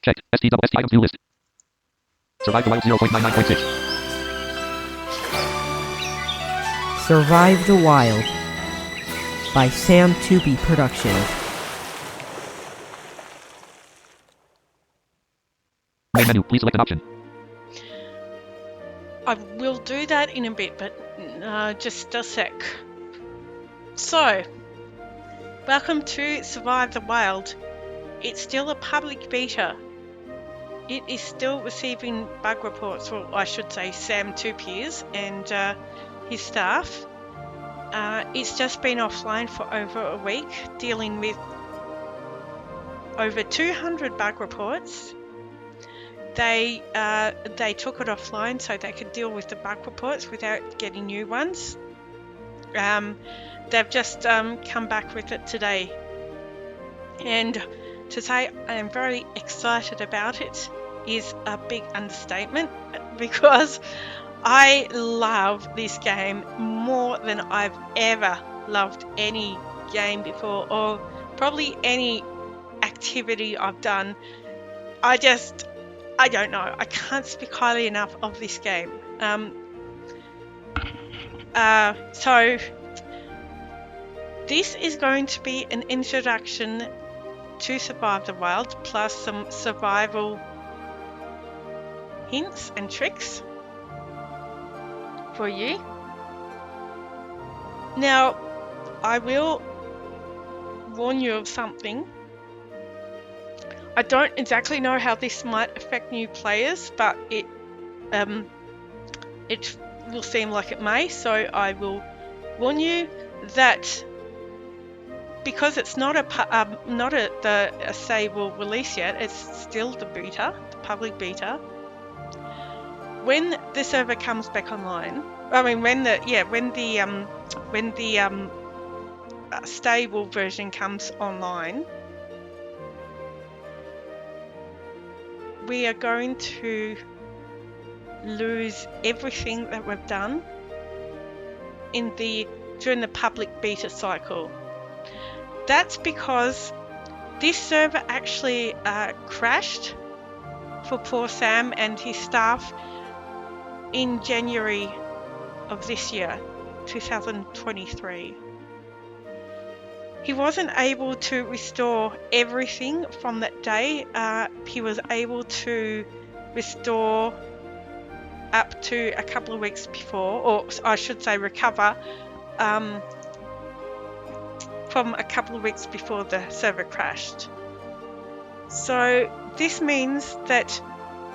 Checked. STWST items view list. Survive the Wild 0.99.6. Survive the Wild by Sam Tuby Productions. Main menu. Please select an option. I will do that in a bit, but just a sec. So, welcome to Survive the Wild. It's still a public beta. It is still receiving bug reports, or I should say Sam Tuby's and his staff. It's just been offline for over a week, dealing with over 200 bug reports. They took it offline so they could deal with the bug reports without getting new ones. They've just come back with it today, and to say I am very excited about it is a big understatement, because I love this game more than I've ever loved any game before, or probably any activity I've done. I don't know. I can't speak highly enough of this game. So this is going to be an introduction to Survive the Wild, plus some survival hints and tricks for you. Now, I will warn you of something. I don't exactly know how this might affect new players, but it will seem like it may. So I will warn you that because it's not a stable release yet, it's still the beta, the public beta. When the server comes back online, I mean when the stable version comes online, we are going to lose everything that we've done during the public beta cycle. That's because this server actually crashed for poor Sam and his staff in January of this year, 2023. He wasn't able to restore everything from that day. He was able to restore up to a couple of weeks before, or I should say recover from a couple of weeks before the server crashed. So this means that,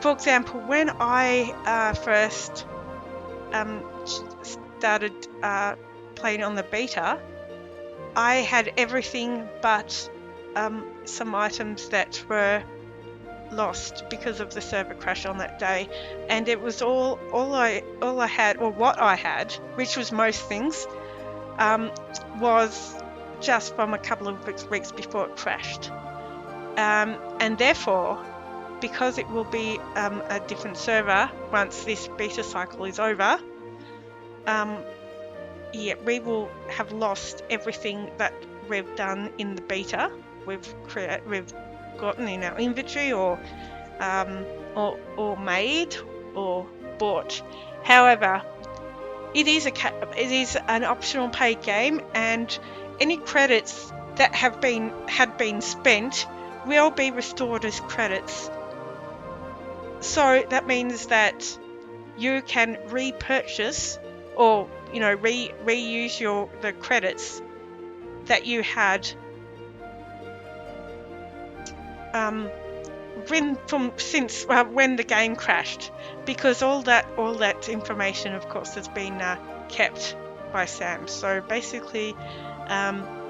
for example, when I first started playing on the beta, I had everything but some items that were lost because of the server crash on that day, and it was all I had, or what I had, which was most things, was just from a couple of weeks before it crashed, and therefore, because it will be a different server once this beta cycle is over, we will have lost everything that we've done in the beta. We've gotten in our inventory, or made, or bought. However, it is an optional paid game, and any credits that had been spent will be restored as credits. So that means that you can repurchase, or reuse the credits that you had when the game crashed, because all that information, of course, has been kept by Sam. So basically,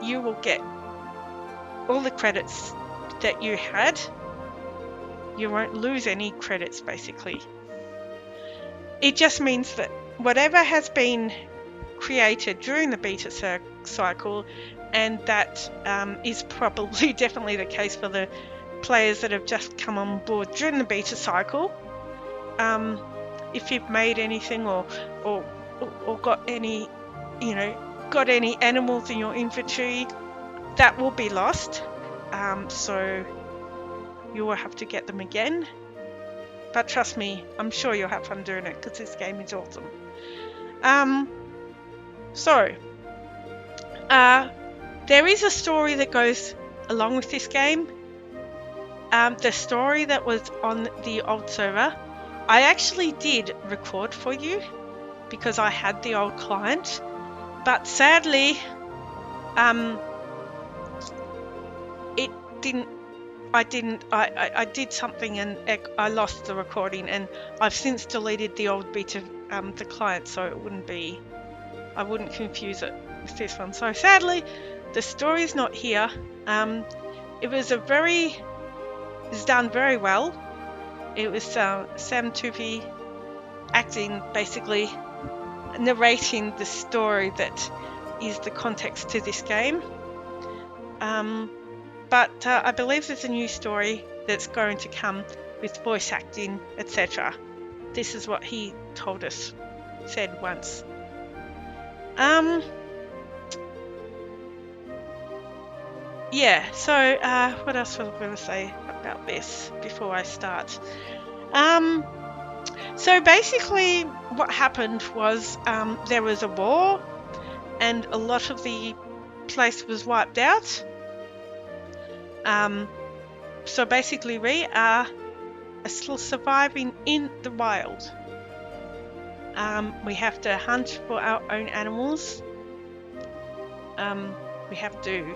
you will get all the credits that you had. You won't lose any credits, basically. It just means that whatever has been created during the beta cycle, and that is probably definitely the case for the players that have just come on board during the beta cycle. If you've made anything, or got any animals in your inventory, that will be lost. So you will have to get them again. But trust me, I'm sure you'll have fun doing it because this game is awesome. There is a story that goes along with this game. The story that was on the old server, I actually did record for you because I had the old client, but sadly, it didn't. I did something and I lost the recording, and I've since deleted the old bit of the client, so it wouldn't be. I wouldn't confuse it with this one. So sadly, the story's not here. It was done very well. It was Sam Tuby acting, basically narrating the story that is the context to this game. But I believe there's a new story that's going to come with voice acting, etc. This is what he told us, said once. Yeah, so what else was I going to say about this before I start? So basically what happened was there was a war and a lot of the place was wiped out. So basically we are still surviving in the wild. We have to hunt for our own animals. We have to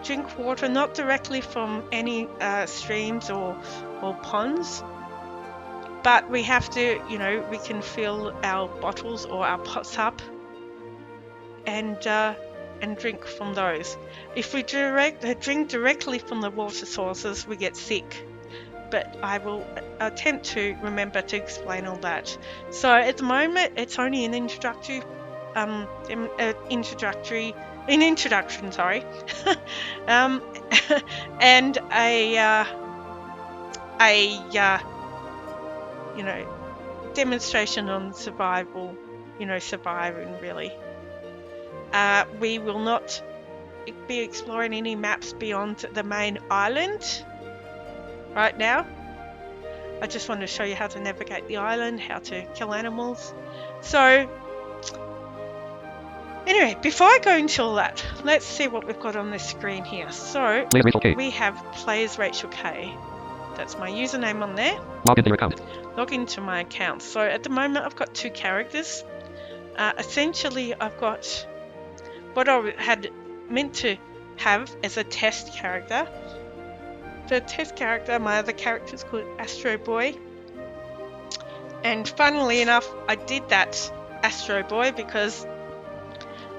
drink water, not directly from any streams or ponds, but we have to, we can fill our bottles or our pots up and drink from those. If we drink directly from the water sources, we get sick. But I will attempt to remember to explain all that. So at the moment, it's only an introduction, sorry, and a demonstration on survival, surviving really. We will not be exploring any maps beyond the main island right now. I just want to show you how to navigate the island, how to kill animals. So anyway, before I go into all that, let's see what we've got on the screen here. So we have Players Rachel K. That's my username on there. Log into your account. Log into my account. So at the moment I've got 2 characters. Essentially I've got what I had meant to have as a test character. The test character, my other character is called Astro Boy. And funnily enough, I did that Astro Boy because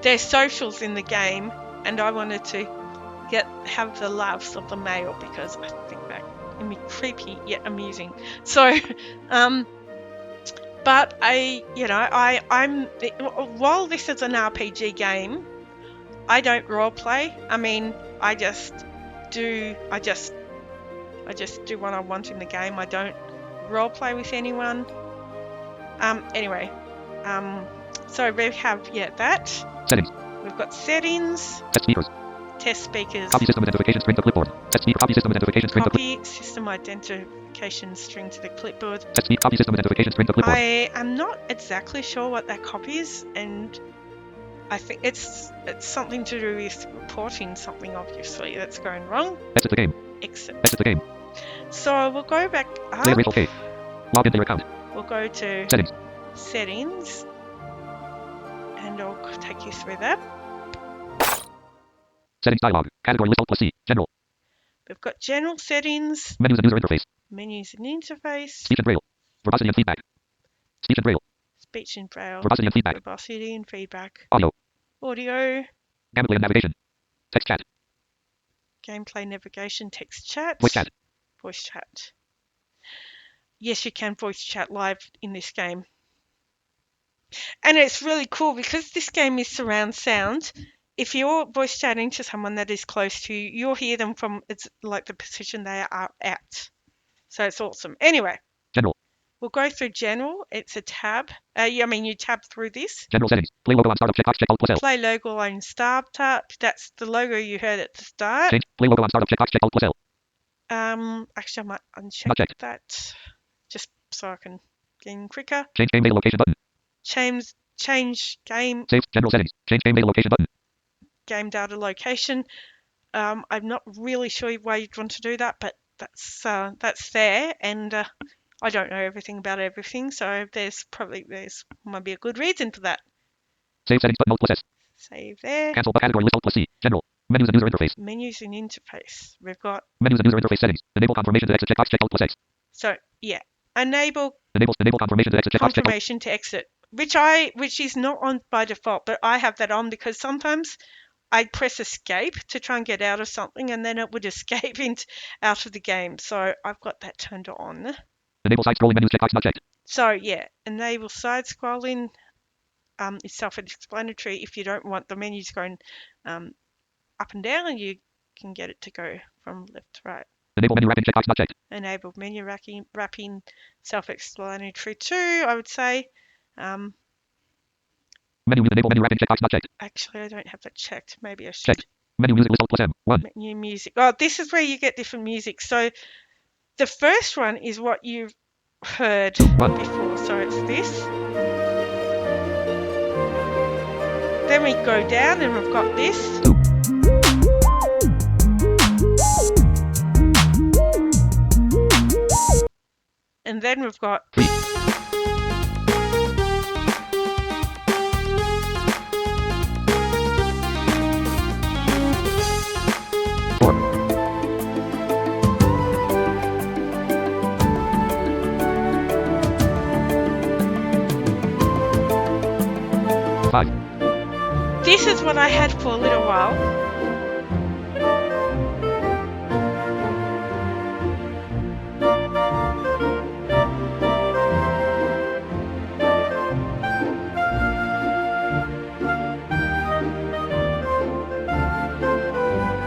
there's socials in the game and I wanted to have the laughs of the male because I think that can be creepy yet amusing. So, but I'm while this is an RPG game, I don't roleplay. I mean, I just do what I want in the game. I don't roleplay with anyone. Anyway, so we have that. Settings. We've got settings. Test speakers. Test speakers. Copy system identification string to clipboard. Test speaker. Copy system identification string to clipboard. Copy system identification string to the clipboard. Test speaker. Copy system identification string to clipboard. I am not exactly sure what that copies, and I think it's something to do with reporting something obviously that's going wrong. Exit the game. Exit. Exit the game. So we'll go back up. Player Rachel K. Log into your account. We'll go to Settings. Settings, and I'll take you through that. Settings dialog. Category list Alt plus C. General. We've got general settings, Menus and user interface. menus and interface, Speech and braille. Verbosity and feedback. Speech and braille. speech and braille, Verbosity and feedback. verbosity and feedback, Audio. audio, Gameplay and navigation. Text chat. gameplay, navigation, text chat, Voice chat. voice chat. Yes, you can voice chat live in this game. And it's really cool because this game is surround sound. If you're voice chatting to someone that is close to you, you'll hear them from the position they are at. So it's awesome. Anyway, General. we'll go through general. It's a tab. You tab through this. General settings. Play logo on startup checkbox check Alt plus L. Play logo on startup. That's the logo you heard at the start. Change. Play logo on startup checkbox check Alt plus L. Actually, I might uncheck Not checked. that just so I can get in quicker. Change game data location button. Change Save general settings. Change game data location button. game data location. I'm not really sure why you'd want to do that, but that's there, and I don't know everything about everything, so there's might be a good reason for that. Save settings button Alt plus S. Save there. Cancel but category list Alt plus C. General. Menus and user interface. Menus and interface. We've got Menus and user interface settings. Enable confirmation to exit checkbox check Alt plus X. so yeah. Enable Enable confirmation to exit checkbox check Alt. confirmation to exit, which is not on by default, but I have that on because sometimes I'd press escape to try and get out of something, and then it would escape out of the game. So I've got that turned on. Enable side scrolling menus checkbox not checked. So yeah, enable side scrolling. Is self-explanatory. If you don't want the menus going up and down, you can get it to go from left to right. Enable menu wrapping checkbox not checked. Enable menu wrapping, self-explanatory too, I would say. Menu enable menu wrapping checkbox not checked. Actually, I don't have that checked. Maybe I should. Checked. Menu music list Alt plus M. 1. Menu music. Oh, this is where you get different music. So the first one is what you've heard before. So it's this. Then we go down and we've got this. 2. And then we've got 3. 4. 5. this is what I had for a little while.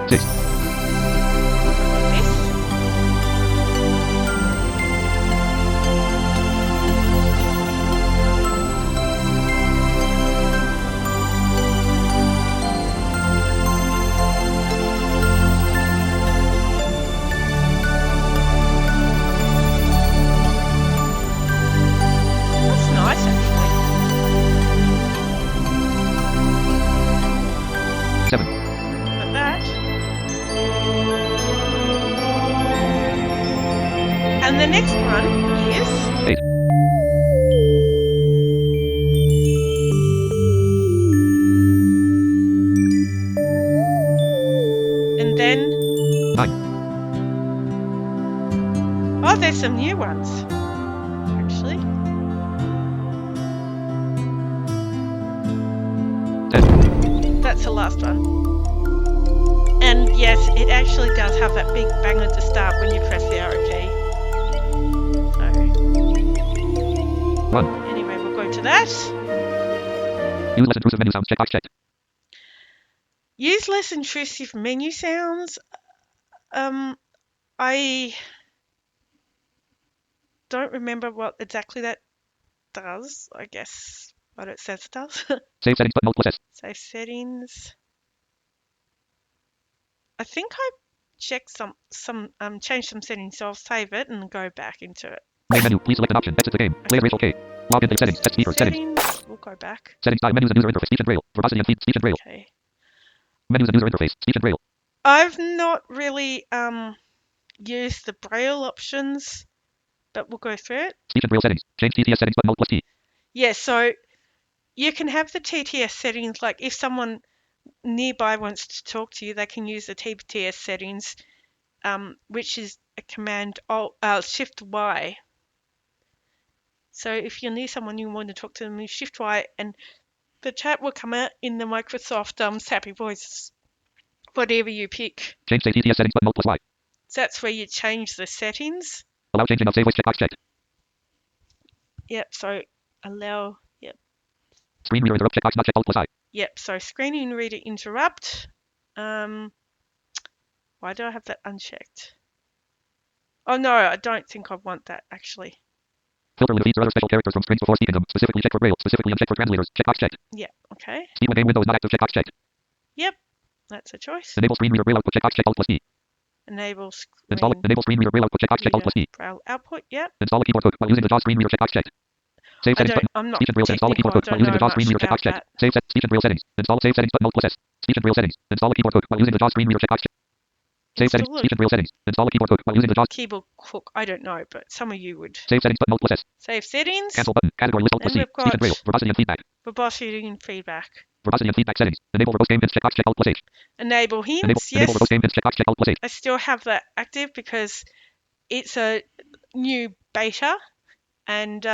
Six. This. That's nice, actually. 7. But that. And the next one is 8. and then 9. oh, there's some new ones actually. 10. That's the last one. And yes, it actually does have that big bang at the start when you press the arrow key. So 1. anyway, we'll go to that. Use less intrusive menu sounds checkbox checked. Use less intrusive menu sounds. I don't remember what exactly that does. I guess what it says it does. Save settings button Alt plus S. Save settings. I think I checked changed some settings, so I'll save it and go back into it. Main menu. Please select an option. Exit the game. Play as Rachel K. Log in. Settings. Set speaker. Settings. We'll go back. Settings time. Menus and user interface. Speech and braille. Verbosity and feed. Speech and braille. Okay. Menus and user interface. Speech and braille. I've not really used the braille options, but we'll go through it. Speech and braille settings. Change TTS settings button Alt plus T. Yeah, so you can have the TTS settings, like if someone nearby wants to talk to you, they can use the TTS settings, which is a command Shift Y. So if you're near someone you want to talk to them, you Shift Y, and the chat will come out in the Microsoft Happy Voice, whatever you pick. Change save TTS settings button Alt plus Y. So that's where you change the settings. Allow changing of save voice checkbox checked. Yep. So allow. Yep. Screen reader interrupt checkbox not checked Alt plus I. Yep. So screen reader interrupt. Why do I have that unchecked? Oh no, I don't think I want that actually. Filter limit feeds or other special characters from strings before speaking them. Specifically check for braille. Specifically uncheck for translators. Checkbox checked. Yeah. Okay. Speed when game window is not active. Checkbox checked. Yep. That's a choice. Enable screen reader braille output checkbox checked Alt plus E. Enable Install screen enable screen reader braille output checkbox checked Alt plus reader E. braille output. Yep. Install a keyboard code while using the JAWS screen reader checkbox checked. Save settings button. I'm not Speech and braille set. Install a technical. keyboard I code while don't using the know JAWS screen much reader about checkbox checked. that. Save speech and braille settings. Install save settings button alt plus S. Speech and braille settings. Install a keyboard code while using the JAWS screen reader checkbox checked. Save settings. Install a Speech and braille settings. Install a keyboard code while using the JAWS. keyboard hook. I don't know, but some of you would. Save settings button alt plus S. Save settings. Cancel button. Category list alt plus Then C. we've Speech and braille. got Verbosity and feedback. verbosity and feedback. Verbosity and feedback settings. Enable verbose game hints checkbox checked alt plus H. Enable Enable hints. enable verbose Yes, game hints checkbox checked alt plus H. I still have that active because it's a new beta, and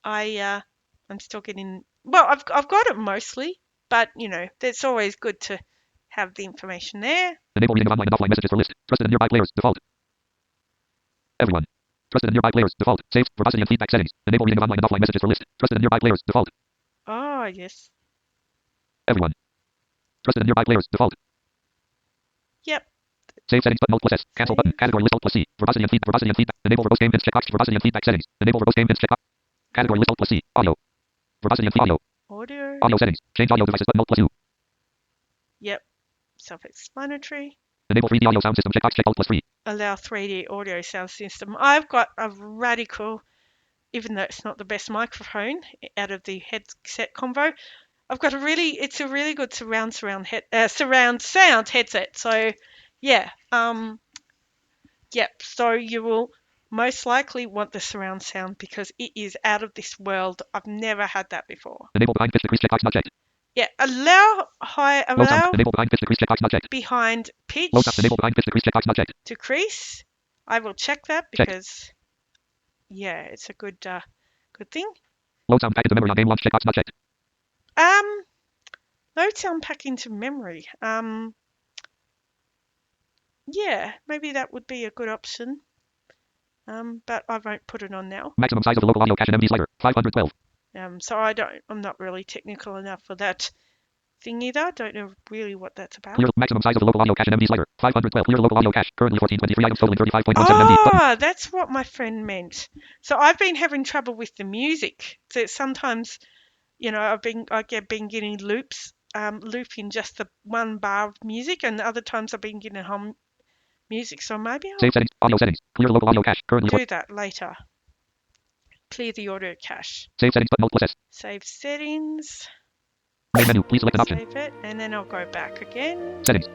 I'm still getting. Well, I've got it mostly, but you know, it's always good to have the information there. Enable reading of online and offline messages for list. Trusted and nearby players. Default. Everyone. Trusted and nearby players. Default. Save. Verbosity and feedback settings. Enable reading of online and offline messages for list. Trusted and nearby players. Default. Oh yes. Everyone. Trusted and nearby players. Default. Yep. Save settings button alt plus S. Cancel button. Category list alt plus C. Verbosity and feedback. Verbosity and feedback. Enable verbose game hints checkbox. Verbosity and feedback settings. Enable verbose game hints checkbox. Category list alt plus C. Audio. Verbosity and audio. Audio. Audio settings. Change audio devices button alt plus U. Yep. Self-explanatory. Enable 3D audio sound system checkbox checked alt plus 3. Allow 3D audio sound system. I've got a radical, even though it's not the best microphone out of the headset combo, I've got it's a really good surround sound headset. So yeah, yep. So you will most likely want the surround sound because it is out of this world. I've never had that before. Enable behind pitch decrease checkbox not checked. Yeah, Low sound. Enable behind pitch decrease checkbox not checked. behind pitch Low sound. Enable behind pitch decrease checkbox not checked. decrease. I will check that Check. because yeah, it's a good thing. Load sound pack into memory on game launch checkbox not checked. Load sound pack into memory. Yeah, maybe that would be a good option. But I won't put it on now. Maximum size of the local audio cache and MD slider 512. So I'm not really technical enough for that thing either. I don't know really what that's about. Clear maximum size of the local audio cache and MD slider 512. Clear local audio cache. Currently 1423 items totaling 35.17 MB. Button. Oh, that's what my friend meant. So I've been having trouble with the music. So sometimes, you know, I've been getting loops, looping just the one bar of music, and other times I've been getting hum music. So maybe I'll Save settings. Audio settings. Clear the local audio cache. Currently do that later. Clear the audio cache. Save settings button alt plus S. Save settings. Main menu. Please select an option. Save it, and then I'll go back again. Settings.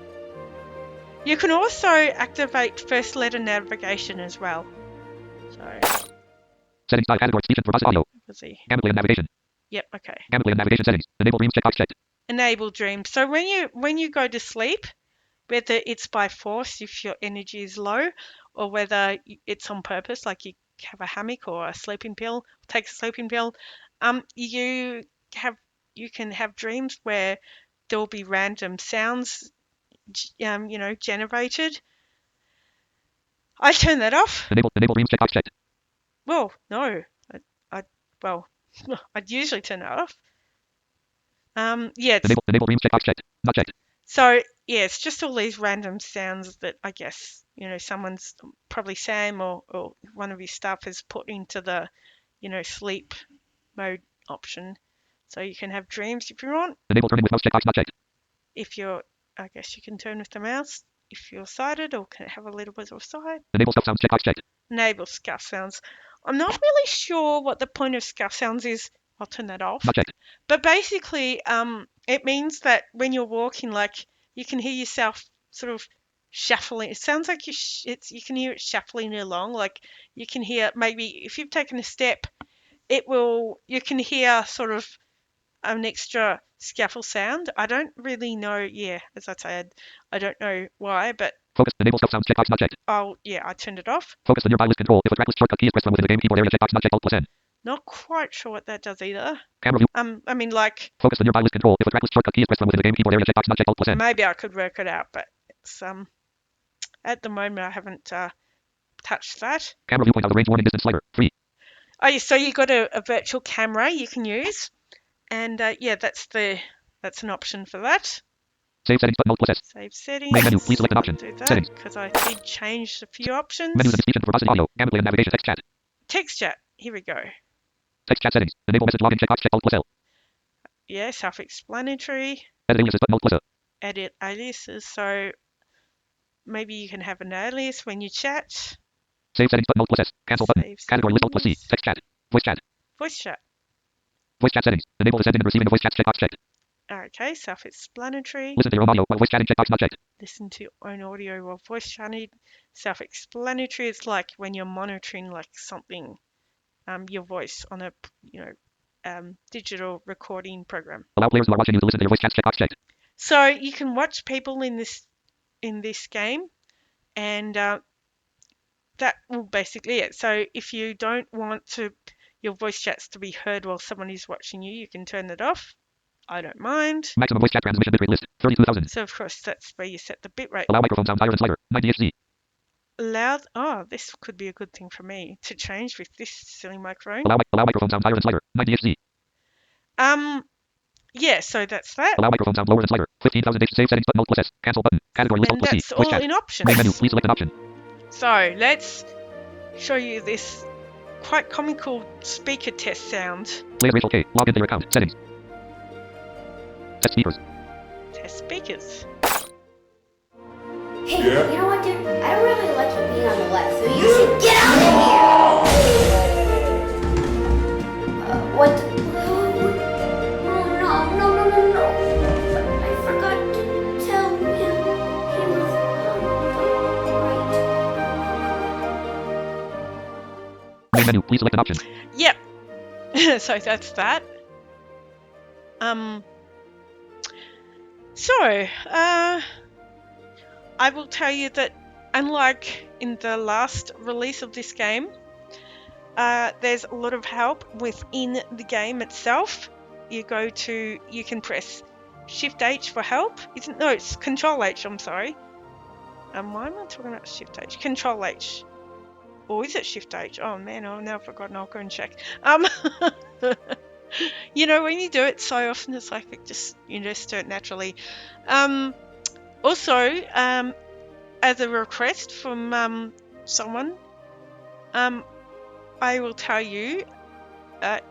You can also activate first letter navigation as well. So, Settings style category speech and verbosity audio. let's see. Gameplay and navigation. Yep, okay. Gameplay and navigation settings. Enable dreams checkbox checked. Enable dreams. So when you go to sleep, whether it's by force if your energy is low, or whether it's on purpose, like you have a hammock or a sleeping pill, take a sleeping pill, you can have dreams where there will be random sounds, generated. I turn that off. Enable dreams checkbox checked. Well, no, well, I'd usually turn that off. Yeah, Enable dreams checkbox checked. Not checked. so yeah, it's just all these random sounds that I guess, someone's probably Sam or one of his staff has put into the, sleep mode option. So you can have dreams if you want. Enable turning with mouse checkbox not checked. I guess you can turn with the mouse if you're sighted or can have a little bit of sight. Enable scuff sounds checkbox checked. Enable scuff sounds. I'm not really sure what the point of scuff sounds is. I'll turn that off. Not checked. But basically, it means that when you're walking, like you can hear yourself sort of shuffling. It sounds like you can hear it shuffling along. Like you can hear maybe if you've taken a step, you can hear sort of an extra scuffle sound. I don't really know. Yeah, as I said, I don't know why, but Focus. Enable scuff sounds checkbox not checked. I turned it off. Focus the nearby list control. If a tracklist shortcut key is pressed from within the game keyboard area checkbox not checked alt plus N. Not quite sure what that does either. Camera view. I mean, like Focus the nearby list control. If a tracklist shortcut key is pressed from within the game keyboard area checkbox not checked alt plus N. maybe I could work it out, but it's at the moment I haven't touched that. Camera viewpoint of the range warning distance slider 3. Oh, yeah, so you got a virtual camera you can use, and yeah, that's an option for that. Save settings button alt plus S. Save settings. Main menu. Please select an option. Do that Settings. because I did change a few options. Menus and speech and verbosity audio. Gameplay and navigation. Text chat. Text chat. Here we go. Text chat settings. Enable message login checkbox checked alt plus L. Yeah, self-explanatory. Edit aliases button alt plus A. Edit aliases. So maybe you can have an alias when you chat. Save settings button, Alt plus S. Cancel button. Save Category list, Alt plus C. settings. Text chat. Voice chat. Voice chat. Voice chat settings. Enable the sending and receiving of voice chats. Checkbox checked. Okay, self-explanatory. Listen to your own audio while voice chatting. Checkbox not checked. Listen to your own audio while voice chatting. Self-explanatory. It's like when you're monitoring like something, your voice on a digital recording program. Allow players who are watching you to listen to your voice chats. Checkbox checked. So you can watch people in this game, and that will basically it. So if you don't want your voice chats to be heard while someone is watching you, you can turn it off. I don't mind. Maximum voice chat transmission bitrate list 32,000. So of course that's where you set the bitrate. Allow microphone sound higher and slider 90 Hz. Loud. Oh, this could be a good thing for me to change with this silly microphone. Allow microphone sound higher and slider 90 Hz. Yeah, so that's that. Allow microphone sound lower and slider 15,000 Hz. Save settings button, Alt plus S. Cancel button. Category list, Alt And plus C. that's Voice all chat. in options. Main menu. Please select an option. So let's show you this quite comical speaker test sound. Players Rachel K. Log into your account. Settings. Test speakers. Test speakers. Hey, you know what, dude? I don't really like you being on the left, so you should get out of here! What? No. I forgot to tell him he was right. Main menu. Please select an option. Yep. So that's that. I will tell you that unlike in the last release of this game, there's a lot of help within the game itself. You can press Shift H for help. It's Control H, I'm sorry. Why am I talking about Shift H? Control H. Or is it Shift H? Oh man, I've now forgotten. I'll go and check. When you do it so often, it's like you just do it naturally. Also, as a request from someone, I will tell you,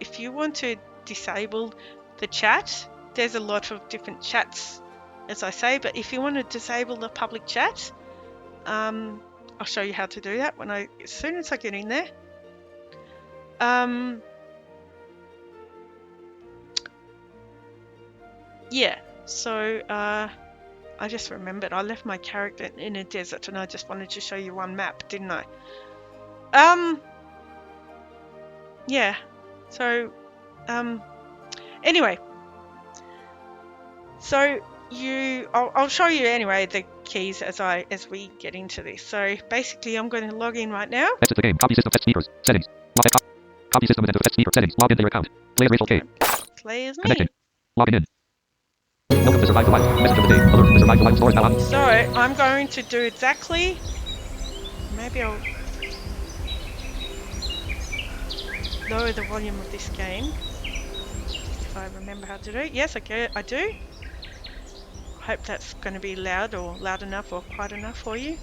if you want to disable the chat, there's a lot of different chats, as I say, but if you want to disable the public chat, I'll show you how to do that as soon as I get in there. Yeah, so I just remembered I left my character in a desert and I just wanted to show you one map, didn't I? Yeah, so anyway, so I'll show you anyway the keys as we get into this. So basically I'm going to log in right now. Exit the game. Copy system test speakers. Settings. Copy system and enter test speaker settings. Log into your account. Players Rachel K. Play as me. Connecting. Logging in. Welcome to Survive the Wild. Message of the day. Alert. The Survive the Wild store is now on. So I'm going to do exactly. Maybe I'll lower the volume of this game if I remember how to do it. Yes, okay, I do. I hope that's going to be loud enough or quiet enough for you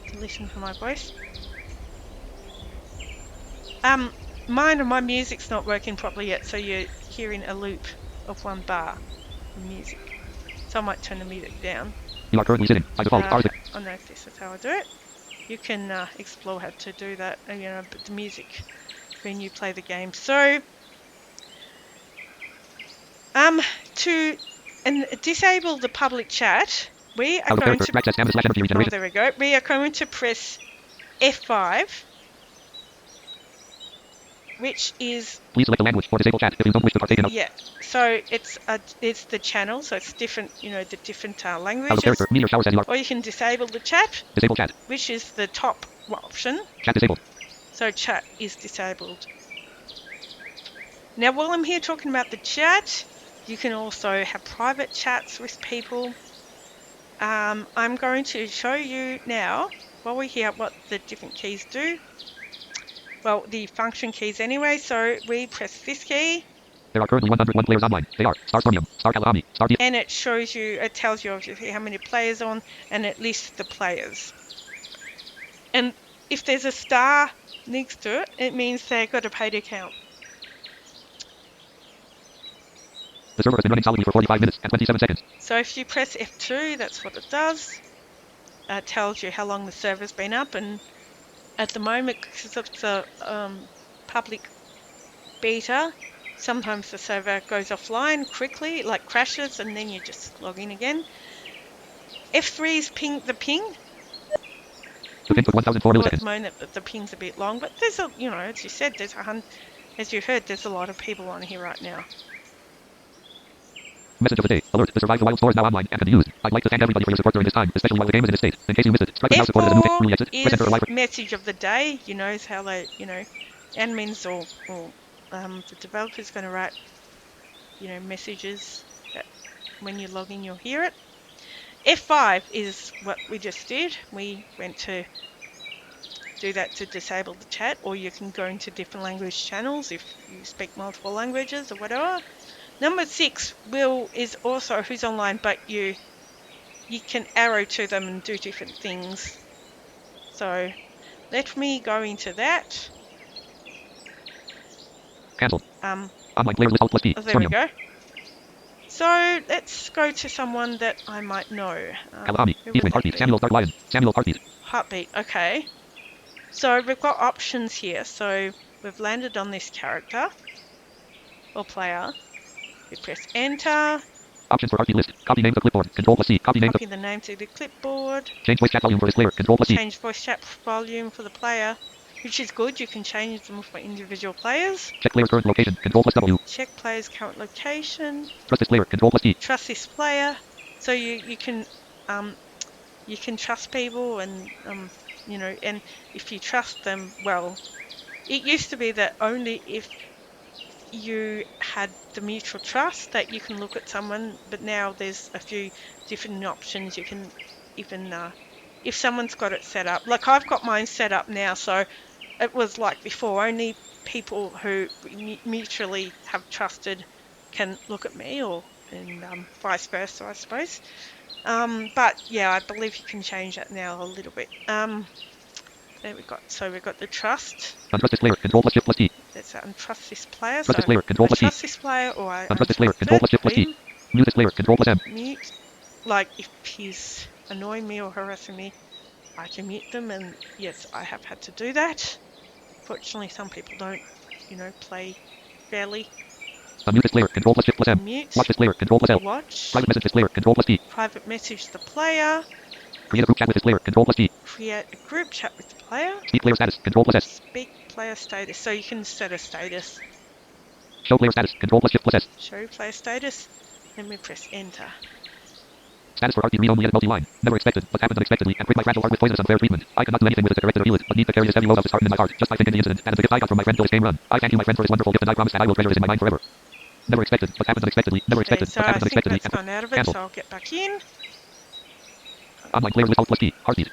to listen to my voice. My music's not working properly yet, so you're hearing a loop of one bar of music. So I might turn the music down. You are currently sitting. By default, stars. I know this is how I do it. You can explore how to do that, but the music when you play the game. So, to disable the public chat, we are going to. Oh, there we go. We are going to press F5, which is. Please select the language for disable chat if you don't wish to partake in. Yeah. So it's the channel, so it's different, the different languages. Or you can disable the chat. Disable chat. Which is the top option. Chat disabled. So chat is disabled. Now while I'm here talking about the chat, you can also have private chats with people. I'm going to show you now, while we're here, what the different keys do. Well, the function keys anyway, so we press this key. There are currently 101 players online. They are Star Stormium, Star Kalahami, Star D. And it tells you obviously how many players on, and it lists the players. And if there's a star next to it, it means they've got a paid account. The server has been running solidly for 45 minutes and 27 seconds. So if you press F2, that's what it does. tells you how long the server's been up, and at the moment, because it's a public beta, sometimes the server goes offline quickly, like crashes, and then you just log in again. F3 is the ping. The ping took 1004 Well, at the milliseconds. moment, the ping's a bit long, but there's a, as you said, as you heard, there's a lot of people on here right now. Message of the day. Alert. The Survive the Wild store is now online and can be used. I'd like to thank everybody for your support during this time, especially while the game is in this state. In case you missed it, strike the mouse support as a new thing. F4 Exit. Press enter or is live. message of the day. Is how they, admins or the developer's going to write, messages that when you log in, you'll hear it. F5 is what we just did. We went to do that to disable the chat, or you can go into different language channels if you speak multiple languages or whatever. Number 6 is also who's online, but you can arrow to them and do different things. So let me go into that. Cancel. Online players list Alt plus P. Oh, there we go. So let's go to someone that I might know. Kalahami. Ethan Heartbeat. Samuel Dark Lion. Samuel Heartbeat. Heartbeat. Okay. So we've got options here. So we've landed on this character or player. We press enter. Options for Heartbeat list. Copy name to clipboard. Control plus C. Copy name Copy the name to the clipboard. Change voice chat volume for this player. Control plus C. Change voice chat volume for the player, which is good. You can change them for individual players. Check player's current location. Control plus W. Check player's current location. Trust this player. Control plus T. Trust this player. So you can trust people, and and if you trust them, well, it used to be that only if you had the mutual trust that you can look at someone, but now there's a few different options. You can even if someone's got it set up, like I've got mine set up now, so it was like before, only people who mutually have trusted can look at me, and vice versa, I suppose. But yeah, I believe you can change that now a little bit. There we've got the trust. Untrust this player. Control plus Shift plus T. Let's untrust this player. Trust this player. Control plus T. Trust this player, or I untrust this player. Control plus Shift plus T. Mute this player. Control plus M. Mute. Like if he's annoying me or harassing me, I can mute them, and yes, I have had to do that. Fortunately, some people don't, play fairly. Unmute this player. Control plus Shift plus M. Mute. Watch this player. Control plus L. Watch. Private message this player. Control plus T. Private message the player. Create a group chat with this player. Control plus T. Create a group chat with the player. Speak player status. Control plus S. Speak player status. So you can set a status. Show player status. Control plus Shift plus S. Show player status. Let me press enter. Status for Heartbeat read only edit multi-line. Never expected, but happened unexpectedly, and prick my fragile heart with poisonous unfair treatment. I cannot do anything with it to correct it or heal it, but need to carry this heavy load of disheartened in my heart, just by thinking the incident, and as a gift I got from my friend till this game run. I thank you, my friend, for his wonderful gift, and I promise that I will treasure it in my mind forever. Never expected, but happened unexpectedly. Never Okay, expected, so but I happened think unexpectedly. that's gone out of it, Cancel. so I'll get back in. Online players list Alt plus T. Heartbeat.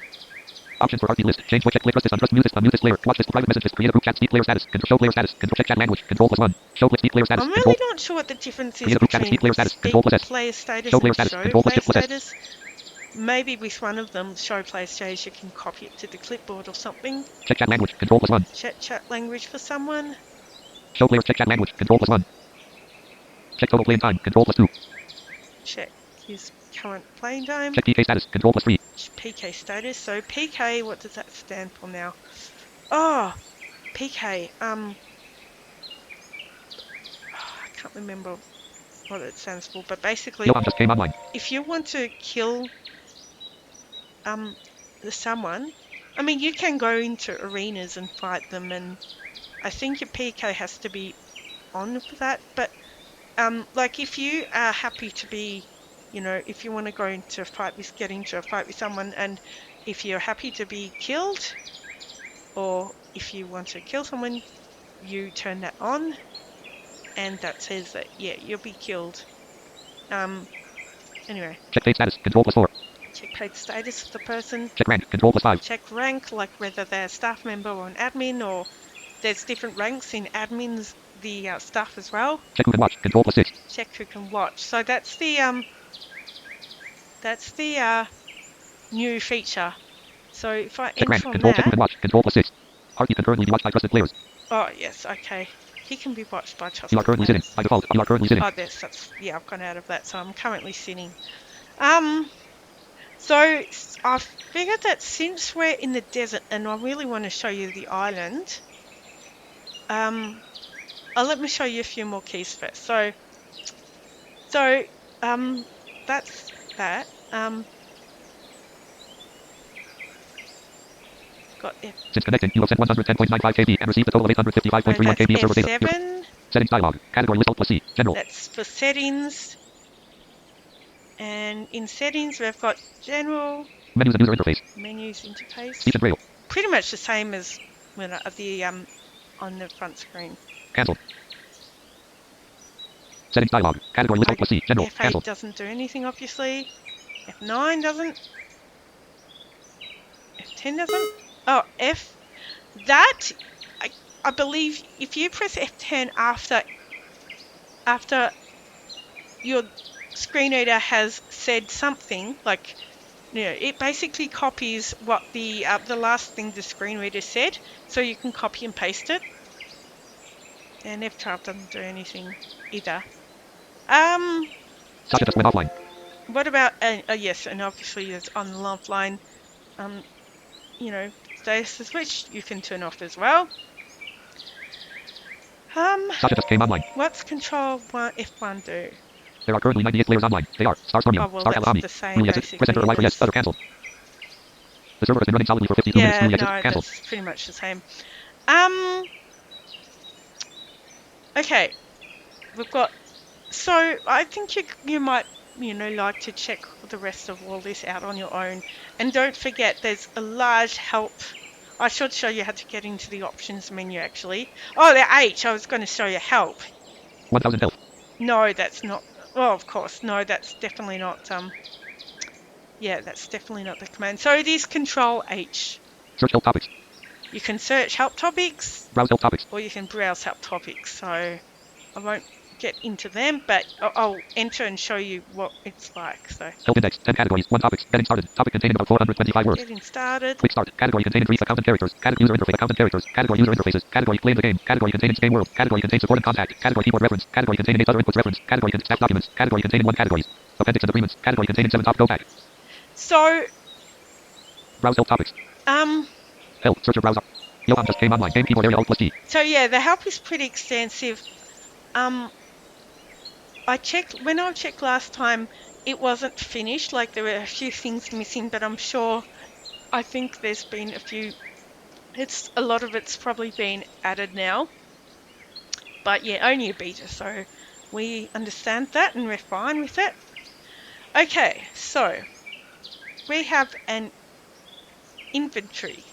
Options for Heartbeat list. Change voice chat. Click trust this. Unmute this player. Watch this private messages. Create a group chat. Speak player status. Control show player status. Control check chat language. Control plus 1. Show speak player status. I'm Control. really not sure what the difference is Create a group chat. between Speak player status. speak Control plus S. player status Show player and status. show Control plus player Shift plus S. status. Maybe with one of them, show player status, you can copy it to the clipboard or something. Check chat language. Control plus 1. Check chat language for someone. Show players check chat language. Control plus 1. Check total playing time. Control plus 2. Check his current playing time. Check PK status. Control plus 3. PK status. So PK, what does that stand for now? Oh, PK. I can't remember what it stands for, but basically, Yo, just came online. if you want to kill someone, I mean, you can go into arenas and fight them, and I think your PK has to be on for that. But like if you are happy to be, if you want to go into a fight with, get into a fight with someone, and if you're happy to be killed, or if you want to kill someone, you turn that on, and that says that, yeah, you'll be killed. Anyway. Check page status. Control plus 4. Check page status of the person. Check rank. Control plus 5. Check rank, like whether they're a staff member or an admin, or there's different ranks in admins, the staff as well. Check who can watch. Control plus 6. Check who can watch. So that's the new feature. So if I Check enter rank. on Control check who can that, watch. Control plus 6. Heartbeat can currently be watched by trusted players. oh yes, okay, he can be watched by You trusted are currently sitting. players. By default, you are currently sitting. Oh, that's yeah, I've gone out of that, so I'm currently sitting. So I figured that since we're in the desert and I really want to show you the island, let me show you a few more keys first. So um, that's that. Got F. Since connecting, you have sent 110.95 KB and received a total of 855.31 That's KB of server data. Your F7. settings dialog. Category list Alt plus C. General. That's for settings. And in settings, we've got general, Menus and user interface. menus, interface. Speech and braille. Pretty much the same as when on the front screen. Cancel. Settings dialog. Category list Alt plus C. General. F8 Cancel. doesn't do anything, obviously. F9 doesn't. F10 doesn't. Oh, that I believe if you press F10 after your screen reader has said something, like, you know, it basically copies what the last thing the screen reader said, so you can copy and paste it. And F12 doesn't do anything either. Sasha just went offline. What about yes, and obviously it's on the offline. You know, status switch you can turn off as well. Sasha just came online. What's Control F1 do? There are currently 98 players online. They are Star Stormium, Oh, well, Star that's Alami, the same, Ruli exit, press enter or Y for yes, other cancel. The server has been running solidly for 52 minutes. Yeah, Ruli exit, no, cancel. that's pretty much the same. Okay, we've got. So I think you might like to check the rest of all this out on your own, and don't forget there's a large help. I should show you how to get into the options menu actually. Oh, the H. I was going to show you help. 1000 health. No, that's not. Oh, of course. No, that's definitely not. Yeah, that's definitely not the command. So it is Control H. Search help topics. You can search help topics, Browse help topics. or you can browse help topics. So I won't get into them, but I'll enter and show you what it's like. So Help index, 10 categories, 1 topics, getting started, topic containing about 425 words. getting started. Quick start, category containing brief account and characters, category user interface account and characters, category user interfaces, category playing the game, category containing game world, category containing support and contact, category keyboard reference, category containing 8 other inputs reference, category containing staff documents, category containing 1 categories, appendix and agreements, category containing 7 top go back. So Browse help topics. Help, search your browser. Johan just came online, game keyboard area alt plus T. So yeah, the help is pretty extensive. I checked last time, it wasn't finished. Like there were a few things missing, but I think there's been a few. A lot of it's probably been added now. But yeah, only a beta, so we understand that and we're fine with it. Okay, so we have an inventory,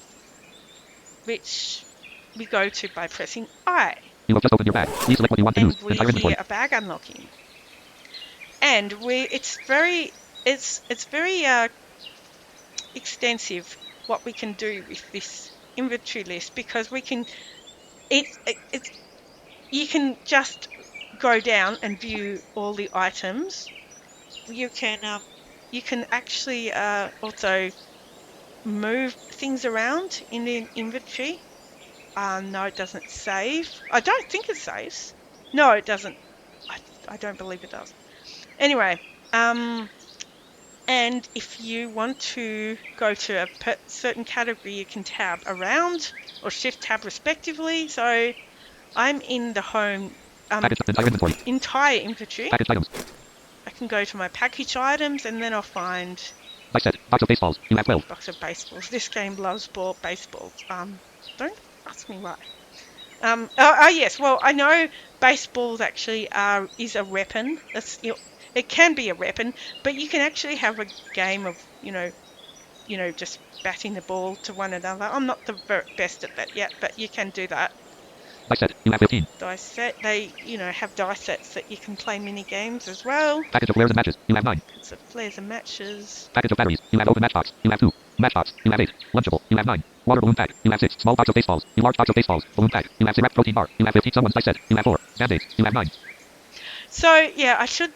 which we go to by pressing I. You have just opened your bag. Please select what you want to use. And we Entire inventory. hear a bag unlocking. And it's very extensive what we can do with this inventory list, because we can you can just go down and view all the items. You can actually also move things around in the inventory. No, it doesn't save. I don't think it saves. No, it doesn't. I don't believe it does. Anyway, and if you want to go to a certain category, you can tab around or shift tab respectively. So I'm in the home entire inventory. Packaged items. I can go to my package items and then I'll find Dice set. Box of baseballs. You have 12. box of baseballs. This game loves baseballs. Don't ask me why. Yes. Well, I know baseballs actually is a weapon. It can be a weapon, but you can actually have a game of just batting the ball to one another. I'm not the best at that yet, but you can do that. Dice set. You have 15. Dice set. They have dice sets that you can play mini games as well. Package of flares and matches. You have 9. It's a flares and matches. Package of batteries. You have open matchbox. You have 2. Matchbox. You have 8. Lunchable. You have 9. Water balloon pack. You have 6. Small box of baseballs. You large box of baseballs. Balloon pack. You have 6. Wrapped protein bar. You have 15. Someone's dice set. You have 4. Band-aids. You have 9. So yeah, I should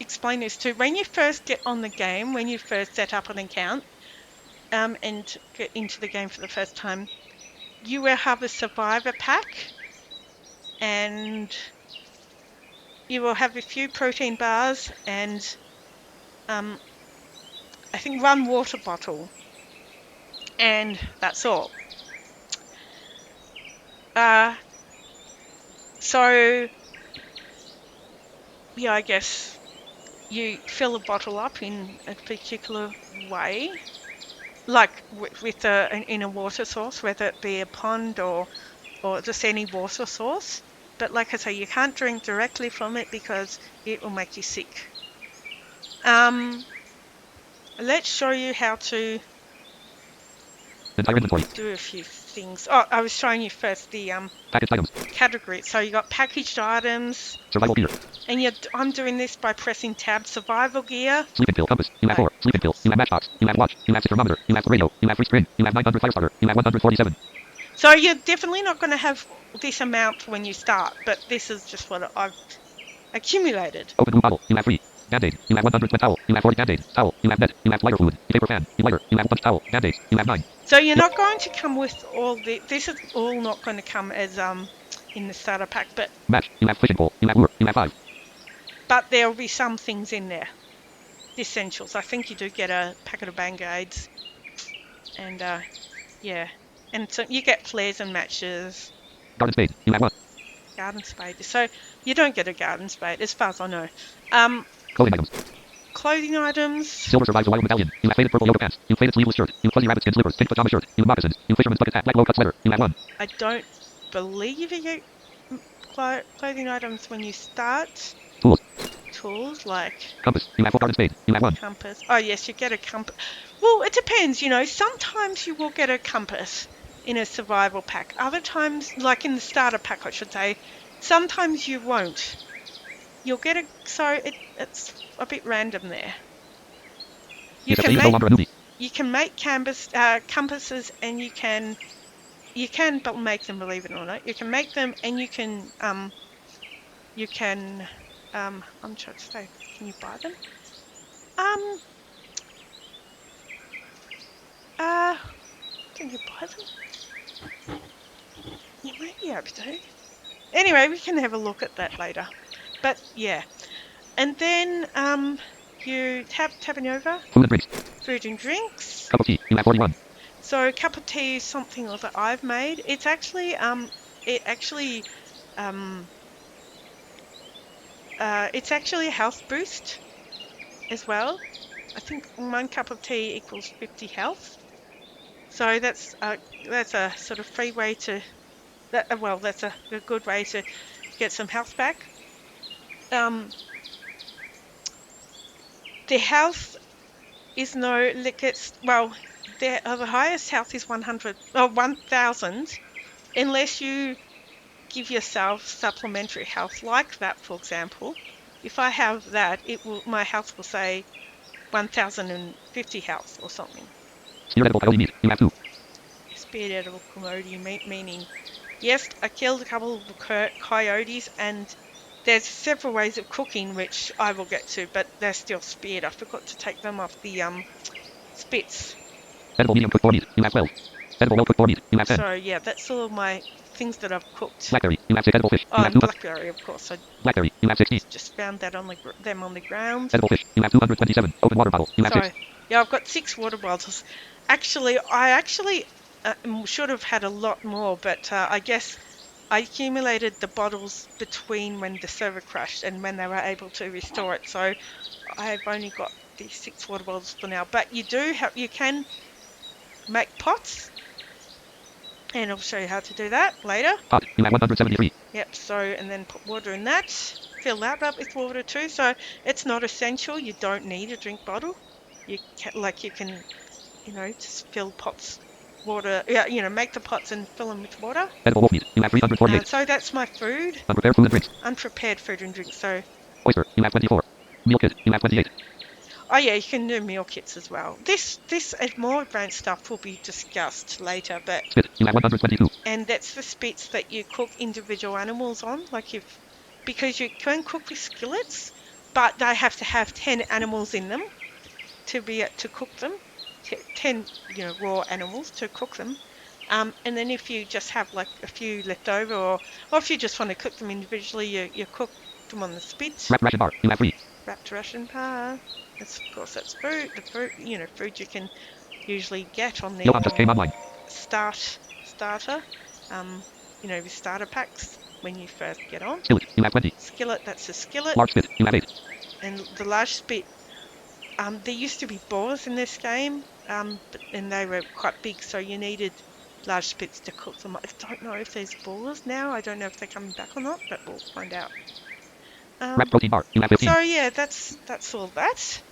explain this too. When you first get on the game, when you first set up an account, and get into the game for the first time, you will have a survivor pack, and you will have a few protein bars and I think 1 water bottle, and that's all. So yeah, I guess you fill a bottle up in a particular way, like with in a water source, whether it be a pond or just any water source. But like I say, you can't drink directly from it because it will make you sick. Let's show you how to Entire inventory. do a few things. Oh, I was showing you first the Packaged items. category. So you got packaged items, Survival gear. and I'm doing this by pressing tab. Survival gear. Sleeping pill. Compass. You have 4. Sleeping pill. You have matchbox. You have watch. You have thermometer. You have radio. You have free screen. You have 900 fire starter. You have 147. So you're definitely not going to have this amount when you start, but this is just what I've accumulated. Open blue bottle. You have 3. Band-aid. You have 100 wet towel. You have 40 band-aid. Towel. You have net. You have lighter fluid. Paper fan. You lighter. You have punch towel. Band-aid. You have 9. So you're not going to come with all the. This is all not going to come as in the starter pack, but Match. You have fishing pole. You have lure. You have 5. there will be some things in there. The essentials. I think you do get a packet of Band-Aids, and yeah, and so you get flares and matches. Garden spade. You have 1. Garden spade. So you don't get a garden spade, as far as I know. Clothing items. Clothing items. Silver survives the wild medallion. You have faded purple yoga pants. You faded sleeveless shirt. You fuzzy rabbit skin slippers. Pink pajama shirt. You moccasins. You fisherman's bucket hat. Black low cut sweater. You have 1. I don't believe you get clothing items when you start. Tools. Tools like Compass. You have 4 garden spade. You have 1. compass. Oh yes, you get a compass. Well, it depends. Sometimes you will get a compass in a survival pack. Other times, like in the starter pack, I should say, sometimes you won't. You'll get a. So it's a bit random there. You Is no longer a movie. you can make compasses, and you can make them, believe it or not. You can make them, and you can I'm trying to say, can you buy them? Can you buy them? You may be able to. Anyway, we can have a look at that later. But yeah, and then you tapping over. Food and drinks. Food and drinks. Cup of tea. You have 41. So a cup of tea is something that I've made. It's actually it's actually a health boost as well. I think 1 cup of tea equals 50 health. So that's a sort of free way to that's a good way to get some health back. The health is the highest health is 1,000, unless you give yourself supplementary health like that. For example, if I have that, my health will say 1,050 health or something. Speared edible coyote meat. You have 2. Speared edible coyote meat, meaning yes, I killed a couple of coyotes, and there's several ways of cooking which I will get to, but they're still speared. I forgot to take them off the spits. Edible medium cooked boar meat. You have 12. Edible well cooked boar meat. You have 10. So yeah, that's all of my things that I've cooked. Blackberry. You have 6. Edible fish. You Oh, have and 2. blackberry, of course. I Blackberry. You have 16. just found that on them on the ground. Edible fish. You have 227. Open water bottle. You have So 6. yeah, I've got 6 water bottles. Actually, I should have had a lot more, but I guess I accumulated the bottles between when the server crashed and when they were able to restore it. So I've only got these 6 water bottles for now. But you can make pots, and I'll show you how to do that later. Pot. You have 173. Yep. So and then put water in that. Fill that up with water too. So it's not essential. You don't need a drink bottle. You can just fill pots. Water, make the pots and fill them with water. Edible wolf meat. You have 348. So that's my food. Unprepared food and drinks. Unprepared food and drinks. So, Oyster. You have 24. Meal kit. You have 28. oh yeah, you can do meal kits as well. This and more advanced stuff will be discussed later. But Spit. You have 122. and that's the spits that you cook individual animals on. Because you can cook with skillets, but they have to have 10 animals in them to cook them. 10 raw animals to cook them, and then if you just have like a few left over, or if you just want to cook them individually, you cook them on the spit. Ration bar. You have 3. wrapped ration bar. That's, of course, that's food. The food, food you can usually get on the Johan just came online. starter. With starter packs when you first get on. Skillet, you have 20. Skillet, that's a skillet. Large spit, you have 8. And the large spit, there used to be boars in this game, and they were quite big, so you needed large spits to cook them. I don't know if there's boars now. I don't know if they're coming back or not, but we'll find out. Wrapped protein bar, you have 15. So yeah, that's all that.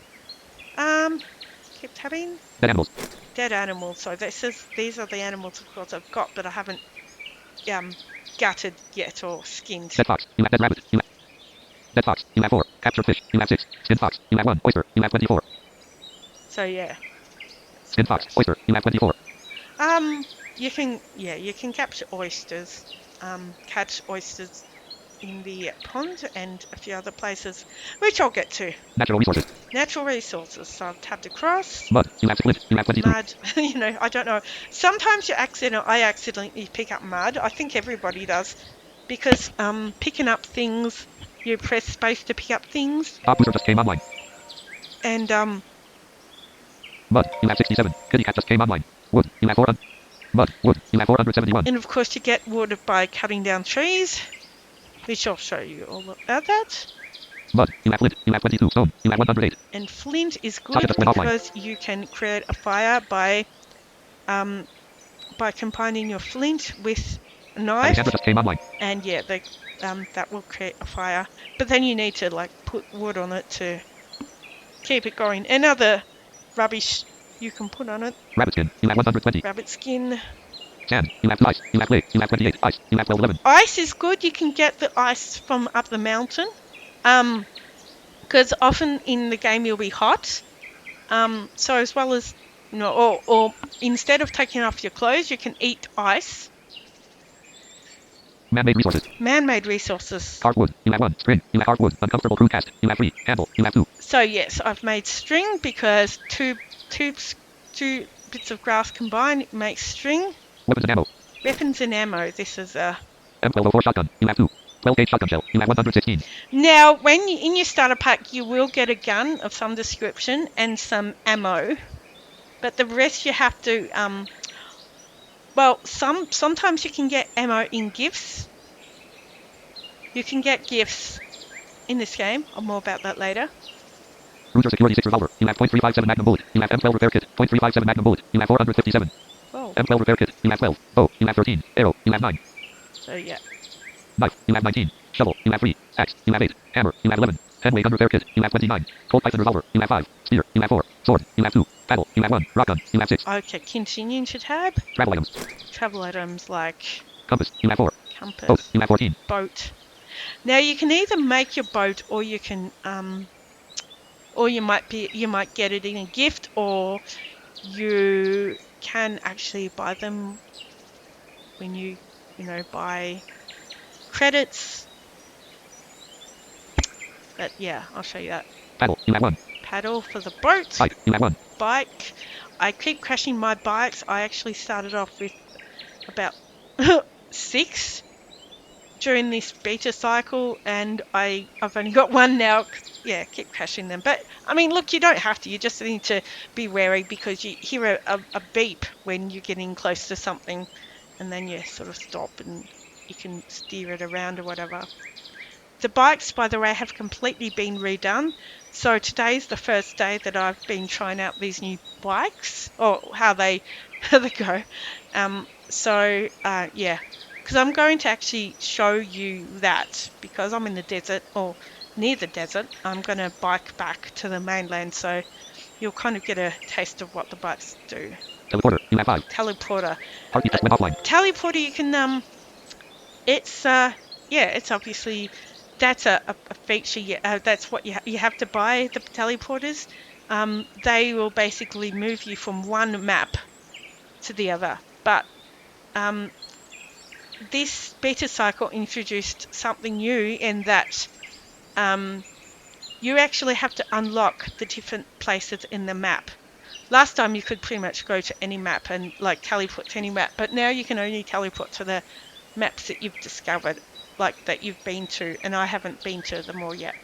Keep tabbing. Dead animals. Dead animals. So these are the animals, of course, I've got, but I haven't gutted yet or skinned. Dead fox, you have dead rabbit, you have dead fox, you have 4. Captured fish, you have 6. Skinned fox, you have 1. Oyster, you have 24. So yeah. Skinned fox, oyster, you have 24. You can capture oysters. Catch oysters in the pond and a few other places, which I'll get to. Natural resources. Natural resources. So I've tabbed across. Mud, you have flint, you have 23. Mud, I don't know. Sometimes I accidentally pick up mud. I think everybody does, because picking up things, you press space to pick up things. Bob Boozer just came online. And Mud, you have 67. Kitty cat just came online. Wood, you have 4. Mud, wood, you have 471. And of course you get wood by cutting down trees, which I'll show you all about that. Mud, you have flint, you have 22. Stone, you have 108. And flint is good Tasha just went offline. because you can create a fire by combining your flint with a knife. Alexandra just came online. And yeah, that will create a fire. But then you need to put wood on it to keep it going. And other rubbish you can put on it. Rabbit skin, you have 120. Rabbit skin. Sand, you have 2 ice, you have clay, you have 28. Ice, you have 12, 11. Ice is good. You can get the ice from up the mountain. Because often in the game you'll be hot. So as well as, or instead of taking off your clothes, you can eat ice. Man-made resources. Man-made resources. Hardwood, you have 1. String, you have hardwood. Uncomfortable crude cast, you have 3. Handle, you have 2. So yes, I've made string because two bits of grass combined makes string. Weapons and ammo. Weapons and ammo. This is a M1204 shotgun, you have 2. 12-gauge shotgun shell, you have 116. Now, when in your starter pack, you will get a gun of some description and some ammo, but the rest you have to. Sometimes you can get ammo in gifts. You can get gifts in this game. I'll more about that later. Ruger Security 6 revolver, you have .357 Magnum bullet, you have M12 repair kit, .357 Magnum bullet, you have 457. Whoa. M12 repair kit, you have 12. Bow, you have 13. Arrow, you have 9. So yeah. Knife, you have 19. Shovel, you have 3. Axe, you have 8. Hammer, you have 11. Heavyweight gun repair kit, you have 29. Colt Python revolver, you have 5. Spear, you have 4. Sword, you have 2. Paddle, you have 1. Rock gun, you have 6. Okay, continue to tab. Travel items. Travel items like Compass, you have 4. compass, Boat, you have 14. boat. Now you can either make your boat, or you can, or you might get it in a gift, or you can actually buy them when you buy credits. But yeah, I'll show you that. Paddle, you have 1. Paddle for the boat. Bike, you have 1. Bike. I keep crashing my bikes. I actually started off with about 6 during this beta cycle, and I've only got 1 now. Yeah, keep crashing them. But I mean, look, you don't have to. You just need to be wary because you hear a beep when you're getting close to something, and then you sort of stop and you can steer it around or whatever. The bikes, by the way, have completely been redone. So today's the first day that I've been trying out these new bikes, or how they go. Yeah, because I'm going to actually show you that, because I'm in the desert, or near the desert. I'm going to bike back to the mainland, so you'll kind of get a taste of what the bikes do. Teleporter, you have 5. Teleporter. Heartbeat just went offline. Teleporter, you can it's obviously, that's a feature. That's what you have to buy, the teleporters. They will basically move you from one map to the other. But this beta cycle introduced something new in that you actually have to unlock the different places in the map. Last time you could pretty much go to any map and teleport to any map, but now you can only teleport to the maps that you've discovered, that you've been to, and I haven't been to them all yet.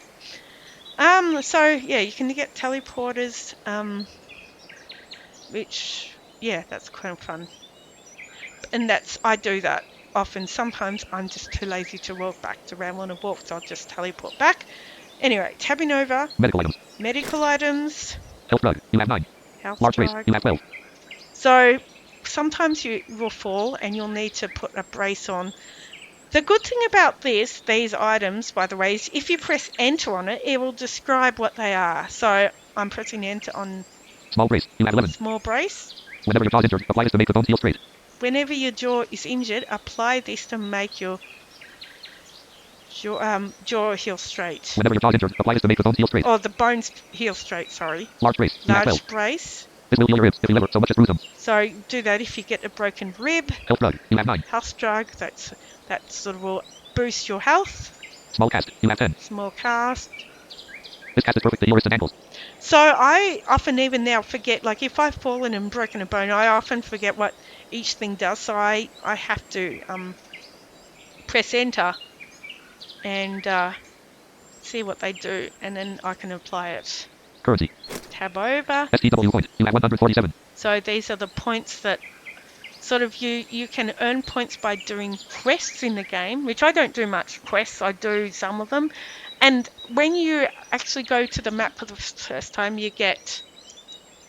So yeah, you can get teleporters, which yeah, that's kind of fun. And I do that often. Sometimes I'm just too lazy to walk back to where I want to walk, so I'll just teleport back. Anyway, tabbing over, Medical items. medical items, Health drug. You have 9. health Large brace. drug. You have 12. So sometimes you will fall and you'll need to put a brace on. The good thing about these items, by the way, is if you press enter on it, it will describe what they are. So I'm pressing enter on Small brace. You have 11. small brace. Whenever your jaw is injured, apply this to make the bones heal straight. Whenever your jaw is injured, apply this to make your jaw heal straight. Whenever your jaw is injured, apply this to make the bones heal straight. Or the bones heal straight, sorry. Large brace. You have 12. Large brace. This will heal your ribs if you ever so much as bruise them. So do that if you get a broken rib. Health drug. You have 9. Health drug, that sort of will boost your health. Small cast. You have 10. Small cast. This cast is perfect to your wrists and ankles. So I often even now forget, like if I've fallen and broken a bone, I often forget what each thing does. So I have to press enter and see what they do, and then I can apply it. Currency. Tab over. STW point. You have 147. So these are the points that sort of you can earn points by doing quests in the game, which I don't do much quests. I do some of them. And when you actually go to the map for the first time, you get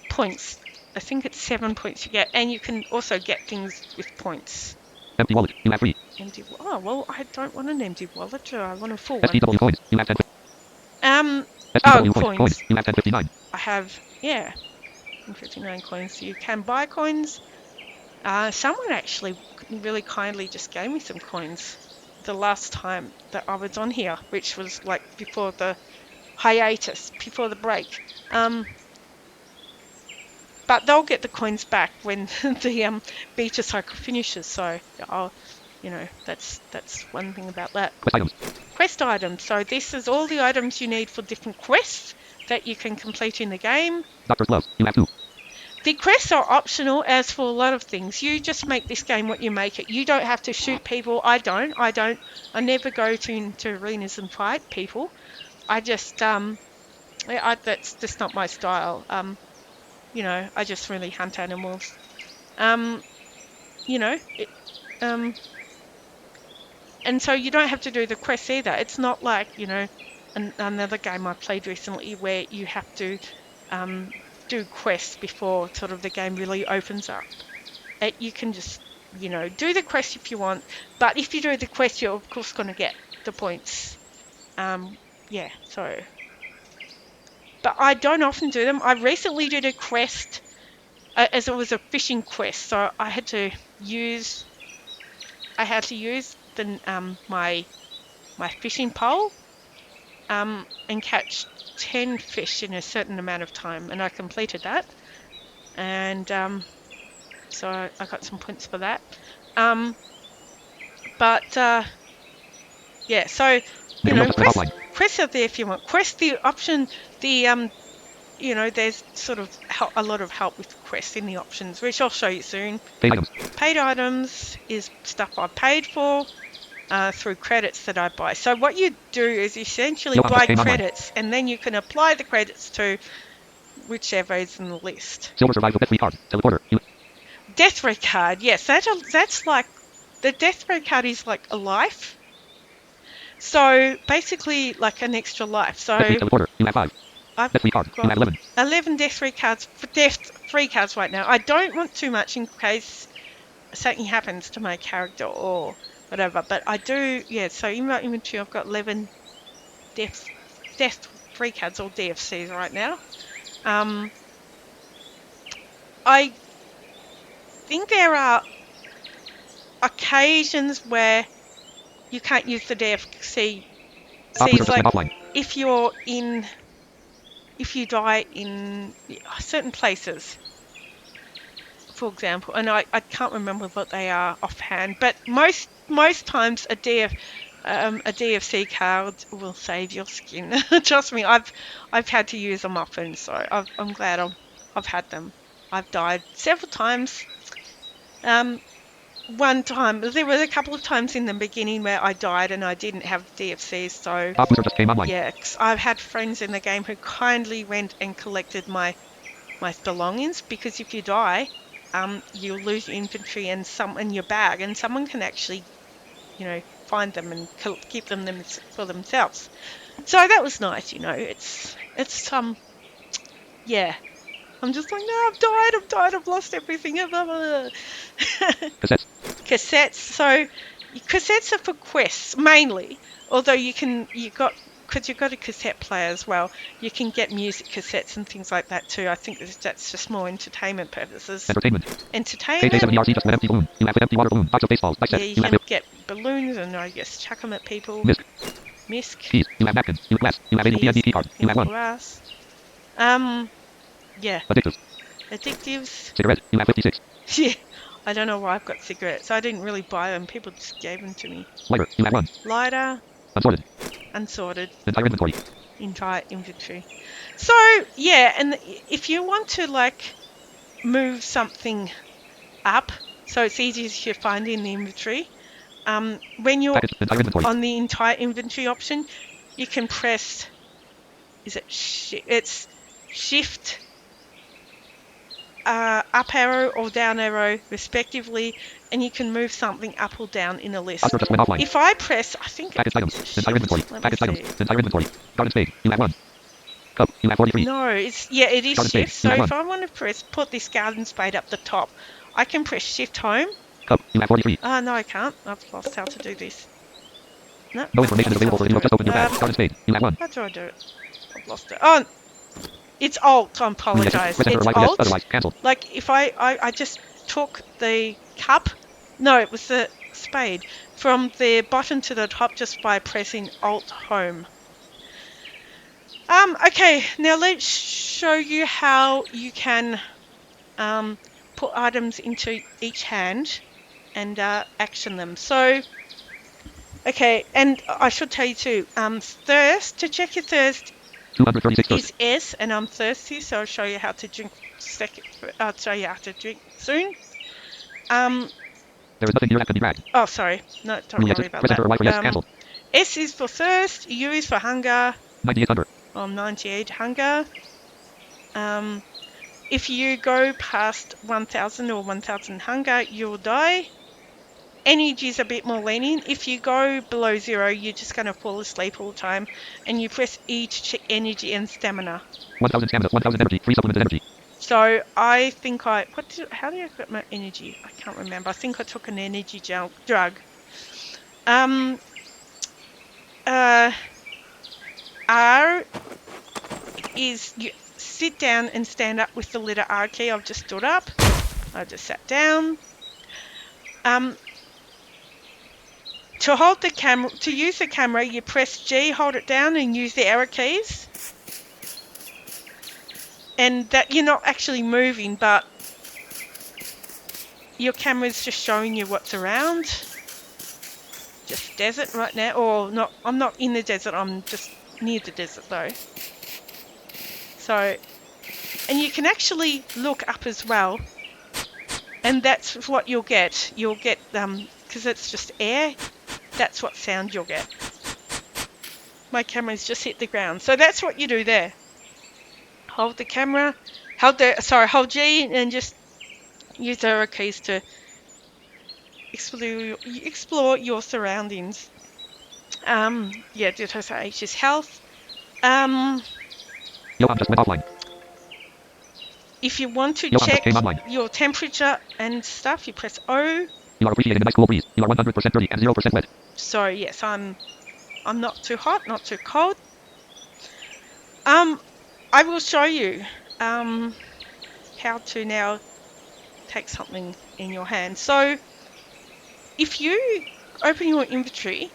points. I think it's 7 points you get, and you can also get things with points. Empty wallet. You have 3. Empty. Oh well, I don't want an empty wallet. Do I want a full one? STW coins. You have 10. Oh, STW coins. You have 1059. I have 59 coins. You can buy coins. Someone actually really kindly just gave me some coins the last time that I was on here, which was like before the hiatus, before the break. But they'll get the coins back when the beta cycle finishes. So that's one thing about that. Quest items. Quest items. So this is all the items you need for different quests that you can complete in the game. Doctor's gloves. You have 2. The quests are optional, as for a lot of things. You just make this game what you make it. You don't have to shoot people. I never go into arenas and fight people. I just that's just not my style. I just really hunt animals. And so you don't have to do the quests either. It's not like, another game I played recently where you have to do quests before sort of the game really opens up. You can just, do the quest if you want, but if you do the quest, you're of course going to get the points. But I don't often do them. I recently did a quest as it was a fishing quest, so I had to use the my fishing pole and catch 10 fish in a certain amount of time, and I completed that, and so I got some points for that. So quests are there if you want. There's sort of a lot of help with quests in the options, which I'll show you soon. Paid items. Paid items is stuff I paid for through credits that I buy. So what you do is essentially buy credits, and then you can apply the credits to whichever is in the list. Silver survival death free card. Teleporter. Death ray card. Yes, that's like the death ray card is like a life. So basically, like an extra life. So teleporter. You have 5. I've death free card. You have 11. 11 death free cards for death free cards right now. I don't want too much in case something happens to my character or whatever, but I do. Yeah. So in my inventory, I've got 11 death free cards or DFCs right now. I think there are occasions where you can't use the DFC. Like if you die in certain places, for example, and I can't remember what they are offhand, but most times a DFC card will save your skin. Trust me, I've had to use them often, so I'm glad I've had them. I've died several times. one time. There were a couple of times in the beginning where I died and I didn't have DFCs, so Top booster just came online. yeah, 'cause I've had friends in the game who kindly went and collected my belongings, because if you die, you lose your inventory and some in your bag, and someone can actually, find them and keep them for themselves. So that was nice, It's yeah. I'm just like, no, I've died, I've lost everything. Blah, blah, blah. Cassettes. Cassettes. So cassettes are for quests mainly, although because you've got a cassette player as well, you can get music cassettes and things like that too. I think that's just more entertainment purposes. Entertainment. Entertainment. KJ7ERC just an empty balloon. You have an empty water balloon. Box of baseballs. Dice Yeah, set. you can get balloons and I guess chuck them at people. Misc. Misc. Keys. You have napkins. You have glass. You have a Keys. PND card. You have one. Glass. Yeah. Addictives. Addictives. Cigarette. You have 56. Yeah. I don't know why I've got cigarettes. I didn't really buy them. People just gave them to me. Lighter. You have one. Lighter. Unsorted. Unsorted. Entire inventory. Entire inventory. So, yeah, and if you want to, move something up, so it's easier to find in the inventory, when you're Package. Entire inventory. on the entire inventory option, you can press, it's shift, up arrow or down arrow respectively, and you can move something up or down in a list. Oscar just went offline. If I press, I think Package items. it's Entire inventory. shift. Let me Package items. see. Entire inventory. Garden spade. You have one. Cup. You have 43. No, it is Garden spade. shift. So You have if one. I want to put this garden spade up the top, I can press shift home. Cup. You have 43. No, I can't. I've lost how to do this. No, No information is available for you. Just open your bag. Garden spade. You have one. How do I do it? I've lost it. Oh, it's Alt. I apologise. Press enter It's or right yes. Alt. Otherwise, cancel. Like if I just took the cup, no, it was the spade, from the bottom to the top just by pressing Alt Home. Okay, now let's show you how you can put items into each hand and action them. So, okay, and I should tell you too, thirst, to check your thirst 236 thirst. is S, and I'm thirsty, so I'll show you how to drink I'll show you how to drink soon. There is nothing here that can be dragged. Oh, sorry. No, don't worry about Press enter or right for yes. that. Cancel. S is for thirst, U is for hunger. 98 hunger. 98 hunger. If you go past 1000 or 1000 hunger, you'll die. Energy is a bit more lenient. If you go below 0, you're just going to fall asleep all the time. And you press E to check energy and stamina. 1000 stamina. 1000 energy. 3 supplemented energy. So I think how did I get my energy? I can't remember. I think I took an energy drug. R is you sit down and stand up with the letter R key. I've just stood up. I just sat down. To hold the camera, to use the camera, you press G, hold it down, and use the arrow keys. And that you're not actually moving, but your camera's just showing you what's around. Just desert right now, or not. I'm not in the desert. I'm just near the desert though. So, and you can actually look up as well, and that's what you'll get. You'll get because it's just air. That's what sound you'll get. My camera's just hit the ground, so that's what you do there. Hold the camera, hold G, and just use the arrow keys to explore your surroundings. Yeah, did I say H is health? Johan just went offline. If you want to Johan just check came online. your temperature and stuff, you press O. You are appreciating a nice cool breeze. You are 100% dirty and 0% wet. So yes, I'm not too hot, not too cold. I will show you how to now take something in your hand. So if you open your inventory,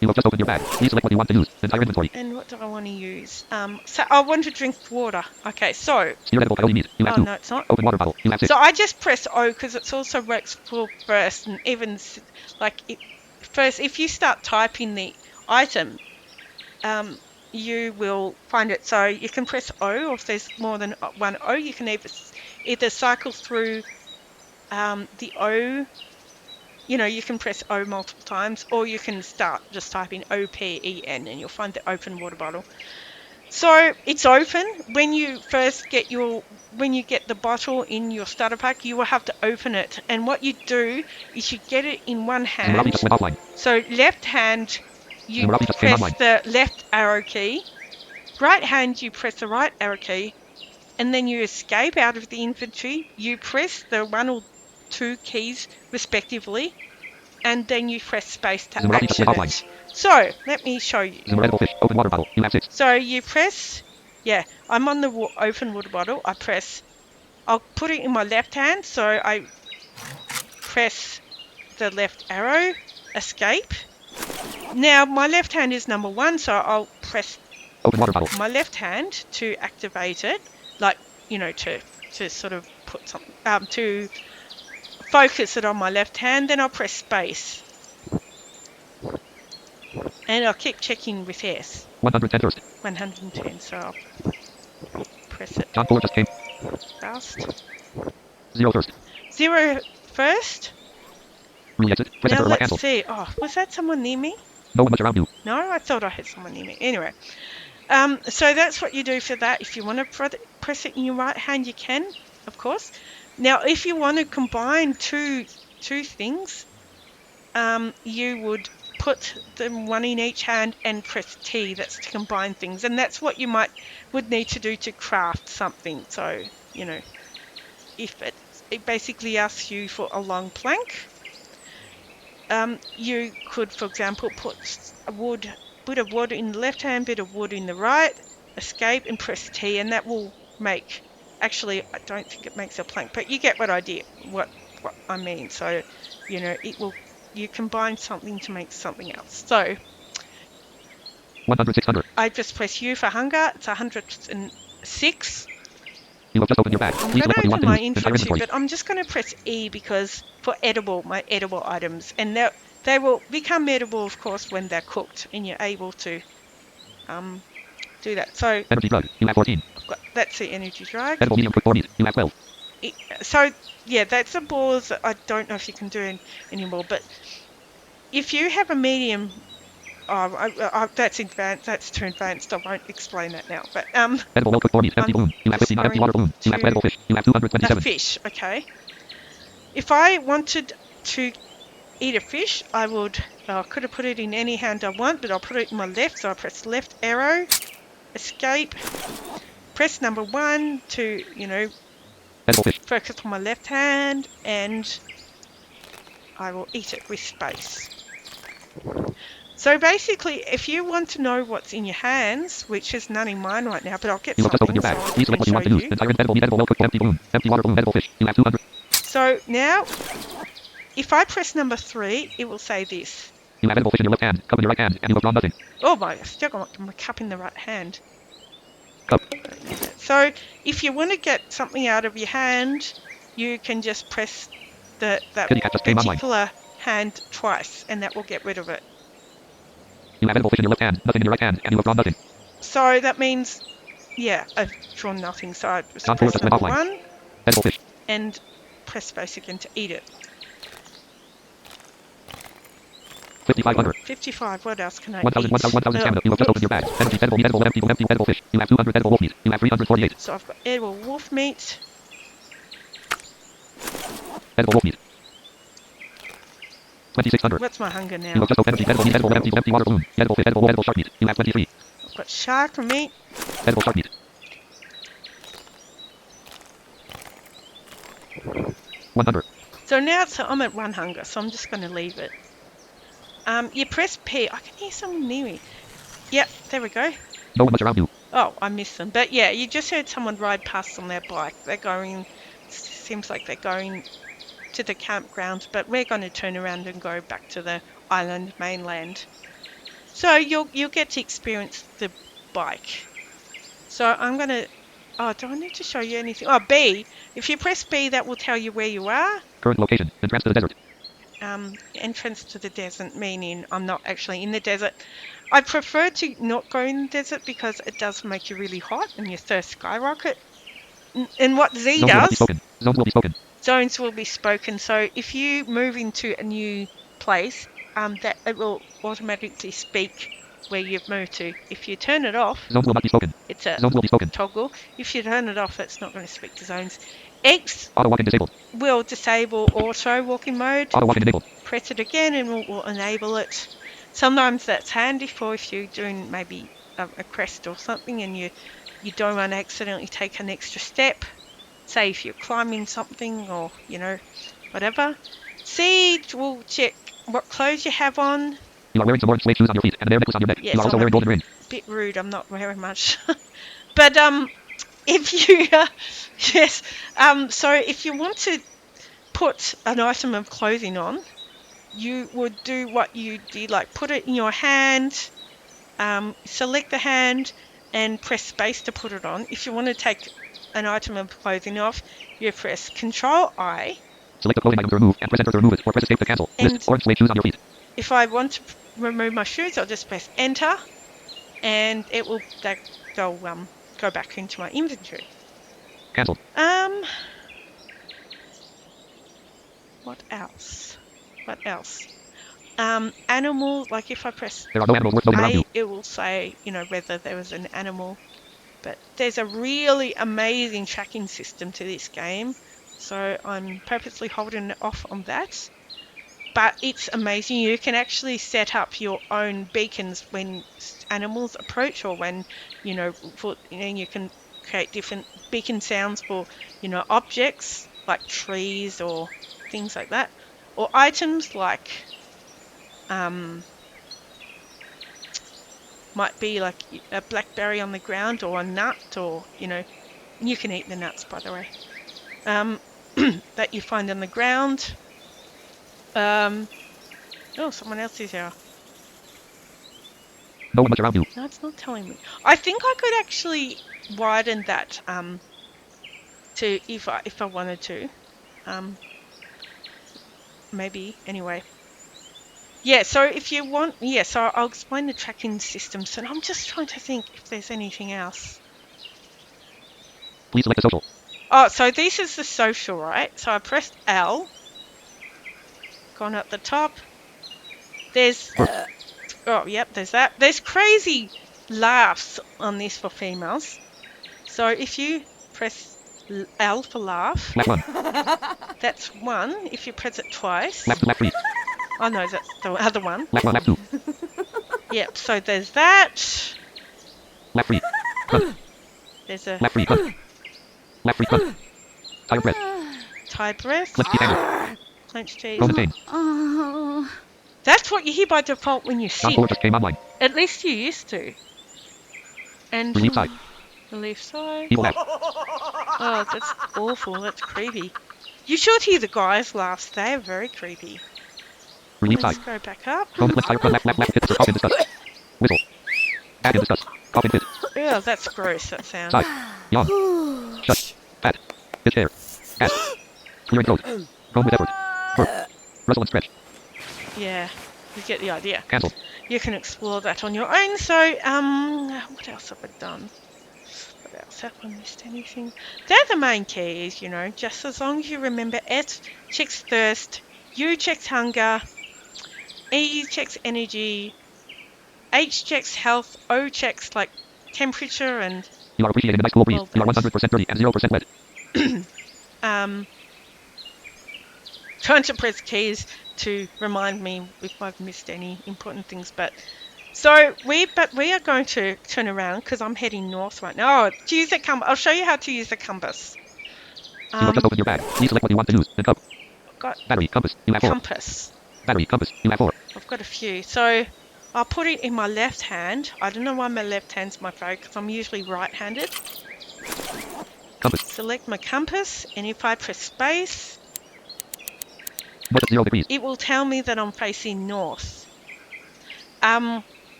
you have just opened your bag. Please select what you want to use. Entire inventory. and what do I want to use? So I want to drink water. Okay, so Steer edible coyote meat. You have 2. no, it's not. Open water bottle. You have 6. So I just press O because it also works for first, and even first if you start typing the item, you will find it. So you can press O, or if there's more than one O, you can either cycle through the O you know, you can press O multiple times, or you can start just typing OPEN and you'll find the open water bottle. So it's open. When you get the bottle in your starter pack, you will have to open it. And what you do is you get it in one Numerology just hand. went offline. So left hand, you Numerology just came press online. the left arrow key. Right hand, you press the right arrow key. And then you escape out of the inventory. You press the 1 or 2 keys respectively. And then you press space to Numerology just action went offline. it. So let me show you. Zoom edible fish. Open water bottle. You have 6. So you press, yeah, I'm on the open water bottle. I'll put it in my left hand. So I press the left arrow, escape. Now my left hand is number 1, so I'll press Open water bottle. my left hand to activate it, like, you know, to sort of put something, to focus it on my left hand. Then I'll press space. And I'll keep checking with S. 110 thirst. 110, so I'll press it John Fuller just came. fast. 0 thirst. 0 first. Room exit. Press Now enter or right let's cancel. see. Oh, was that someone near me? No one much around you. No, I thought I had someone near me. Anyway, so that's what you do for that. If you want to press it in your right hand, you can, of course. Now, if you want to combine two things, you would put them one in each hand and press T. That's to combine things, and that's what you would need to do to craft something. So, you know, if it basically asks you for a long plank, you could, for example, put a bit of wood in the left hand, bit of wood in the right, escape and press T, and that will make, actually I don't think it makes a plank, but you get what I mean. So, you know, you combine something to make something else. So 100 600. I just press U for hunger. It's 106. You have just opened your bag. I'm Please going select what to you open want to my use. Entire inventory, inventory. but I'm just going to press E because for my edible items, and they will become edible, of course, when they're cooked, and you're able to do that. So Energy drug. You have 14. that's the energy drug. Edible medium quick 4 meat. You have 12. So yeah, that's the balls that I don't know if you can do anymore. But if you have a medium, that's advanced. That's too advanced. I won't explain that now. But Edible low quick 4 meat. Empty balloon. You have 15 empty water balloon. You have edible fish. You have a 227. fish. Okay. If I wanted to eat a fish, I could have put it in any hand I want, but I'll put it in my left. So I press left arrow, escape, press number 1 to, you know, Edible fish. focus on my left hand, and I will eat it with space. So basically, if you want to know what's in your hands, which is none in mine right now, but I'll get You have just something opened your so bag. I Please select can what you want show to use. you. Entire edible meat. Edible low quick empty balloon. Empty water balloon. Edible fish. You have 200. So now, if I press number 3, it will say this. You have edible fish in your left hand. Cup in your right hand. And you have drawn nothing. Oh my, I've still got my cup in the right hand. Cup. So if you want to get something out of your hand, you can just press that Kitty cat just came online. particular hand twice, and that will get rid of it. You have edible fish in your left hand. Nothing in your right hand. And you have drawn nothing. So that means, yeah, I've drawn nothing. So I just John Fuller press just went number offline. 1 Edible fish. and press space again to eat it. 5500. 55. What else can I 1000 eat? 1000 stamina. You have just opened your bag. Energy edible meat. Edible edible fish. You have 200 edible wolf meat. You have 348. So I've got edible wolf meat. Edible wolf meat. 2600. What's my hunger You now? have just opened edible meat. Edible empty water balloon. Edible fish. Edible shark meat. You have 23. I've got shark meat. Edible shark meat. 100. So now I'm at 1 hunger, so I'm just going to leave it. You press P. I can hear someone near me. Yep, there we go. No one much around you. Oh, I missed them. But yeah, you just heard someone ride past on their bike. Seems like they're going to the campground, but we're going to turn around and go back to the island mainland. So you'll get to experience the bike. So I'm going to... Oh, do I need to show you anything? Oh, B. If you press B, that will tell you where you are. Current location. Entrance to the desert. Entrance to the desert, meaning I'm not actually in the desert. I prefer to not go in the desert because it does make you really hot and your thirst skyrocket. And what Z Zones will not be does... spoken. Zones will be spoken. zones will be spoken. So if you move into a new place, that it will automatically speak where you've moved to. If you turn it off, Zones will not be spoken. it's a Zones will be spoken. toggle. If you turn it off, it's not going to speak to zones. X Auto walking disabled. will disable auto walking mode. Auto walking enabled. Press it again and we'll enable it. Sometimes that's handy for if you're doing maybe a crest or something and you don't want to accidentally take an extra step. Say if you're climbing something or, you know, whatever. Siege will check what clothes you have on. You are wearing some orange suede shoes on your feet and an air necklace on your neck. Yes, You are also I'm wearing golden ring. Bit rude, I'm not wearing much. But if you yes, so if you want to put an item of clothing on, you would do what you did, like put it in your hand, select the hand and press space to put it on. If you want to take an item of clothing off, you press Control I. Select the clothing item to remove and press enter to remove it or press escape to cancel. And List orange suede shoes on your feet. if I want to remove my shoes, I'll just press enter and it will they'll go back into my inventory. Cancelled. What else? What else? Animals, like if I press There are no animals worth knowing around A, you. it will say, you know, whether there was an animal. But there's a really amazing tracking system to this game, so I'm purposely holding it off on that. But it's amazing. You can actually set up your own beacons when animals approach, or when, you know, you can create different beacon sounds for, you know, objects like trees or things like that, or items like might be like a blackberry on the ground or a nut, or, you know, you can eat the nuts, by the way, that you find on the ground. Oh, someone else is here. No one much around you. No, it's not telling me. I think I could actually widen that to if I wanted to. Maybe anyway. Yeah, so if you want, yeah, so I'll explain the tracking system. So I'm just trying to think if there's anything else. Please select the social. Oh, so this is the social, right? So I pressed L. Gone up the top. There's, oh, yep, there's that. There's crazy laughs on this for females. So if you press L for laugh, Left one. that's one. If you press it twice, Left two, left three. oh no, that's the other one. Left one, left two. Yep, so there's that. Left three. Cut. There's a Left three. Cut. Left three. Cut. Tired breath. tight breath, Clenched teeth anger. clenched teeth. Roman pain. Oh. That's what you hear by default when you John sit. Fuller just came online. At least you used to. And Relief sigh. relief sigh. Evil laugh. Oh, that's awful. That's creepy. You should hear the guys' laughs. They are very creepy. Relief sigh. Let's go back up. Roman flips tired breath. Left hit. Cough in disgust. Whistle. Add in disgust. Cough in fit. Yeah, that's gross, that sound. Sigh. Yawn. Shut. Pat. His hair. Ass. Clearing throat. Roam with effort. Burp. Rustle and stretch. Yeah, you get the idea. Cancel. You can explore that on your own. So, what else have I done? What else? Have I missed anything? They're the main keys, you know, just as long as you remember S checks thirst, U checks hunger, E checks energy, H checks health, O checks like temperature and You are appreciating a nice cool breeze. Well, You are 100% dirty and 0% wet. trying to press keys to remind me if I've missed any important things. But so we are going to turn around because I'm heading north right now. Oh, to use the compass, I'll show you how to use the compass. You have just opened your bag. Please select what you want to use. Then cup. Got Battery. Compass. You have 4. compass. Battery. Compass. You have 4. I've got a few. So I'll put it in my left hand. I don't know why my left hand's my favourite because I'm usually right-handed. Compass. Select my compass, and if I press space, North at 0 degrees. it will tell me that I'm facing north.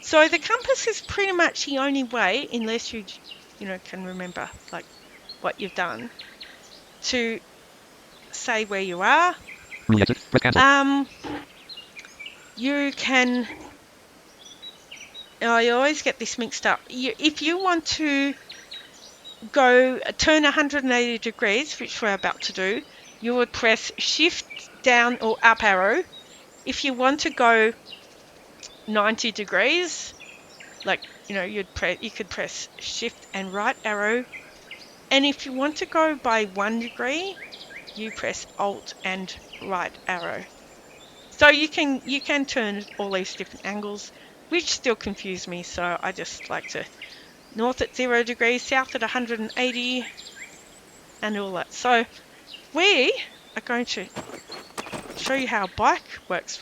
So the compass is pretty much the only way, unless you know, can remember like what you've done, to say where you are. Room exit. Press cancel. You can. I always get this mixed up. If you want to go turn 180 degrees, which we're about to do, you would press shift down or up arrow. If you want to go 90 degrees, like, you know, you could press shift and right arrow. And if you want to go by 1 degree, you press alt and right arrow. So you can turn all these different angles, which still confuse me. So I just like to north at 0 degrees, south at 180, and all that. So we are going to show you how a bike works,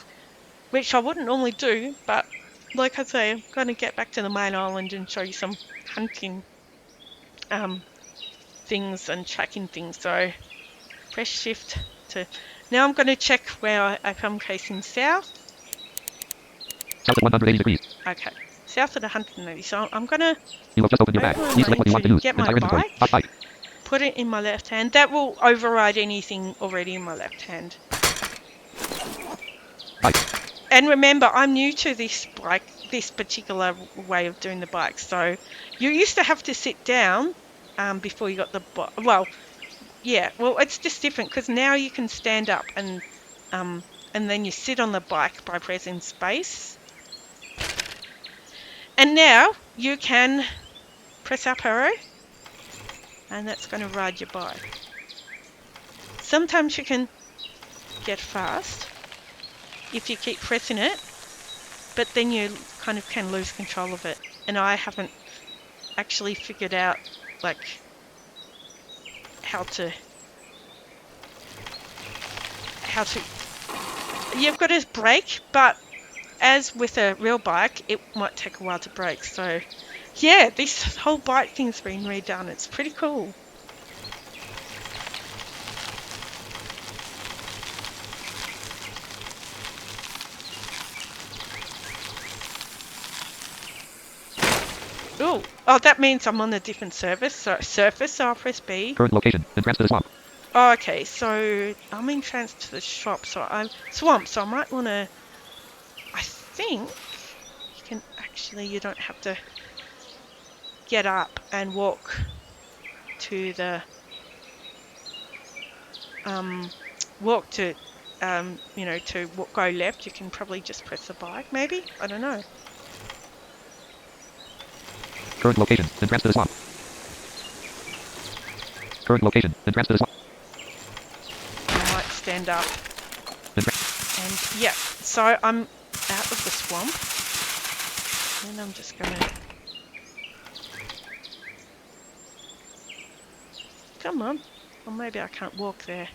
which I wouldn't normally do, but like I say, I'm going to get back to the main island and show you some hunting things and tracking things. So press shift to... Now I'm going to check where if I'm facing south. South at 180 degrees. Okay, south at 180. So I'm going to... You have just opened your bag. Please select what you want to use. Get my Entire inventory. bike. Hot bike. Put it in my left hand. That will override anything already in my left hand. Bike. And remember, I'm new to this bike, this particular way of doing the bike. So you used to have to sit down before you got the bike. Well, yeah. Well, it's just different because now you can stand up and then you sit on the bike by pressing space. And now you can press up arrow, and that's going to ride your bike. Sometimes you can get fast if you keep pressing it, but then you kind of can lose control of it. And I haven't actually figured out like how to you've got to brake, but as with a real bike, it might take a while to brake. So yeah, this whole bike thing's been redone. It's pretty cool. Oh, that means I'm on a different surface. So I'll press B. Current location. Entrance to the swamp. Oh, okay, so I'm in trance to the shop, so I'm swamp, so I might want to... I think you can actually, you don't have to get up and walk to the... you know, to go left. You can probably just press the bike, maybe? I don't know. Current location. Entrance to the swamp. Current location. Entrance to the swamp. I might stand up. And yeah, so I'm out of the swamp. And I'm just gonna... Come on. Or maybe I can't walk there.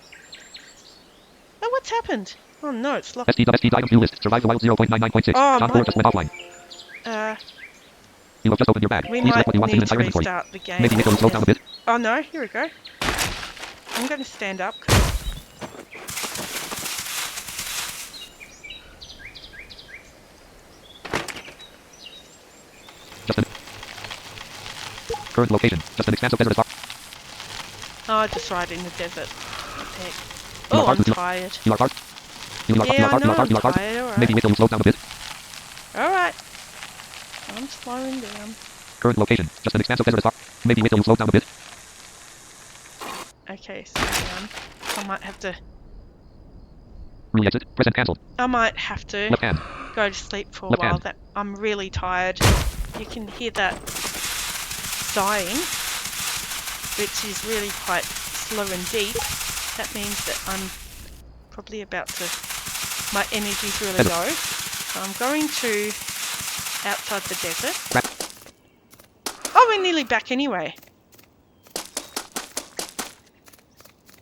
Oh, what's happened? Oh no, it's locked. ST item view list. Survive the wild 0.99.6. Oh, John 4 just went offline. You have just opened your bag. We Please might select what you want in need to entire inventory. restart the game. Maybe it will slow down a bit. Oh no, here we go. I'm going to stand up. Current location. Just an expanse of desert. Oh, just right in the desert. Okay. Oh, I'm tired. You are parked. You are parked. Alright. Maybe wait till you slow down a bit. Alright. I'm slowing down. Current location. Just an expanse of desert. Maybe wait till you slow down a bit. Okay, slow down. I might have to... Re-exit. Press and cancel. I might have to Left hand. go to sleep for a Left while. hand. That I'm really tired. You can hear that sighing, which is really quite slow and deep. That means that I'm probably about to... My energy's really low. So I'm going to outside the desert. Oh, we're nearly back anyway.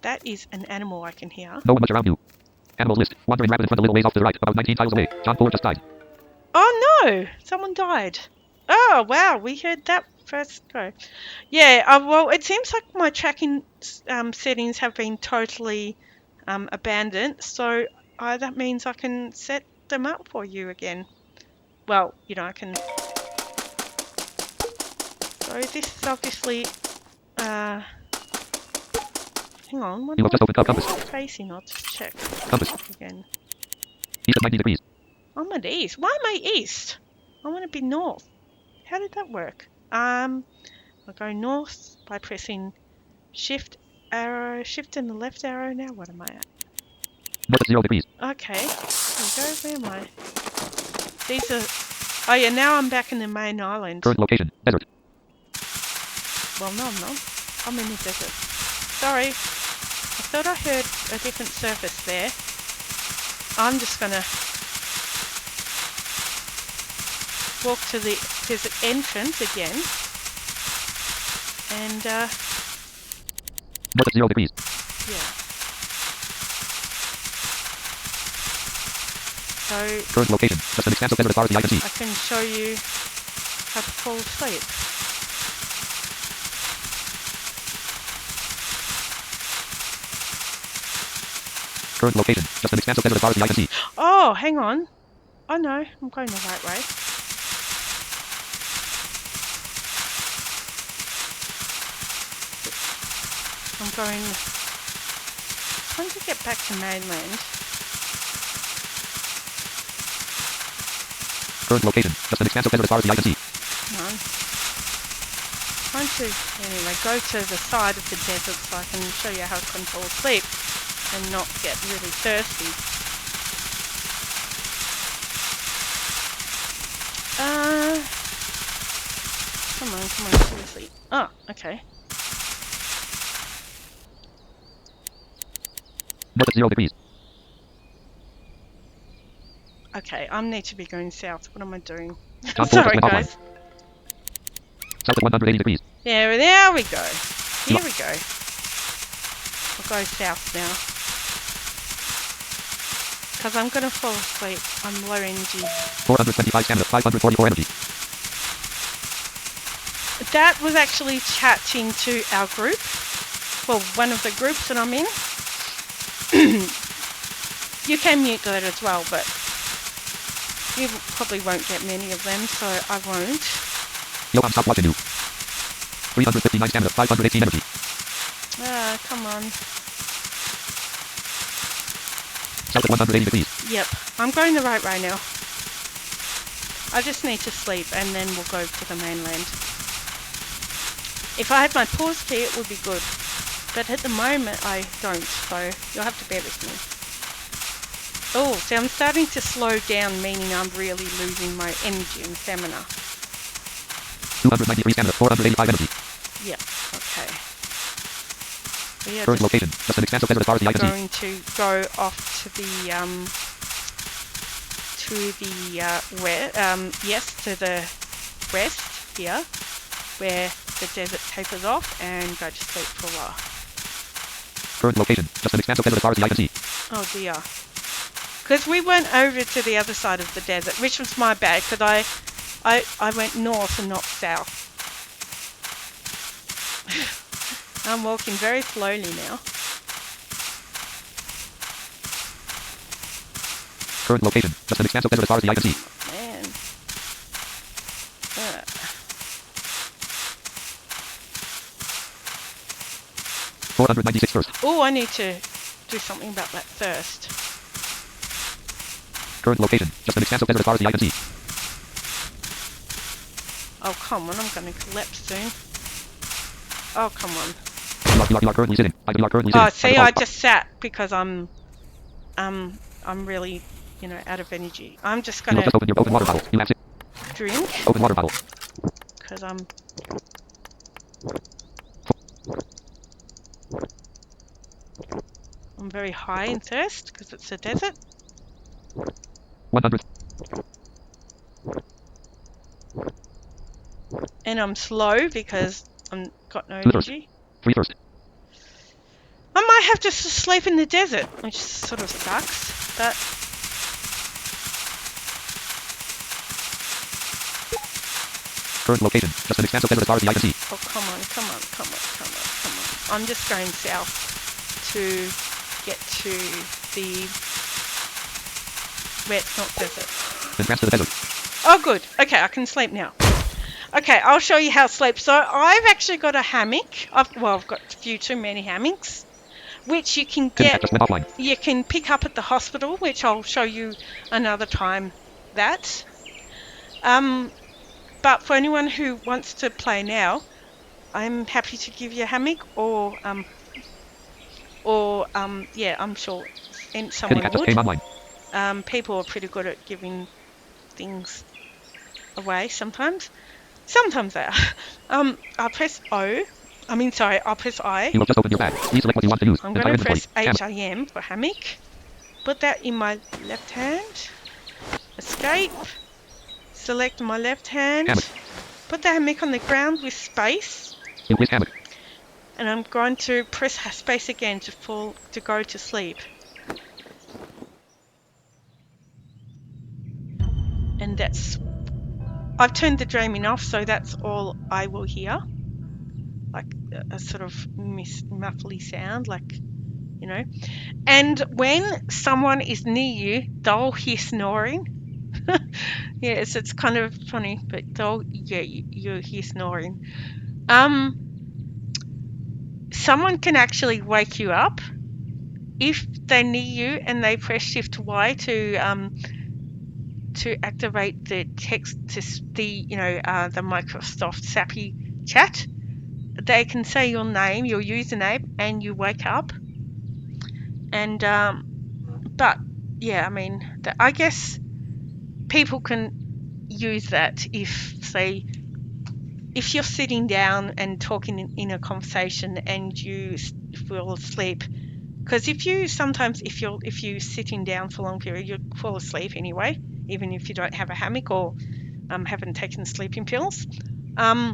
That is an animal I can hear. No one much around you. Animals list. Wandering rabbit in front a little ways off to the right. About 19 tiles away. John 4 just died. Oh no! Someone died. Oh wow, we heard that first go. Yeah, well, it seems like my tracking settings have been totally abandoned. So that means I can set them up for you again. Well, you know, I can... So this is obviously... hang on, what You have just opened up compass. facing? I'll just check. Compass. Again. East of 90 degrees. I'm at east. Why am I east? I want to be north. How did that work? I'll go north by pressing shift arrow, shift and the left arrow. Now what am I at? North at 0 degrees. Okay, here we go. Where am I? These are... Oh yeah, now I'm back in the main island. Current location, desert. Well, no, I'm not. I'm in the desert. Sorry. I thought I heard a different surface there. I'm just gonna walk to the desert entrance again. And, North at 0 degrees. yeah. So, Current location, just an expansive desert as far as the eye can see. I can show you how to fall asleep. Current location, just an expansive desert as far as the eye can see. Oh, hang on. Oh no, I'm going the right way. I'm trying to get back to mainland. Current location, just an expansive desert as far as the eye can see. Come on. Trying to, anyway, go to the side of the desert so I can show you how I can fall asleep and not get really thirsty. Come on, seriously. Oh, okay. North at 0 degrees. Okay, I need to be going south. What am I doing? John Paul Sorry, just went guys. South at 180 degrees. Yeah, there we go. Here we go. I'll go south now. Because I'm going to fall asleep. I'm low energy. 425 stamina, 544 energy. That was actually chatting to our group. Well, one of the groups that I'm in. You can mute that as well, but you probably won't get many of them, so I won't. Johan, stop watching you. 359 stamina, 518 energy. Ah, come on. South at 180 degrees. Yep, I'm going the right way now. I just need to sleep and then we'll go to the mainland. If I had my pause key, it would be good. But at the moment, I don't, so you'll have to bear with me. Oh, see, I'm starting to slow down, meaning I'm really losing my energy and stamina. 293 stamina, 485 energy. Yep, okay. We are Current just location, just an expansive desert as far as the eye can see. going to go off to the west here, where the desert tapers off, and go to sleep for a while. Current location, just an expansive desert as far as the eye can see. Oh dear. Because we went over to the other side of the desert, which was my bad, because I went north and not south. I'm walking very slowly now. Current location, just an expansive desert as far as the eye can see. Man. 496 first. Oh, I need to do something about that first. Current location, just an expansive desert as far as the eye can see. Oh, come on, I'm going to collapse soon. Oh, come on. You are currently sitting. You are currently sitting. Oh, see, I just sat because I'm really, out of energy. I'm just You going will just to open your open water bottle. You have drink open water bottle. because I'm very high in thirst because it's a desert. 100. And I'm slow because I've got no Liters. energy. 3 first. I might have to sleep in the desert, which sort of sucks, but Current location, just an expansive desert as far as the eye can see. oh, come on. I'm just going south to get to the where it's not desert. Advance to the desert. Oh, good. Okay, I can sleep now. Okay, I'll show you how to sleep. So I've actually got a hammock. I've got a few too many hammocks, which you can Pin get. just went offline. You can pick up at the hospital, which I'll show you another time. But for anyone who wants to play now, I'm happy to give you a hammock, or yeah, I'm sure Kitty someone cat just would. came online. People are pretty good at giving things away sometimes. Sometimes they are. I'll press O. I'll press I. You have just opened your bag. Please select what you want to use. I'm going Entire to inventory. press HIM for hammock. Put that in my left hand. Escape. Select my left hand. Hammock. Put the hammock on the ground with space. You wish hammock. And I'm going to press space again to go to sleep. And I've turned the dreaming off, so that's all I will hear. Like a sort of muffly sound, like, you know. And when someone is near you, they'll hear snoring. Yes, it's kind of funny, but you hear snoring. Someone can actually wake you up if they're near you and they press Shift Y to activate the text to the Microsoft Sappy chat. They can say your name, your username, and you wake up. And but yeah, I mean, I guess people can use that if you're sitting down and talking in a conversation and you fall asleep. Because if you're sitting down for a long period, you'll fall asleep anyway, even if you don't have a hammock or haven't taken sleeping pills. Yeah,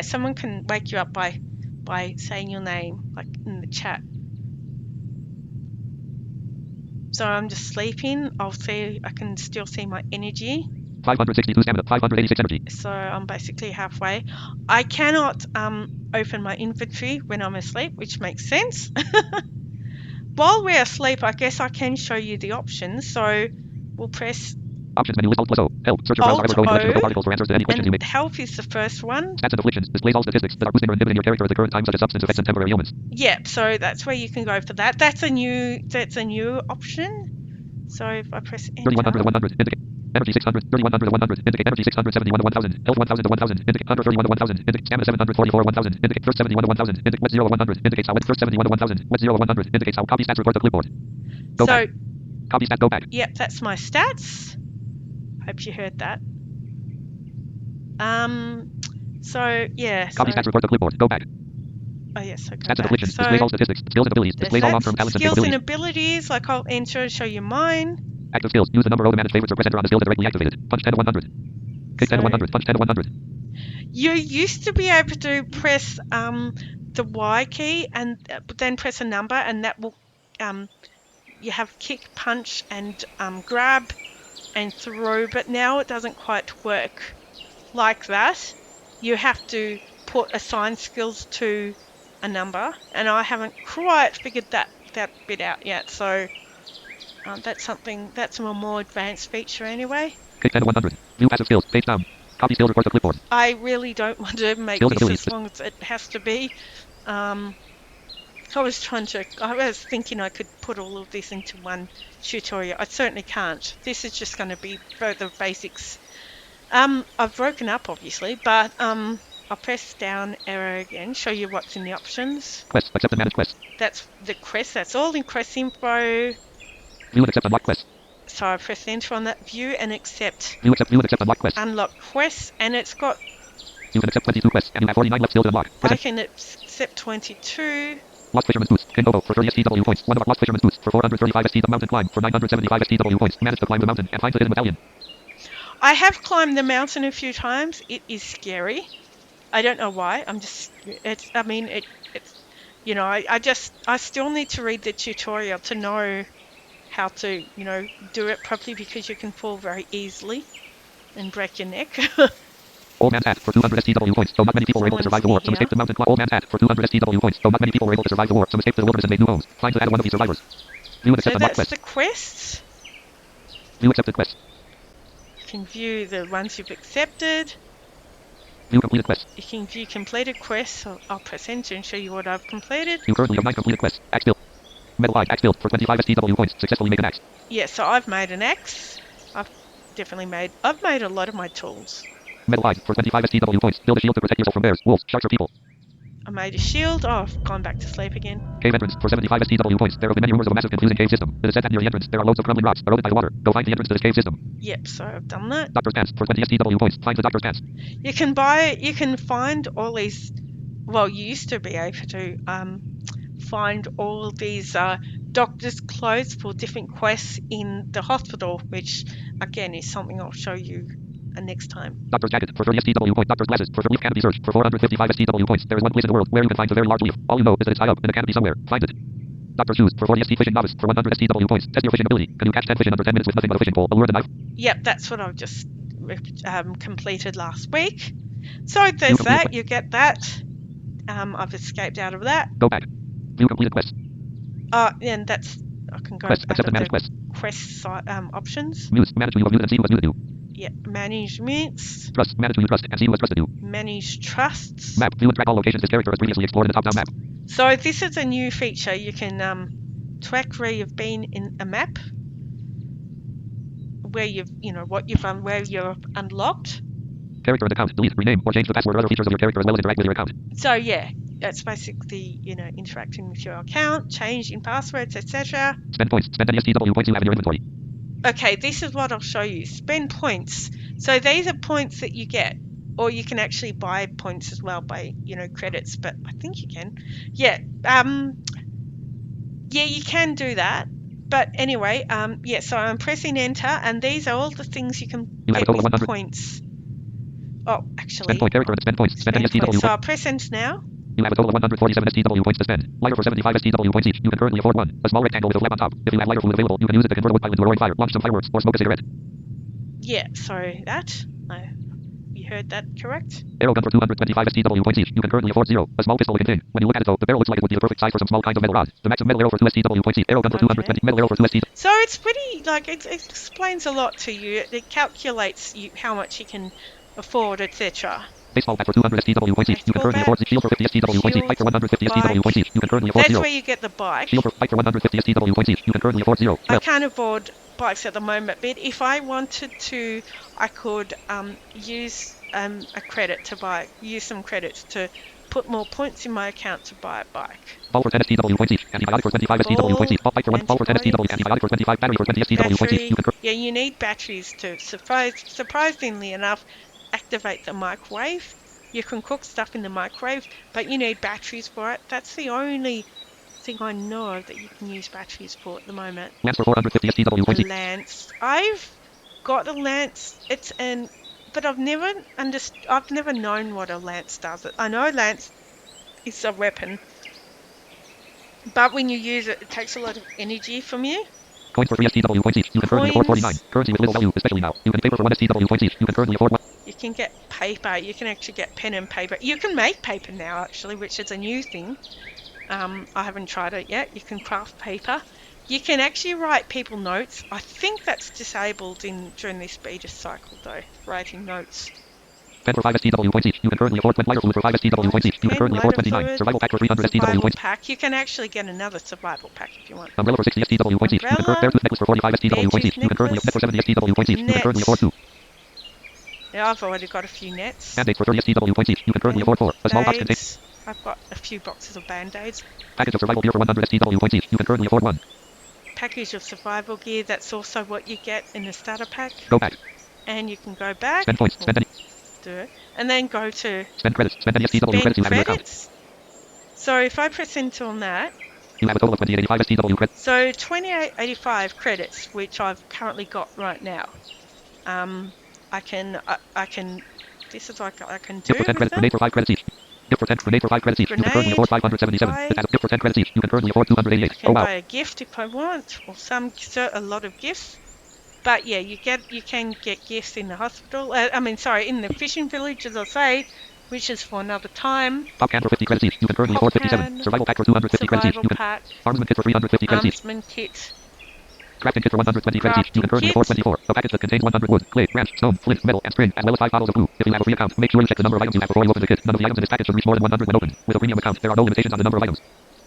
someone can wake you up by saying your name, like in the chat. So I'm just sleeping. I can still see my energy. 562 stamina. 586 energy. So I'm basically halfway. I cannot open my inventory when I'm asleep, which makes sense. While we're asleep, I guess I can show you the options. So we'll press Options menu. Alt plus O. Help. Search your browser ever growing collection of help articles for answers to any questions you may. Health is the first one. Stats and afflictions. Displays all statistics that are boosting or inhibiting your character at the current time, such as substance effects and temporary ailments. Yep. So that's where you can go for that. That's a new option. So if I press enter. 3100 to 100. Indicate. Energy 600. 3100 to 100. Indicate. Energy 671 to 1000. Health 1000 to 1000. Indicate. 131 to 1000. Indicate. Stamina 744 to 1000. Indicate. First 71 to 1000. Indicate. Wet 0 to 100. Indicates how. First 71 to 1000. Wet 0 to 100. Indicates how. Copy stats. Report to clipboard. Go back. Copy stats. Go back. Yep, that's my stats. Hope you heard that. So yeah. Copy stats. Report to clipboard. Go back. Oh yes, so go Stats back. and afflictions. So Displays all statistics. Skills and abilities. Displays all long-term talents and skills and capabilities. abilities. Like I'll enter and show you mine. Active skills. Use the number O to manage favorites or press enter on the skill directly activated. Punch 10 to 100. Kick 10 to 100. Punch 10 to 100. You used to be able to press the Y key and then press a number, and that will you have kick, punch, and grab and throw. But now it doesn't quite work like that. You have to assign skills to a number, and I haven't quite figured that bit out yet. So that's a more advanced feature anyway. Kick 10 to 100. View passive skills. Page down. Copy skills. Report to clipboard. I really don't want to make Skills this as long as it has to be. I was thinking I could put all of this into one tutorial. I certainly can't. This is just going to be further basics. I've broken up obviously, but I'll press down arrow again, show you what's in the options. Quests. Accept and manage quests. That's the quest. That's all in quest info. View and accept unlock quests. So I press enter on that, view and accept. View and accept unlock quests. Unlock quests, and it's got. You can accept 22 quests, and you have 49 left skills to unlock. I can accept 22. Lost Fisherman's Boots. King Bobo for 30 STW points. One of Lost Fisherman's Boots for 435 STW mountain climb for 975 STW points. Manage to climb the mountain and find the hidden medallion. I have climbed the mountain a few times. It is scary. I don't know why. I still need to read the tutorial to know how to, do it properly, because you can fall very easily and break your neck. Old Man's Hat for 200 STW points, though not many people were able to survive the war. Some escaped the mountain climb. Old Man's Hat for 200 STW points, though not many people were able to survive the war. Some escaped to the wilderness and made new homes. Find the hat of one of these survivors. View and accept unlock quests. So that's the quests. View accepted quests. You can view the ones you've accepted. View completed quests. You can view completed quests. So I'll press enter and show you what I've completed. You currently have 9 completed quests. Axe build. Metal eye. Axe build for 25 STW points. Successfully make an axe. Yeah, so I've made an axe. I've made a lot of my tools. Metal hide for 25 STW points. Build a shield to protect yourself from bears, wolves, sharks, or people. I made a shield. Oh, I've gone back to sleep again. Cave entrance for 75 STW points. There have been many rumors of a massive confusing cave system. It is said that near the entrance there are loads of crumbling rocks eroded by the water. Go find the entrance to this cave system. Yep, so I've done that. Doctor's pants for 20 STW points. Find the doctor's pants. You can find all these, well, you used to be able to find all these doctor's clothes for different quests in the hospital, which again is something I'll show you next time. Doctor's jacket for 30 STW points. Doctor's glasses for leaf canopy search for 455 STW points. There is one place in the world where you can find a very large leaf. All you know is that it's high up in a canopy somewhere. Find it. Doctor's shoes for 40 ST fishing novice for 100 STW points. Test your fishing ability. Can you catch 10 fish in under 10 minutes with nothing but a fishing pole, a lure, and a knife? Yep, that's what I've just completed last week. So there's that. You get that. I've escaped out of that. Go back. View completed quests. And that's I can go Quest. back Accept and to manage quests. quest options. Muse. Manage who you have muted and see who has muted you. Yep, managements. Trust. Manage who you trust and see who has trusted you. Manage trusts. Map. View and track all locations this character has previously explored in a top-down map. So this is a new feature. You can track where you've been in a map, where where you're unlocked. Character and account. Delete, rename, or change the password or other features of your character as well as interact with your account. So yeah, that's basically interacting with your account, changing passwords, etc. Spend points. Spend any STW points you have in your inventory. Okay, this is what I'll show you. Spend points. So these are points that you get, or you can actually buy points as well by credits. But I think you can. Yeah. Yeah, you can do that. But anyway, yeah. So I'm pressing enter, and these are all the things you can get with points. Oh, actually. Spend point character and spend points. Spend any STW points. So I'll press enter now. You have a total of 147 STW points to spend. Lighter for 75 STW points each. You can currently afford one. A small rectangle with a flap on top. If you have lighter fluid available, you can use it to convert a wood pile into a roaring fire, launch some fireworks, or smoke a cigarette. Yeah, so you heard that correct? Arrow gun for 225 STW points each. You can currently afford 0. A small pistol will contain. When you look at it though, the barrel looks like it would be the perfect size for some small kinds of metal rod. The maximum metal arrow for 2 STW points each. Arrow gun for 220. Metal arrow for 2 STW. So it's pretty, it explains a lot to you. It calculates how much you can afford, etc. Baseball bat for 200 STW points each. You can currently afford shield for 50 STW points each. Bike for 150 STW points each. You can currently afford 0. That's where you get the bike. Shield for bike for 150 STW points each. You can currently afford 0. I can't afford bikes at the moment, but if I wanted to, I could use a credit to use some credits to put more points in my account to buy a bike. Ball for 10 STW points each. Antibiotic for 25 STW points each. Bike for 1. Ball for 10 STW. Antibiotic for 25. Battery for 20 STW points each. Yeah, you need batteries to surprisingly enough activate the microwave. You can cook stuff in the microwave, but you need batteries for it. That's the only thing I know of that you can use batteries for at the moment. Lance for 450 STW points each. Lance. I've got a lance. But I've never known what a lance does. I know lance is a weapon, but when you use it, it takes a lot of energy from you. Coins for 3 STW points each. You can currently afford 49. Currency with little value, especially now. You can paper for 1 STW points each. You can currently afford 1. You can get paper. You can actually get pen and paper. You can make paper now, actually, which is a new thing. I haven't tried it yet. You can craft paper. You can actually write people notes. I think that's disabled during this beta cycle, though, writing notes. Pen for 5 STW points each. You can currently afford lighter fluid for 5 STW points each. You can currently afford 29. Survival pack for 300 STW points. Pack. You can actually get another survival pack if you want. Umbrella for 60 STW points each. You can currently necklace for 45 STW points each. You can currently net for 70 STW points each. You can currently afford 2. Yeah, I've already got a few nets. Band-aids for 30 STW points each. You can currently afford 4. A small box contains. I've got a few boxes of band-aids. Package of survival gear for 100 STW points each. You can currently afford 1. Package of survival gear. That's also what you get in the starter pack. Go back. And you can go back. Spend points. Spend any. Do it. And then go to spend credits. Spend any STW credits you have in your account. So if I press enter on that, you have a total of 2885 STW credits. So 2885 credits, which I've currently got right now. I can. This is like I can do. Gift for 10 credits. Grenade for 5 credits each. Gift for 10. Grenade for 5 credits each. You can currently afford 577. Gift for 10 credits each. You can currently afford 288. I can buy a gift if I want, or a lot of gifts. But yeah, you can get gifts in the hospital. In the fishing village, as I say, which is for another time. Pop can for 50 credits each. You can currently afford 57. Survival pack for 250 credits each. You can. Armament kit for 350 credits each. Armament kit. Crafting kit for 120 credits each. You can currently afford 24. A package that contains 100 wood, clay, branch, stone, flint, metal, and string, as well as 5 bottles of glue. If you have a free account, make sure you check the number of items you have before you open the kit. None of the items in this package should reach more than 100 when opened. With a premium account, there are no limitations on the number of items.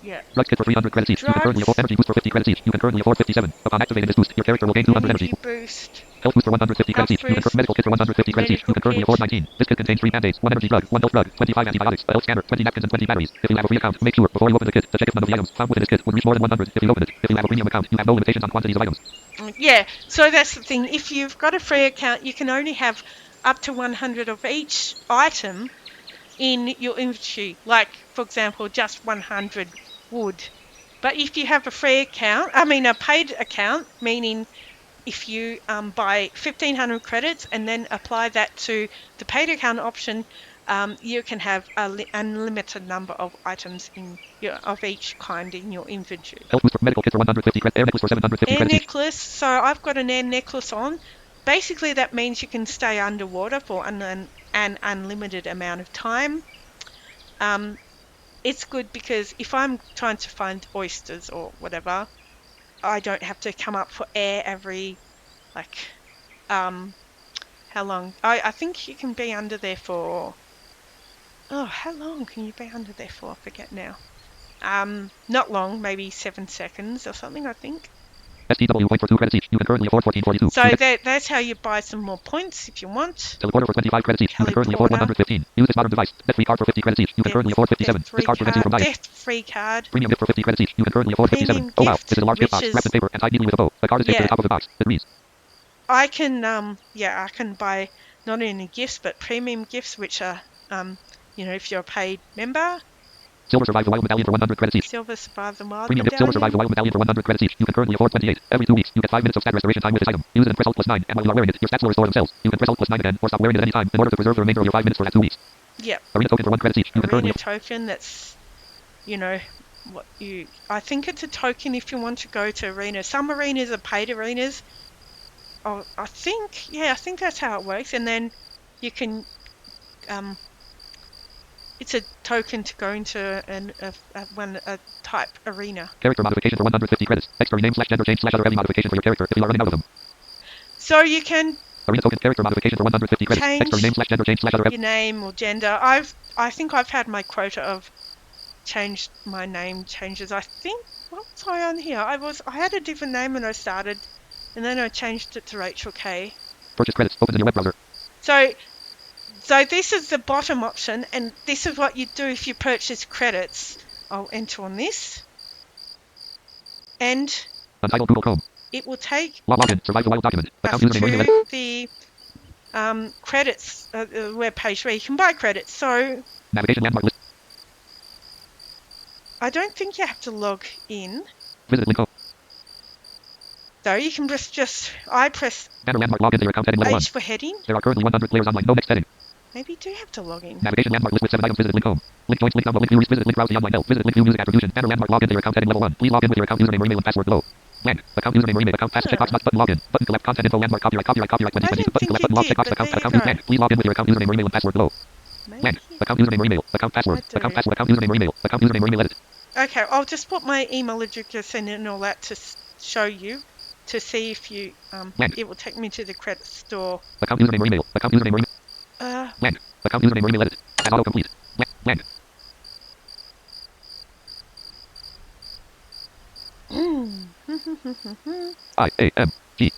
Yeah. Drugs kit for 300 credits each. You can currently afford Drugs. energy boost for 50 credits each. You can currently afford 57. Upon activating this boost, your character will gain 200 energy. Energy boost. Health boost for 150 credits Health each. You can boost. medical kit for 150 credits each. You Medical can currently kit. afford 19. This kit contains 3 band-aids, 1 energy drug, 1 health drug, 25 antibiotics, a health scanner, 20 napkins, and 20 batteries. If you have a free account, make sure before you open the kit to check if none of the items found within this kit would reach more than 100 if you open it. If you have a premium account, you have no limitations on quantities of items. Yeah, so that's the thing. If you've got a free account, you can only have up to 100 of each item in your inventory. Like, for example, just 100 wood. But if you have a free account, a paid account, meaning if you buy 1,500 credits and then apply that to the paid account option, you can have an unlimited number of items of each kind in your inventory. Health boost for medical kit for 150 credits. Air necklace for 750 Air credits each. necklace. So I've got an air necklace on. Basically, that means you can stay underwater for an unlimited amount of time. It's good because if I'm trying to find oysters or whatever, I don't have to come up for air every, like, how long? I think you can be under there for, oh, how long can you be under there for? I forget now. Not long, maybe 7 seconds or something, I think. STW point for 2 credits each. You can currently afford 1442. So that's how you buy some more points if you want. Teleporter for 25 credits each. You can currently afford 115. Use this modern device. Death-free card for 50 credits each. You can currently afford 57. This card prevents you from dying. Death-free card. Premium gift for 50 credits each. You can currently afford 57. Premium Oh wow, gift, this is a large gift box which wrapped in is- paper and tied neatly with a bow. The card is taped to the top of the box. It reads. I can I can buy not only gifts but premium gifts, which are if you're a paid member. Silver Survive the Wild Medallion for 100 credits each. Silver Survive the Wild Premium gift Silver Survive the Medallion. Wild Medallion for 100 credits each. You can currently afford 28. Every 2 weeks, you get 5 minutes of stat restoration time with this item. Use it and press Alt +9, and while you are wearing it, your stats will restore themselves. You can press Alt +9 again, or stop wearing it at any time, in order to preserve the remainder of your 5 minutes for that 2 weeks. Yep. Arena token for 1 credits each. You can currently Arena token, that's, I think it's a token if you want to go to arenas. Some arenas are paid arenas. Oh, I think that's how it works. And then you can, it's a token to go into a type arena. Character modification for 150 credits. Extra name / gender change / other heavy modification for your character if you are running out of them. So you can Arena token character modification for 150 credits. change Extra name / gender change / other your name or gender. I think I've had my quota of changed my name changes. I think, what was I on here? I had a different name when I started, and then I changed it to Rachel K. Purchase credits. Open in your web browser. So this is the bottom option, and this is what you do if you purchase credits. I'll enter on this, and Untitled Google Chrome. it will take Login. Survive the wild document. us Account username Marina. to the credits web page where you can buy credits. So Navigation landmark list. I don't think you have to log in. Visit link home. So you can I press Banner landmark login to your account heading level 1. H for heading. There are currently 100 players online. No next heading. Maybe you do have to log in. Navigation landmark list with 7 items. Visit link home. Link joins link download link view visit link browse the online help. Visit link view music attribution. Banner landmark login to your account heading level 1. Please log in with your account username or email and password below. Blank. Account username or email. Account pass checkbox not button login. Button collect content info landmark copyright 2020. I didn't Button collect think button log you checkbox did, account but account there you blank. Please log in with your account username or email and password below. Blank. Maybe. Account username or email. Account password. I do. Account password. Account username or email. Account username or email edit. Okay, I'll just put my email address in and all that to show you, to see if you it will take me to the credit store. Account username or email. Account username or email. Blank. Account username or email edit. As autocomplete. Blank. I-A-M-G.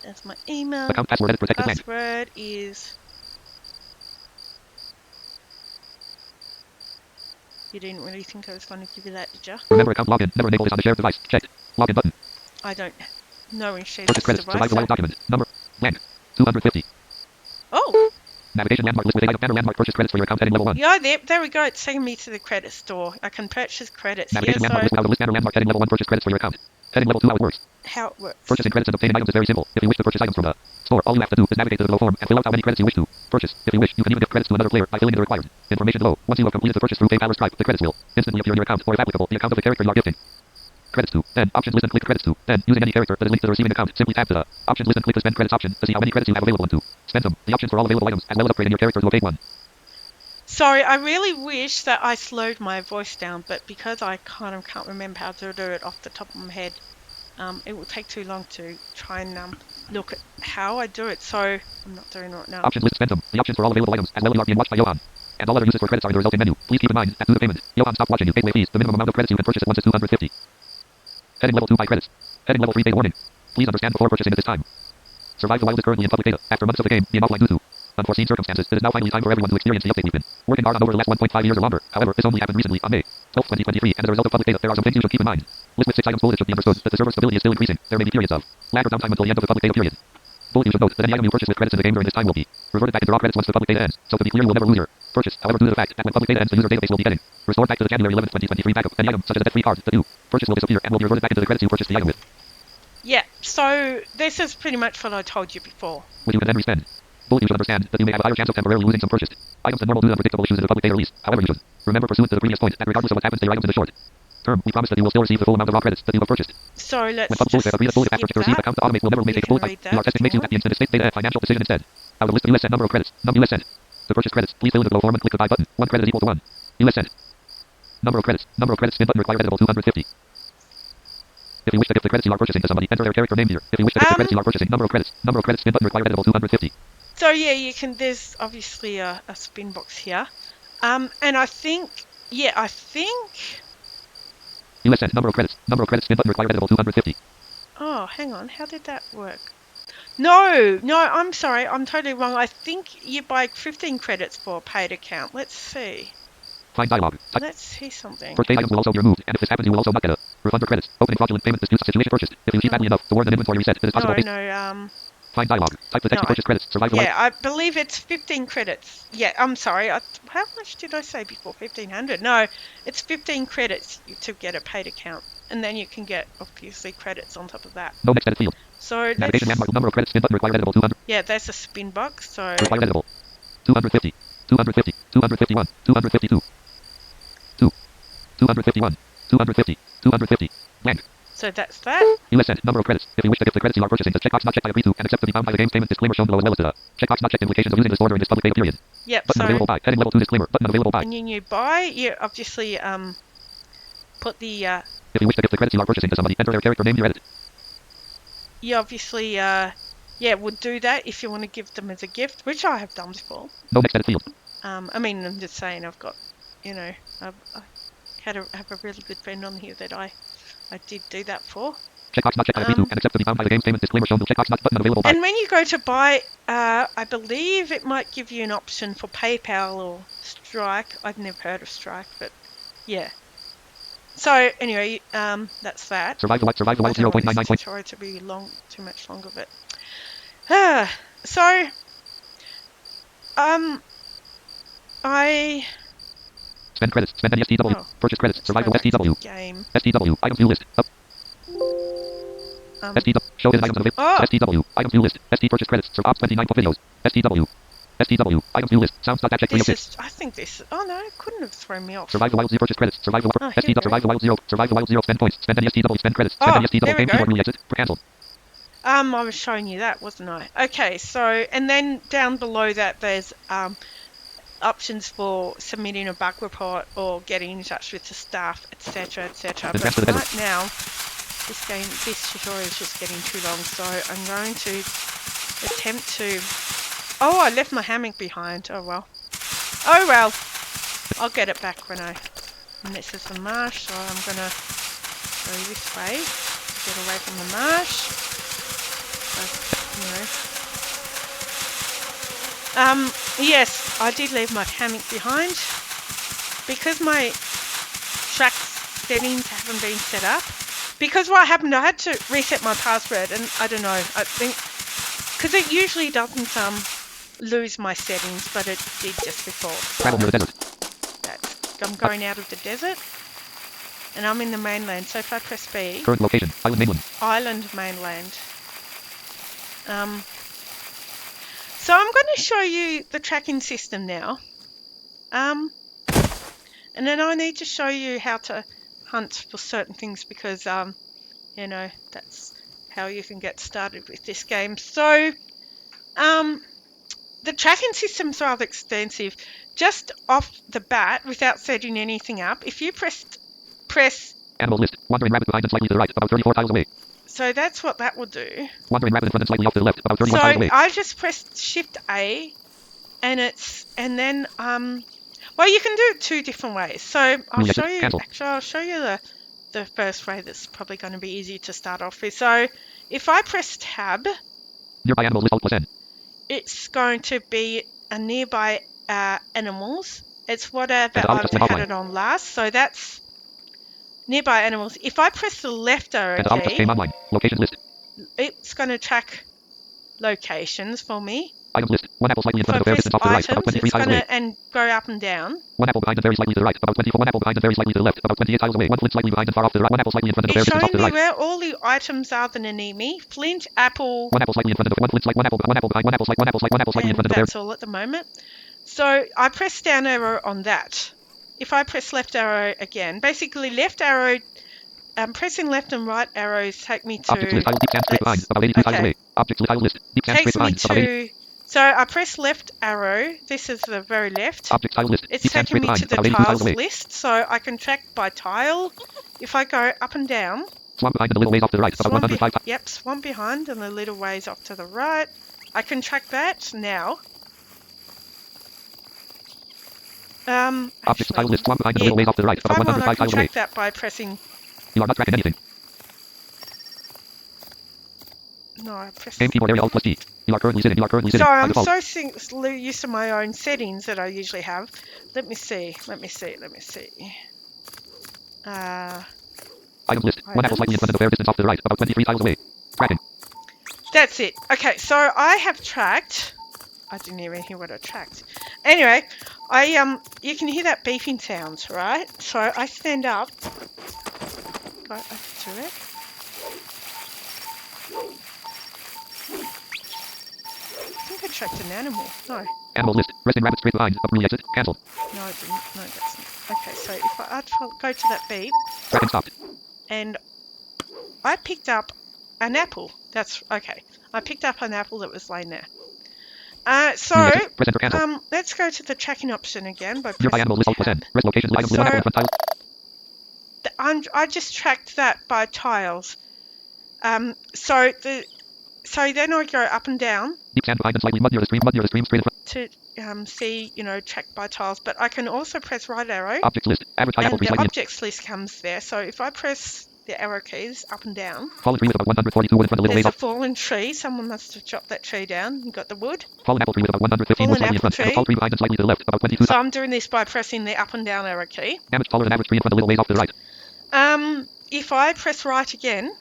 That's my email. Account password edit protected blank. Password is. You didn't really think I was going to give you that, did you? Remember account login. Never enable this on the shared device. Checked. Login button. I don't know and share Purchase this credits. device. Survive the wild document. Number. Blank. 250. Oh! Navigation landmark list with item banner landmark purchase credits for your account heading level 1. Yeah, there we go. It's taking me to the credit store. I can purchase credits here. Navigation landmark list without the list banner landmark heading level 1 purchase credits for your account. Heading level 2 how it works. How it works. Purchasing credits and obtaining items is very simple. If you wish to purchase items from the store, all you have to do is navigate to the below form and fill out how many credits you wish to purchase. If you wish, you can even give credits to another player by filling in the required information below. Once you have completed the purchase through PayPal or Stripe, the credits will instantly appear in your account, or if applicable, the account of the character you are gifting. Credits to. Then options list and click credits to. Then using any character that is linked to the receiving account, simply tap to the options list and click the spend credits option to see how many credits you have available and to spend them. The options for all available items as well as upgrading your character to a paid one. Sorry, I really wish that I slowed my voice down, but because I kind of can't remember how to do it off the top of my head, it will take too long to try and look at how I do it, so I'm not doing it right now. Options list spend them. The options for all available items as well as are being watched by Johan. And all other uses for credits are in the resulting menu. Please keep in mind that due to payment, Johan stopped watching you. Gateway fees. The minimum amount of credits you can purchase at once is 250. Heading level 2 buy credits. Heading level 3 data warning. Please understand before purchasing at this time. Survive the Wild is currently in public beta. After months of the game being offline due to unforeseen circumstances, it is now finally time for everyone to experience the update we've been working hard on over the last 1.5 years or longer. However, this only happened recently on May 12, 2023, and as a result of public beta, there are some things you should keep in mind. List with 6 items. Bullet should be understood that the server stability is still increasing. There may be periods of lag or downtime until the end of the public beta period. Bullet, you should note that any item you purchase with credits in the game during this time will be reverted back into raw credits once the public beta ends. So to be clear, you will never lose your purchase. However, due to the fact that when public beta ends, the user database will be getting restored back to the January 11, 2023 backup. Any item such as a debt-free card that you purchase will disappear and will be reverted back into the credits you purchased the item with. Yeah, so this is pretty much what I told you before. Which you can then respend. Bullet, you should understand that you may have a higher chance of temporarily losing some purchased items than normal due to unpredictable issues in the public beta release. However, you should remember, pursuant to the previous point, that regardless of what happens to your items in the short term, we promise that you will still receive the full amount of raw credits that you have purchased. So let's When public just bullet bullet factor to receive that. account to automate will never make a bullet read type. We are that testing makes you more. at the instant state data financial decision instead. Out of list of USN number of credits. USN. To purchase credits, please fill in the below form and click the buy button. 1 credit is equal to 1. USN. Number of credits. Number of credits spin button required editable 250. If you wish to give the credits you are purchasing to somebody, enter their character name here. If you wish to give the credits you are purchasing, number of credits spin button required editable 250. So yeah, you can. There's obviously a spin box here, and I think USN number of credits spin button required editable 250. Oh, hang on, how did that work? No, I'm sorry, I'm totally wrong. I think you buy 15 credits for a paid account. Let's see. Find dialogue. Let's see something. First paid items will also be removed, and if this happens, you will also not get a refund for credits. Opening fraudulent payment disputes situation purchased. If you see badly enough, the warrant an inventory reset. It is possible. Find dialogue. Type the text to No. purchase credits. Survive the Yeah, I believe it's 15 credits. Yeah, I'm sorry. How much did I say before? 1,500? No, it's 15 credits to get a paid account, and then you can get obviously credits on top of that. No next edit field. So Navigation that's, landmark number of credits spin button required editable 200. yeah, there's a spin box. So Required editable 250, 250, 251, 252, 251, 250, 250. Blank. so that's that. USN number of credits. If you wish to give the credits you are purchasing, the checkbox not checked I agree to and accept to be bound by the game's payment disclaimer shown below as well as the checkbox not checked implications of using this order in this public beta period. Yep. Button So available by. Heading level 2 disclaimer. Button available by. when you buy, you obviously put the If you wish to give the credits you are purchasing to somebody, enter their character name here edit. you obviously would do that if you want to give them as a gift, which I have done before. No next edit field. I mean, I'm just saying, I've got, I have a really good friend on here that I did do that for. Checkbox not checked I agree to and accept to be bound by the game's payment disclaimer shown below. Checkbox not button available by. And when you go to buy, I believe it might give you an option for PayPal or Strike. I've never heard of Strike, but yeah. So anyway, that's that. Survive the wild 0.99 points. Sorry to be too much longer, but so I Spend credits. Spend any STW. Oh. Purchase credits. let's Survive go the back to STW. the game. STW. Items view list. Up. STW. Show hidden items available. Oh. STW. Items view list. ST purchase credits. Survive 29 videos. STW. STW. Items view list. Sounds.check This 306. is, I think this. Oh no, it couldn't have thrown me off. Survive the wild 0 purchase credits. Survive the Oh, here we STW. go. Survive the wild 0. Survive the wild 0. Spend points. Spend any STW. Spend credits. Spend Oh, any STW. there we Game go. keyboard really exit. Cancel. I was showing you that, wasn't I? Okay, so and then down below that there's options for submitting a bug report or getting in touch with the staff, etc., etc. But Advance to the desert. right now, this tutorial is just getting too long, so I'm going to attempt to. Oh, I left my hammock behind. Oh well. Oh well. I'll get it back when I. And this is the marsh, so I'm gonna go this way to get away from the marsh. Yes, I did leave my hammock behind because my track settings haven't been set up. Because what happened, I had to reset my password, and I don't know. I think because it usually doesn't lose my settings, but it did just before. Travel near the desert. I'm going out of the desert, and I'm in the mainland. So if I press B, Current location. Island mainland. island mainland. So I'm going to show you the tracking system now. And then I need to show you how to hunt for certain things because, that's how you can get started with this game. So, the tracking system's rather extensive. Just off the bat, without setting anything up, if you press Animal list. Wandering rabbit behind and slightly to the right. About 34 tiles away. so that's what that will do. Wandering rabbit in front and slightly off to the left. About 31 So tiles away. I just pressed Shift A, and then Well, you can do it 2 different ways. So I'll Roulette, show you. cancel. Actually, I'll show you the first way. That's probably going to be easy to start off with. So if I press tab, Nearby animals list Alt plus N. it's going to be a nearby animals. It's whatever And Alt I've just went had offline. it on last. So that's nearby animals. If I press the left arrow And Alt just key, came online. Locations list. it's going to track locations for me. Items list. One apple slightly in If front I of the bear press distance off to the right, about items, 23 it's tiles going away. to and go up and down. One apple behind and very slightly to the right, about 24. One apple behind and very slightly to the left, about 28 tiles away. One flint slightly behind and far off to the right. One apple slightly in front of the bear It's distance off showing to the me right. where all the items are that are near me. Flint, apple, One apple slightly in front of the one flint slight. One apple behind. One apple slightly in and front of the bear. that's all at the moment. So I press down arrow on that. If I press left arrow again, basically left arrow, pressing left and right arrows take me to. Objects list. Tiles deep scan straight behind. About 82 tiles Okay. away. Objects list. Tiles list. Deep scan straight Takes me behind. About 80. to. So I press left arrow. This is the very left. Objects tiles list. It's Deep scan taking straight me behind. to the About 82 tiles tiles away. list, so I can track by tile. If I go up and down, Swamp behind and a little ways off to the right. About 105 tiles. yep, swamp behind and a little ways off to the right. I can track that now. Objects Actually, tiles list. Swamp behind and a little ways off to the right. if About I want, I 105 can tiles away. track that by pressing. You are not tracking anything. No, I press. Game keyboard area Alt plus D. You are currently sitting. So By I'm default. so used to my own settings that I usually have. Let me see. Items list. One apple slightly in front of the bear distance off to the right. About 23 tiles away. Tracking. That's it. Okay, so I have tracked. I didn't even hear what I tracked. Anyway, you can hear that beeping sound, right? So I stand up. Go up to it. I think I tracked an animal. No, Animal list. Resting rabbit straight behind. Up exit. Cancelled. no, I didn't. No, that's not. Okay, so if I go to that beep, Tracking stopped. and I picked up an apple. That's okay. I picked up an apple that was laying there. So Exit. Press enter. Cancel. let's go to the tracking option again by Nearby pressing animal list Alt plus N. tab. Rest locations. Items list. One apple in front tiles. I just tracked that by tiles. So then I go up and down Deep sand behind and slightly mud near the stream. Mud near the stream. Straight in front. to see, tracked by tiles. But I can also press right arrow, Objects list. Average height apple and tree the slightly in. objects list comes there. So if I press the arrow keys up and down, Fallen tree with about 142 wood in front of little there's ways a off. fallen tree. Someone must have chopped that tree down. You got the wood. Fallen apple tree with about 115 wood Fallen slightly in apple front. And a tree. tall tree behind and slightly to the left. About 22. So I'm doing this by pressing the up and down arrow key. Damage taller than average tree in front of little ways off to the right. If I press right again,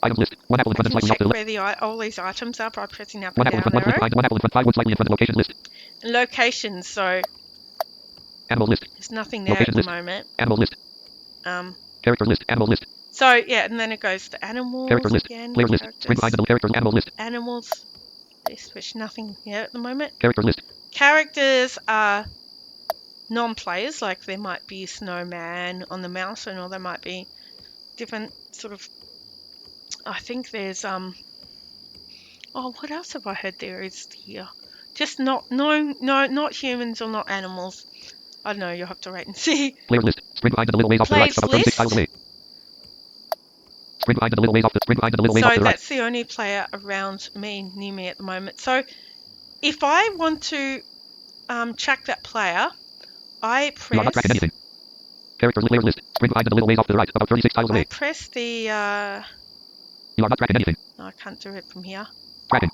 Items list. One apple in I front and can slightly off check to the left. where all these items are by pressing up One and apple in down front. One flint arrow. behind. One apple in front. 5 wood slightly in front of locations list. Locations, so Animal list. there's nothing there Location at the list. moment. Animal list. Character list. Animal list. So yeah, and then it goes to animals Character list. again. Player list. Sprint behind the characters. Animal list. Animals. This, which nothing here at the moment. Character list. Characters are non-players, like there might be a snowman on the mountain, or there might be different sort of. I think there's oh, what else have I heard there is here? Just not humans or not animals. I don't know. You'll have to wait and see. Player list. Sprint behind and a little ways off to the right. Players About 36 tiles list. away. Sprint behind and a little ways off. Sprint behind and a little ways off So to the right. that's the only player around me, near me at the moment. So if I want to track that player, I You are not press. tracking anything. Character player list. Sprint behind and a little ways off to the right. About 36 tiles I away. press the. You are not tracking anything. No, I can't do it from here. Tracking.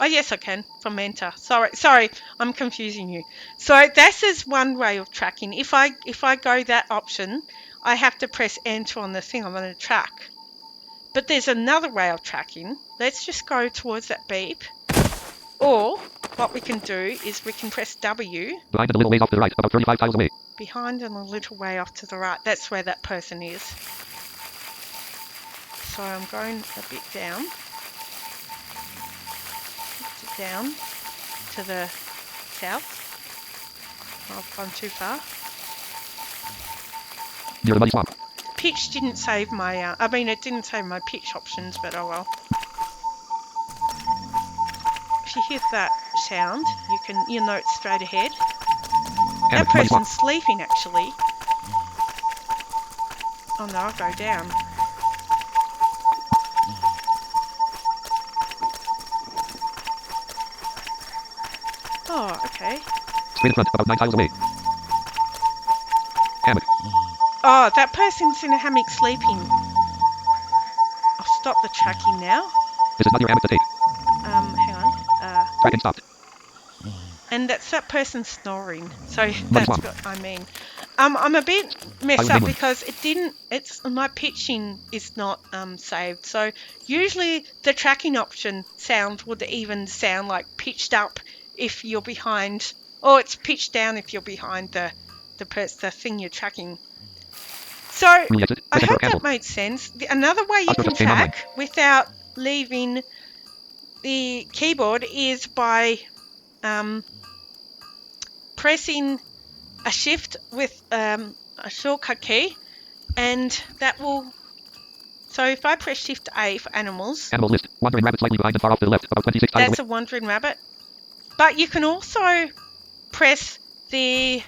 Oh yes, I can from enter. Sorry, I'm confusing you. So this is one way of tracking. If I go that option, I have to press enter on the thing I'm going to track. But there's another way of tracking. Let's just go towards that beep. Or what we can do is we can press W. Behind and a little ways off to the right. About 35 tiles away. Behind and a little way off to the right. That's where that person is. So I'm going a bit down. Down to the south. I've gone too far. Near the muddy swamp. Pitch didn't save my, it didn't save my pitch options, but oh well. If you hear that sound, you'll know it's straight ahead. That Muddy swamp. person's sleeping actually. Oh no, I'll go down. Oh, okay. Straight in front. About 9 tiles away. Oh, that person's in a hammock sleeping. I'll stop the tracking now. This is not your hammock to take. Hang on. Tracking stopped. And that's that person snoring. So Muddy that's swamp. what I mean. I'm a bit messed Iron up England. because it's my pitching is not saved. So usually the tracking option sound would even sound like pitched up if you're behind, or it's pitched down if you're behind the thing you're tracking. So Re-exit. I Press enter or hope that cancel. made sense. Another way you Oscar can just came online. track without leaving the keyboard is by pressing a shift with a shortcut key, and that will. So if I press Shift A for animals, Animal list. Wandering rabbit slightly behind and far off to the left. About 26 tiles away. that's a wandering rabbit. But you can also press the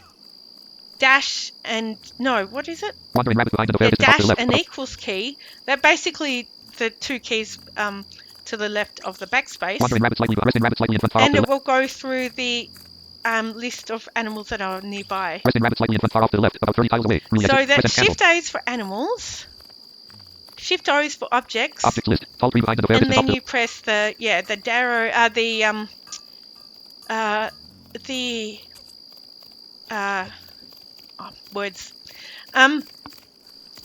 dash and no, what is it? Wandering rabbit behind and a fair The distance off to the dash left. and equals key. They're basically the two keys to the left of the backspace, Wandering rabbit slightly resting rabbit slightly in front far off and to the it will go through the list of animals that are nearby. resting rabbit slightly in front far off to the left. About 30 tiles away. Re-exit. So that's Press and cancel. Shift A is for animals, Shift O is for objects, Objects list. Tall tree behind and a fair and distance off then to you press the arrow, words.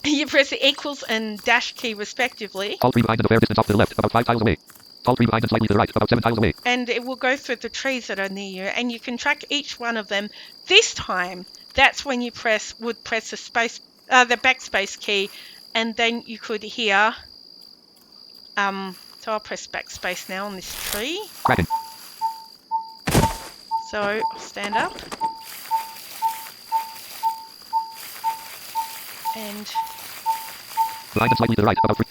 You press the equals and dash key respectively, tall tree behind and a fair distance off to the left. About 5 tiles away. Tall tree behind and slightly to the right. About 7 tiles away. and it will go through the trees that are near you, and you can track each one of them. This time, that's when you would press the backspace key, and then you could hear. So I'll press backspace now on this tree. Kraken. So I'll stand up. And Behind and slightly to the right. About 3.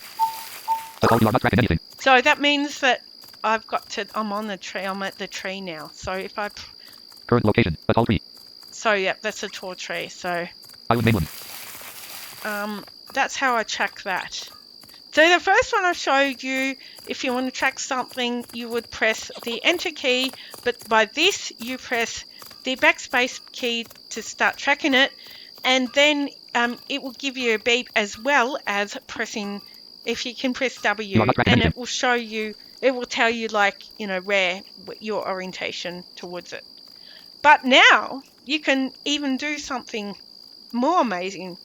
That's all. You are not tracking anything. so that means that I'm on the tree. I'm at the tree now. So if I, Current location. A tall tree. so yeah, that's a tall tree. So Island mainland. that's how I track that. So the first one I showed you, if you want to track something, you would press the enter key, but by this you press the backspace key to start tracking it, and then it will give you a beep as well as pressing, if you can press W, and it will show you, it will tell you where your orientation towards it. But now you can even do something more amazing.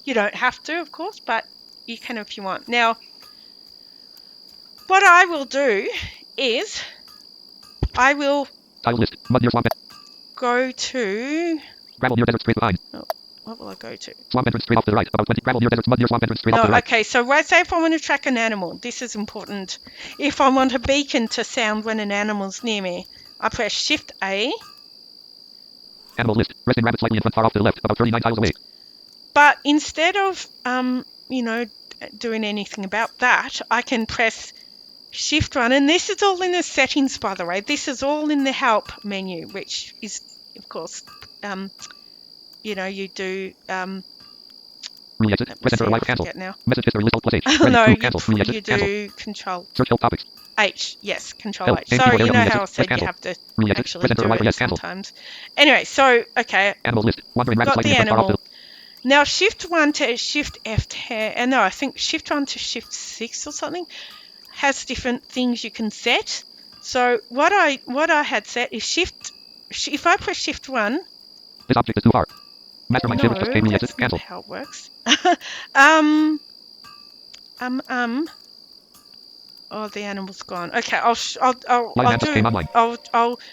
You don't have to, of course, but you can if you want. Now, what I will do is I will Tile list. Mud near swamp. go to, Gravel near desert straight behind. what will I go to? Swamp entrance straight off to the right. About 20. Gravel near desert. Mud near swamp entrance straight off to the right. Okay, so say if I want to track an animal, this is important. If I want a beacon to sound when an animal's near me, I press Shift A. Animal list. Resting rabbit slightly in front far off to the left. About 39 tiles away. But instead of doing anything about that, I can press Shift 1, and this is all in the settings, by the way. This is all in the help menu, which is, of course, you do. Re-exit. Press enter or Y for cancel. Now. Message history list alt plus H. No, Ready, cancel. you Re-exit. Cancel. do Control Search help topics. H. Yes, Control Help. H. Name Sorry, keyboard you know area. how I Re-exit. said Press you cancel. have to Re-exit. actually Press enter do or Y for it yes. Cancel. sometimes. Anyway, so okay. Animal list. Wandering rabbit Got slightly the in front far off to animal. Now Shift 1 to Shift F, no, I think Shift 1 to Shift 6 or something has different things you can set. So what I had set is if I press Shift 1. This object is too far. Mastermind No, shift just came that's re-exit. Cancel. not how it works. Oh, the animal's gone. Okay, I'll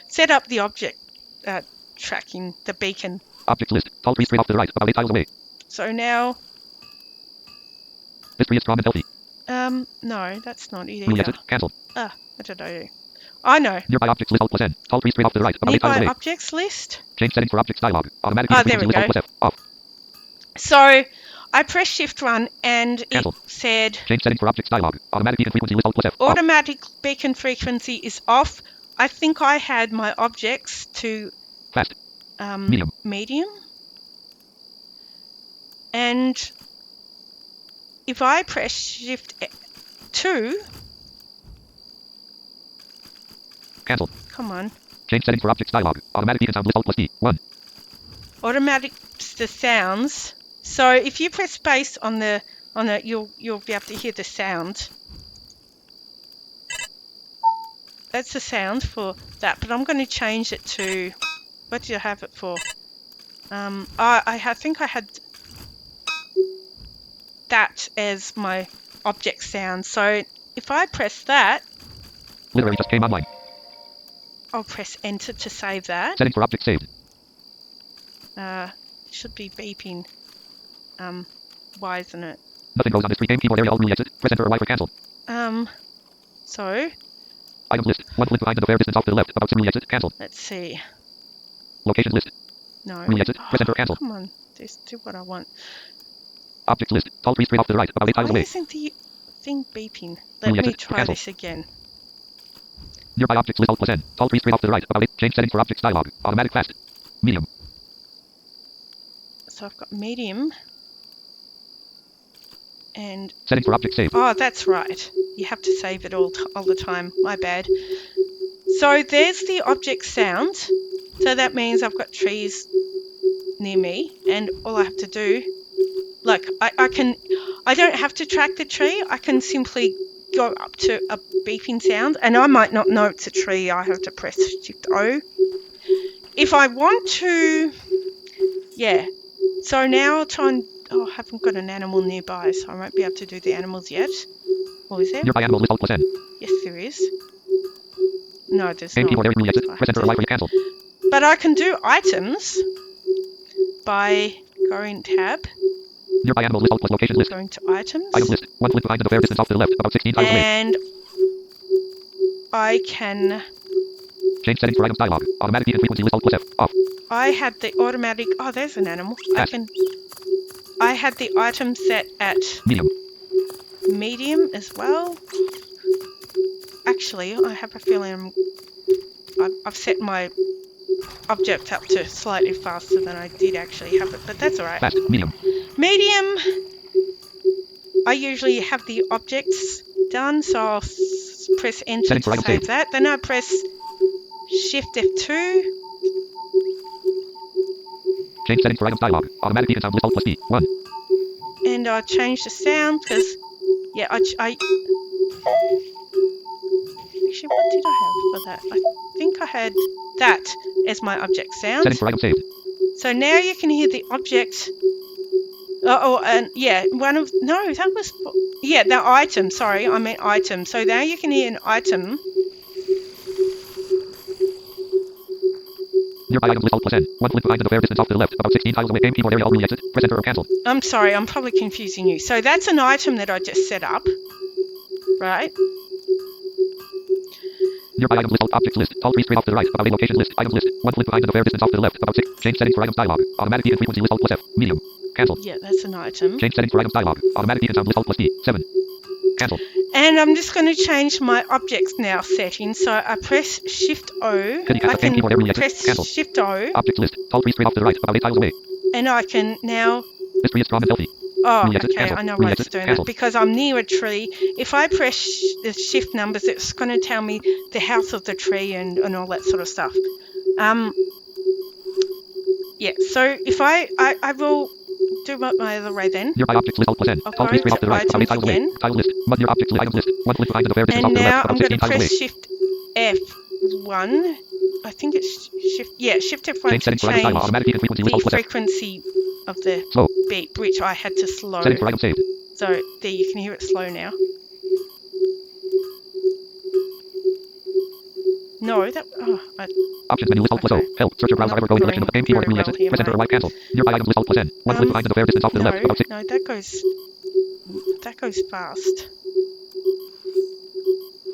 set up the object tracking, the beacon. Object list. Tall tree straight off to the right. About 8 tiles away. So now, This tree is strong and healthy. no, that's not it Re-exit. either. Cancel. What did I do? I know. Nearby objects list alt plus N. Tall tree straight off to the right. About 8 tiles Nearby away. objects list. Change settings for objects dialog. Automatic Oh, frequency there we list alt go. plus F. Off. So I pressed Shift 1 and Cancel. it said Change settings for objects dialog. Automatic beacon frequency list alt plus F. Off. automatic beacon frequency is off. I think I had my objects to Fast. medium. And if I press Shift 2, Cancel. come on, Change settings for objects dialog. Automatic beacon sound list alt plus D. 1. automatic the sounds. So if you press space on it, you'll be able to hear the sound. That's the sound for that, but I'm going to change it to, what did I have it for? I think I had that as my object sound. So if I press that, Literally just came online. I'll press enter to save that. Settings for object saved. Should be beeping. Why isn't it? Nothing goes on this screen. Game keyboard area. Alt really exit. Press enter or Y for cancel. So Items list. One flip behind the fair distance off to the left. About some really exit. Cancel. let's see. Location list. No. Really exit. Press enter. Cancel. Come on. Just do what I want. Object list. Tall tree straight off to the right. About 8 tiles Why away. isn't the thing beeping? Let Really me exit. try Cancel. this again. Nearby objects list. Alt plus N. Tall tree straight off to the right. About 8. Change settings for objects dialog. Automatic fast. Medium. So I've got medium. And Settings for object saved. oh, that's right. You have to save it all the time. My bad. So there's the object sound. So that means I've got trees near me, and all I have to do, like I don't have to track the tree. I can simply go up to a beeping sound, and I might not know it's a tree. I have to press Shift O. If I want to, yeah. So now I'll try and, oh, I haven't got an animal nearby, so I won't be able to do the animals yet. Or is there? Nearby animals list. Alt plus N. Yes, there is. No, there's Game not. keyboard area. Really exit. I Press have enter or Y for cancel. But I can do items by going tab, Nearby animals list. Alt plus location list. going to items, Items list. One flip behind the fair distance off to the left. About 16 tiles away. and I can, Change settings for items dialog. Automatic beat and frequency list. Alt plus F. Off. I had the automatic, oh, there's an animal. I had the item set at Medium. medium as well. Actually, I have a feeling I've set my object up to slightly faster than I did actually have it, but that's alright. Fast. Medium. Medium, I usually have the objects done, so I'll press enter Settings for to item save saved. that. Then I press Shift F2, Change settings for items dialog. Automatic beat and sound list. Alt plus D. 1. and I change the sound because, yeah, I actually, what did I have for that? I think I had that as my object sound. Settings for item saved. So now you can hear the object. And yeah, no, that was, yeah, the item. Sorry, I meant item. So now you can hear an item. Nearby items list. Alt plus N. One flip behind the fair distance off to the left. About 16 tiles away. Game keyboard area. Alt really exit. Press enter or cancel. I'm sorry, I'm probably confusing you. So that's an item that I just set up, right? Nearby items list. Alt objects list. Tall tree straight off to the right. About 8 locations list. Items list. One flip behind the fair distance off to the left. About 6. Change settings for items dialog. Automatic beat and frequency list. Alt plus F. Medium. Cancel. Yeah, that's an item. Change settings for items dialog. Automatic beat and sound list. Alt plus D. 7. Cancel. And I'm just going to change my objects now setting. So I press Shift O. Kitty cat. I Game keyboard area. Exit. press Cancel. Shift O, Objects list. Tall tree straight off to the right. About 8 tiles away. and I can now. This tree is strong and healthy. Oh, Really exit. okay, Cancel. I know Really why it's exit. doing Cancel. that, because I'm near a tree. If I press the shift numbers, it's going to tell me the health of the tree and all that sort of stuff. Yeah, so if I will do my other way then. Nearby objects list. Alt plus N. I'll Tall go tree straight to off to the right. About 8 items tiles away. again. Tile list. Mud near objects list. Items list. One flip behind the fair distance And off to the now left. I'm About going 16 to tiles away. press Shift F1. I think it's Shift F1 Change to settings for items dialog. change Automatic beat and frequency list. the Alt plus F. frequency of the Slow. beep, which I had to slow. Settings for items saved. So there, you can hear it slow now. No, that. Options menu list. Alt plus O. Okay. Help. Search or browse Not whatever going selection of the game keyboard. very Really well exit. here, Press enter or mate. Y. Cancel. Nearby items list. Alt plus N. One flip behind the fair distance off to the left. About 6. No, that goes fast.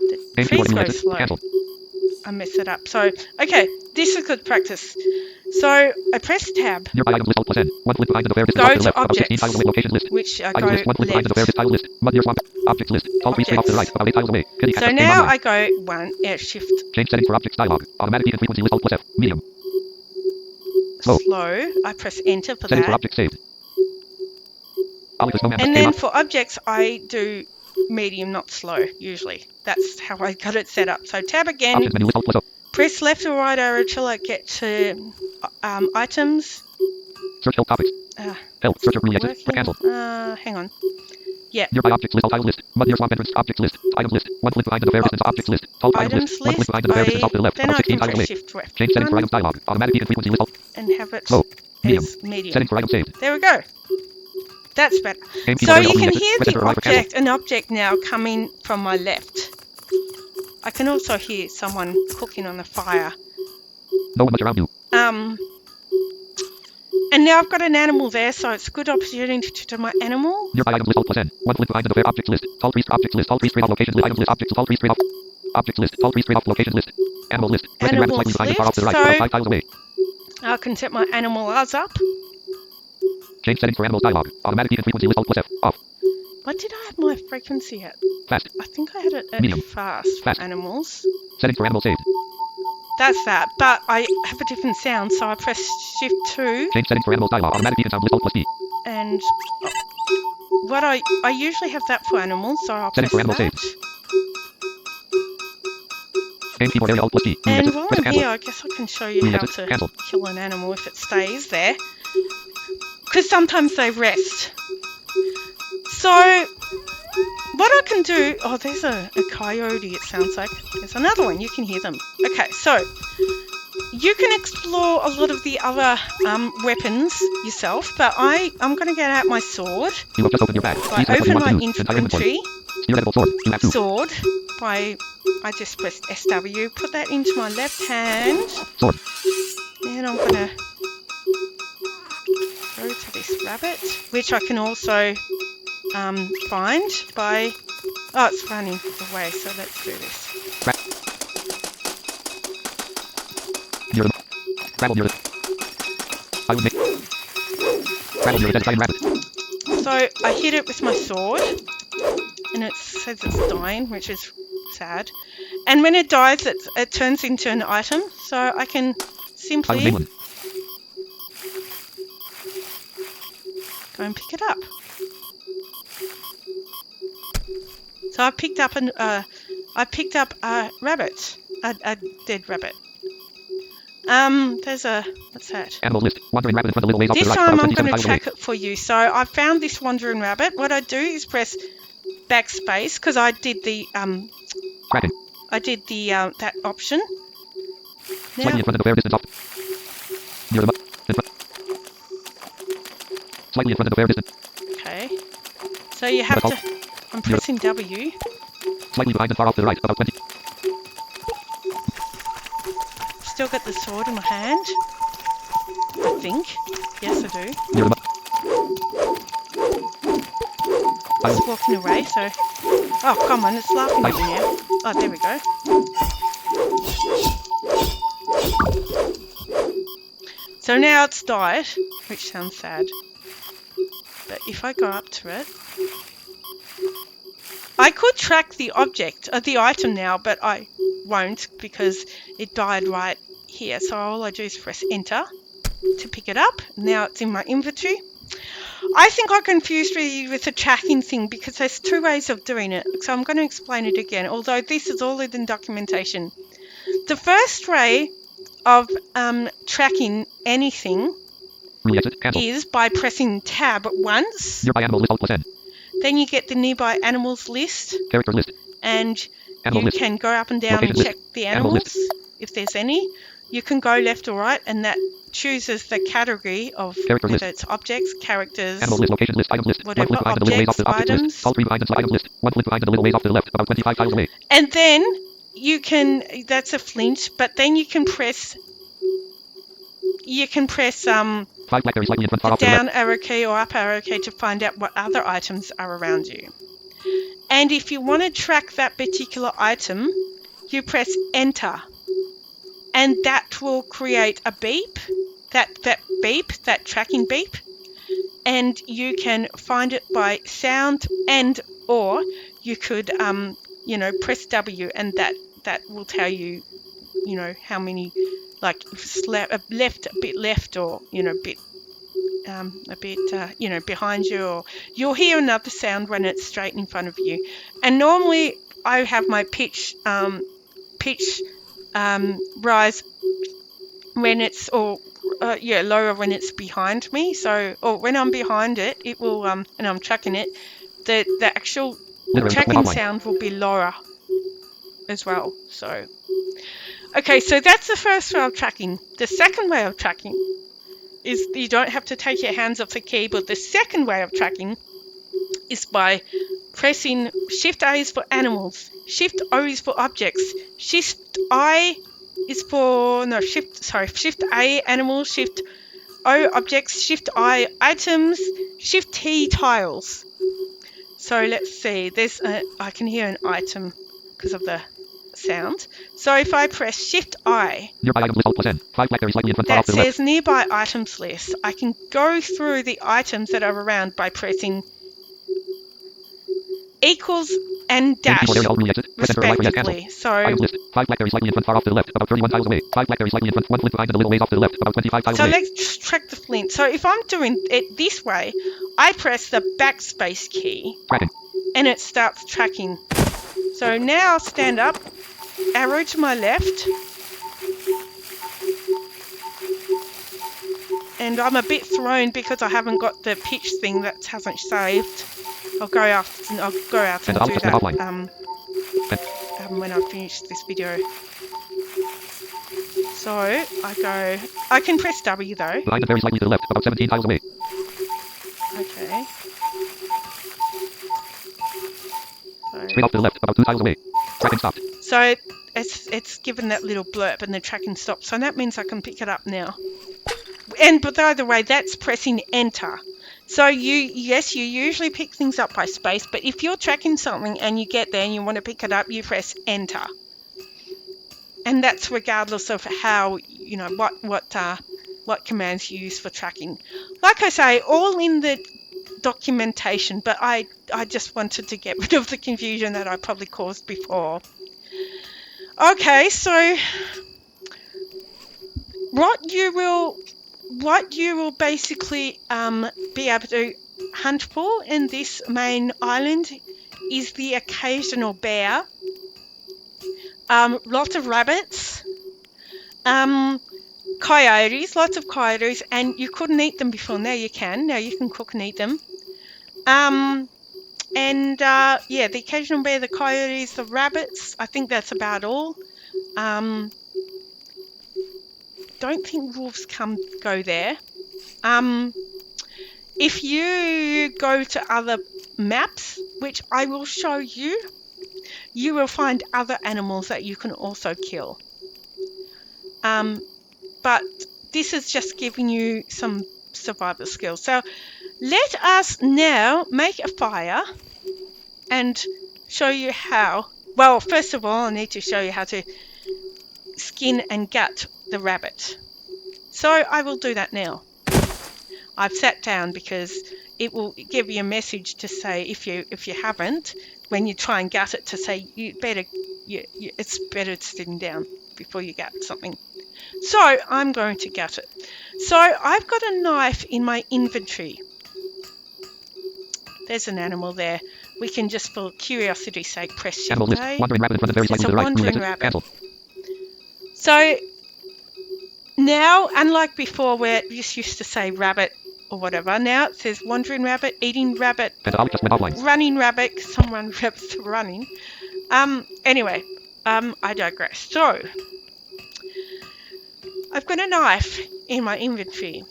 The Game keyboard. trees Really go exit. slow. Cancel. I messed it up. So, okay, this is good practice. So I press tab, Nearby items list. Alt plus N. One flip behind the fair distance Go off to the to left. About 16 objects. tiles away. Locations list. which I Items go list. One flip behind the fair left. distance. Tile list. Mud near swamp. Objects list. Tall tree straight off to the right. About 8 tiles away. Kitty cat. So Game now online. I go shift Change settings for objects dialog. Automatic beat and frequency list. Alt plus F. Medium. Slow. slow. I press enter for Settings for that. objects saved. Alex no map And came then up. for objects, I do medium, not slow, usually. That's how I got it set up. So tab again, Options menu list. Alt plus O. press left or right arrow till I get to items. Search help topics. Help. Search of room exit. Cancel. Hang on. Yeah. Nearby objects list. All tile list. Mud near swamp entrance. Objects list. Items list. One flip behind the fair distance. Objects list. Tall items list. One flip behind the fair distance off to the left. Then About I 16 can tiles press away. shift left. Change settings for items dialog. Automatic peak and frequency list. All. And have it Slow. Medium. as medium. Settings for items saved. There we go. That's better. Aim So keyboard you Alt can exit. hear Press enter the or I for cancel. an object now coming from my left. I can also hear someone cooking on the fire. No one much around you. And now I've got an animal there, so it's a good opportunity to do my animal. Nearby items list. Alt plus N. One flip behind the fair objects list. Tall trees. Objects list. Tall trees. Trade off location list. Items list. Objects. Tall trees. Trade off. Objects list. Tall trees. Trade off location list. Animal list. Resting rabbit slightly behind and far off to the right. About 5 tiles away. I can set my animal as up. Change settings for animals dialog. Automatic peak and frequency list. Alt plus F. Off. What did I have my frequency at? Fast. I think I had it at Medium. fast for Fast. animals. Settings for animals saved. That's that, but I have a different sound, so I press shift 2 Change settings for animals dialog. Automatic peak and sound list. Alt plus P. and what I usually have that for animals, so I'll Settings press for animals that. saved. Aim keyboard area Alt plus P. And Exit. while Press I'm cancel. here, I guess I can show you Room how exit. to Cancel. kill an animal if it stays there. Because sometimes they rest. So, what I can do... Oh, there's a coyote, it sounds like. There's another one, you can hear them. Okay, so, you can explore a lot of the other weapons yourself, but I'm going to get out my sword. You have just opened your bag. I Please select what you open want my to use. Entire inventory. inventory. Spear edible sword. You have 2. Sword by... I just pressed SW, put that into my left hand. Sword. Then I'm going to go to this rabbit, which I can also find by... Oh, it's running away, so let's do this. Near them. Travel near it. I will make. Travel near it. Giant rabbit. So I hit it with my sword, and it says it's dying, which is sad. And when it dies, it turns into an item, so I can I will simply name one. go and pick it up. So I picked up a rabbit, a dead rabbit. There's a, what's that? Animal list. Wandering rabbit in front of the little ways off to This the right. time About I'm 27 going to tiles away. track it for you. So I found this wandering rabbit. What I do is press backspace because I did the Tracking. that option. Slightly Now in front of the fair distance off. Near them. In front. Slightly in front of the fair distance. okay. So you have to. I'm pressing W. Slightly behind and far off to the right. About 20. Still got the sword in my hand. I think. Yes, I do. Near them. It's walking away. So. Oh, come on! It's laughing at me now. Oh, there we go. So now it's died, which sounds sad. But if I go up to it, I could track the object, the item now, but I won't because it died right here. So all I do is press enter to pick it up. Now it's in my inventory. I think I confused you with the tracking thing because there's 2 ways of doing it. So I'm going to explain it again, although this is all in documentation. The first way of tracking anything Re-exit. Cancel. is by pressing tab once. Nearby animal list. Alt plus N. Then you get the nearby animals list, Characters list. and Animal you list. can go up and down Location and list. check the Animal animals list. if there's any. You can go left or right, and that chooses the category of Character whether list. it's objects, characters, Animal list. Location list. Items list. Whatever, One flip behind and a little ways off to the object objects, list. All 3 behind and items list. One flip behind and a little ways off to the left. About 25 tiles away. and then you can. That's a flint, but then you can press. Five blackberries slightly in front, far The off to the left. down arrow key or up arrow key to find out what other items are around you. And if you want to track that particular item, you press enter. And that will create a beep, that tracking beep. And you can find it by sound and or you could press W and that will tell you, how many, like if it's left, a bit left, or behind you, or you'll hear another sound when it's straight in front of you. And normally I have my pitch rise when it's, or lower when it's behind me. So, or when I'm behind it, it will and I'm tracking it. The actual Literally tracking offline. sound will be lower as well. So, okay, so that's the first way of tracking. The second way of tracking is you don't have to take your hands off the keyboard. The second way of tracking is by pressing Shift A is for animals, Shift O is for objects, Shift A animals, Shift O objects, Shift I items, Shift T tiles. So let's see, I can hear an item because of the sound. So if I press Shift I, Nearby items list Alt +N. 5 blackberries slightly in front, far that off to the left. says nearby items list. I can go through the items that are around by pressing equals and dash Keyboard area Alt Rule exit. Press enter or Y for yes, cancel. respectively. So Items list. 5 blackberries slightly in front, far off to the left. About 31 tiles away. 5 blackberries slightly in front. 1 flint behind and a little ways off to the left. About 25 tiles away. let's track the flint. So if I'm doing it this way, I press the backspace key Tracking. and it starts tracking. So now I'll stand up, arrow to my left, and I'm a bit thrown because I haven't got the pitch thing that hasn't saved. I'll go out and do that when I finish this video. So I can press W though. Behind and very slightly to the left. About 17 tiles away. Okay. Straight off to the left. About 2 tiles away. Tracking stopped. So it's given that little blurb and the tracking stopped. So that means I can pick it up now. But by the way, that's pressing enter. So you usually pick things up by space, but if you're tracking something and you get there and you want to pick it up, you press enter. And that's regardless of how, what commands you use for tracking. Like I say, all in the documentation, but I just wanted to get rid of the confusion that I probably caused before. Okay, so what you will basically be able to hunt for in this main island is the occasional bear, lots of rabbits, coyotes, lots of coyotes, and you couldn't eat them before. Now you can. Now you can cook and eat them. The occasional bear, the coyotes, the rabbits. I think that's about all. Don't think wolves go there. If you go to other maps, which I will show you, you will find other animals that you can also kill. But this is just giving you some survival skills. So let us now make a fire and show you how. Well, first of all, I need to show you how to skin and gut the rabbit. So I will do that now. I've sat down because it will give you a message to say, if you haven't, when you try and gut it, to say it's better sitting down before you gut something. So I'm going to gut it. So I've got a knife in my inventory. There's an animal there. We can just, for curiosity's sake, press Shift Animal list. A. Wandering rabbit in front and very slightly to the right. Wandering rabbit. Cancel. So now, unlike before where it just used to say rabbit or whatever, now it says wandering rabbit, eating rabbit, Just went offline. running rabbit, some rabbits are running. Anyway, I digress. So I've got a knife in my inventory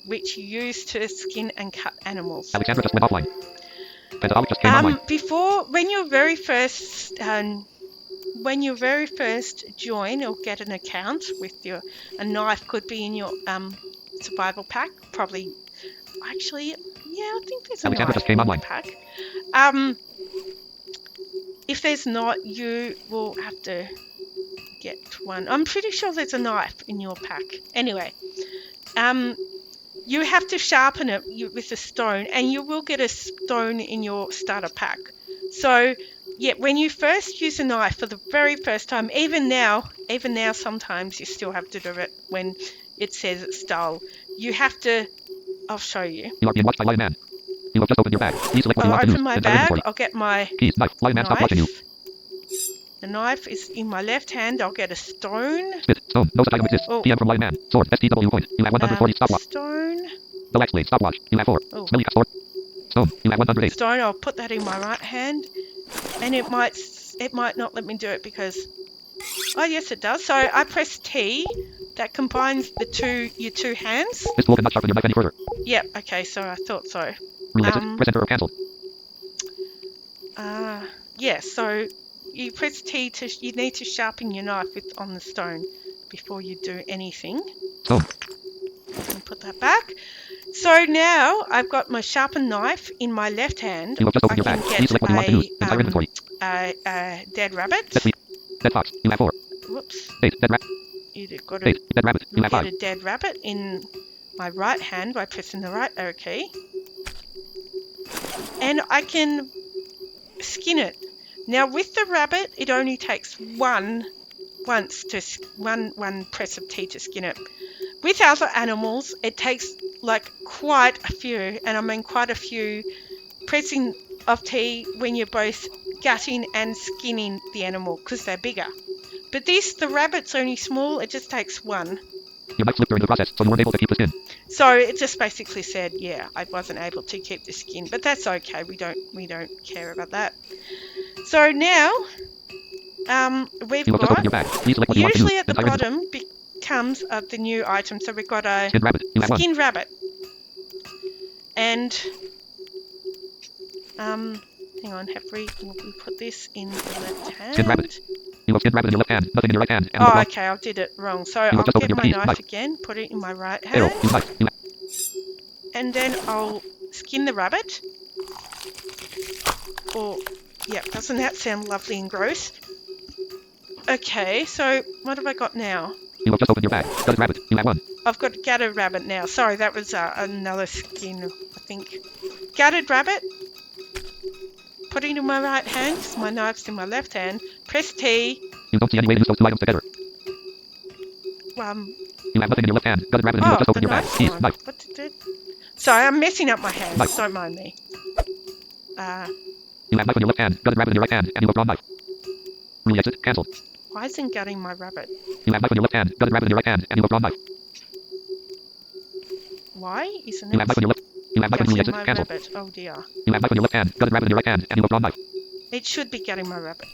which you use to skin and cut animals. Alexandra just went offline. Just came online. Before, when you very first join or get an account with a knife could be in your survival pack. Probably, actually, yeah, I think there's a Alexandra knife just came in my online. pack. If there's not, you will have to get one. I'm pretty sure there's a knife in your pack. Anyway, you have to sharpen it with a stone, and you will get a stone in your starter pack. So, yeah, when you first use a knife for the very first time, even now, sometimes you still have to do it when it says it's dull. You have to. I'll show you. You are being watched by Lion Man. You have just opened your bag. Please select what you I'll want to open use. my Enter bag. inventory. I'll get my Keys. Knife. Lion Man, stop watching you. The knife is in my left hand. I'll get a stone. Spit. Stone. No such item exists. Oh. PM from Lion Man. Sword. STW point. You have 140. Stopwatch. Stone. The wax blade. Stopwatch. You have 4. Oh. Smelly sword. Stone. You have 108. Stone. I'll put that in my right hand, and it might not let me do it because. Oh yes, it does. So I press T. That combines your two hands. This tool cannot sharpen your knife any further. Yep. Okay. So I thought so. Rule exit. Press enter or cancel. Yeah. So you press T you need to sharpen your knife on the stone before you do anything. Stone. And put that back. So now I've got my sharpened knife in my left hand. You have just opened your bag. Please select what you want to use. Entire inventory. A dead rabbit. Dead fox. You have 4. Whoops. 8. Dead rabbit. You've got 8. Dead rabbit. You have 5. a dead rabbit in my right hand by pressing the right arrow key. And I can skin it. Now with the rabbit, it only takes one press of T to skin it. With other animals, it takes like quite a few, and I mean quite a few pressing of T when you're both gutting and skinning the animal because they're bigger. But the rabbit's only small, it just takes one. You might slip during the process, so you weren't able to keep the skin. So it just basically said, yeah, I wasn't able to keep the skin, but that's okay. We don't care about that. So now, we've You have just opened your got, bag. Please select what you want to usually use. at the Entire inventory. bottom becomes the new item. So we've got a Skinned rabbit. You have 1. skinned rabbit. And, hang on, will we put this in the left hand? Skinned rabbit. You have skinned rabbit in your left hand. Nothing in your right hand. And Oh, okay, I did it wrong. So I'll just opened get your my knife. knife again, put it in my right Arrow. hand, You knife. You have and then I'll skin the rabbit. Or, yeah, doesn't that sound lovely and gross? Okay, so what have I got now? You have just opened your bag. Gutted rabbit. You have 1. I've got gutted rabbit now. Sorry, that was another skin, I think. Gutted rabbit. Put it in my right hand, 'cause my knife's in my left hand. Press T. You don't see any way to use those 2 items together. You have nothing in your left hand. Gutted rabbit and you have just opened your bag. Keys. Knife. What did it? Sorry, I'm messing up my hands. Knife. Don't mind me. You have knife in your left hand. Gutted rabbit in your right hand. And you have drawn knife. Rule exit. Cancel. Why isn't gutting my rabbit? You have knife in your left hand. Gutted rabbit in your right hand. And you have drawn knife. Why isn't You have knife in it your left. You have knife in rule gutting exit. my Cancel. rabbit? Oh dear. You have knife in your left hand. Gutted rabbit in your right hand. And you have drawn knife. It should be gutting my rabbit.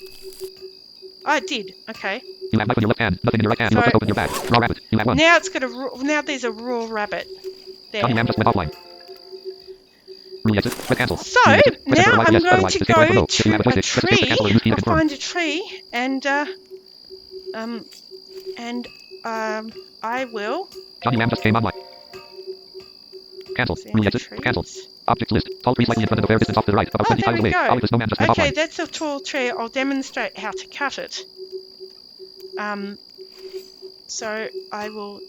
Oh, it did. Okay. You have knife in your left hand. Nothing in your right hand. You have So- just opened your bag. Raw rabbit. You have 1. Now it's got now there's a raw rabbit there. Johnny Ram just went offline. Rule exit. Press cancel. So Rule exit. Press now enter or I'm yes, going otherwise to escape right go below. If you have to a joystick, press escape to tree. cancel or use key to I'll confirm. find a tree and I will. Johnny Ram just came online. Cancel. See Rule any exit. trees? Cancel. Objects list. Tall tree slightly in front of the fair distance off to the right. About Oh, 20 there tiles we away. go. Ollie the snowman just went Okay, offline. that's a tall tree. I'll demonstrate how to cut it. So I will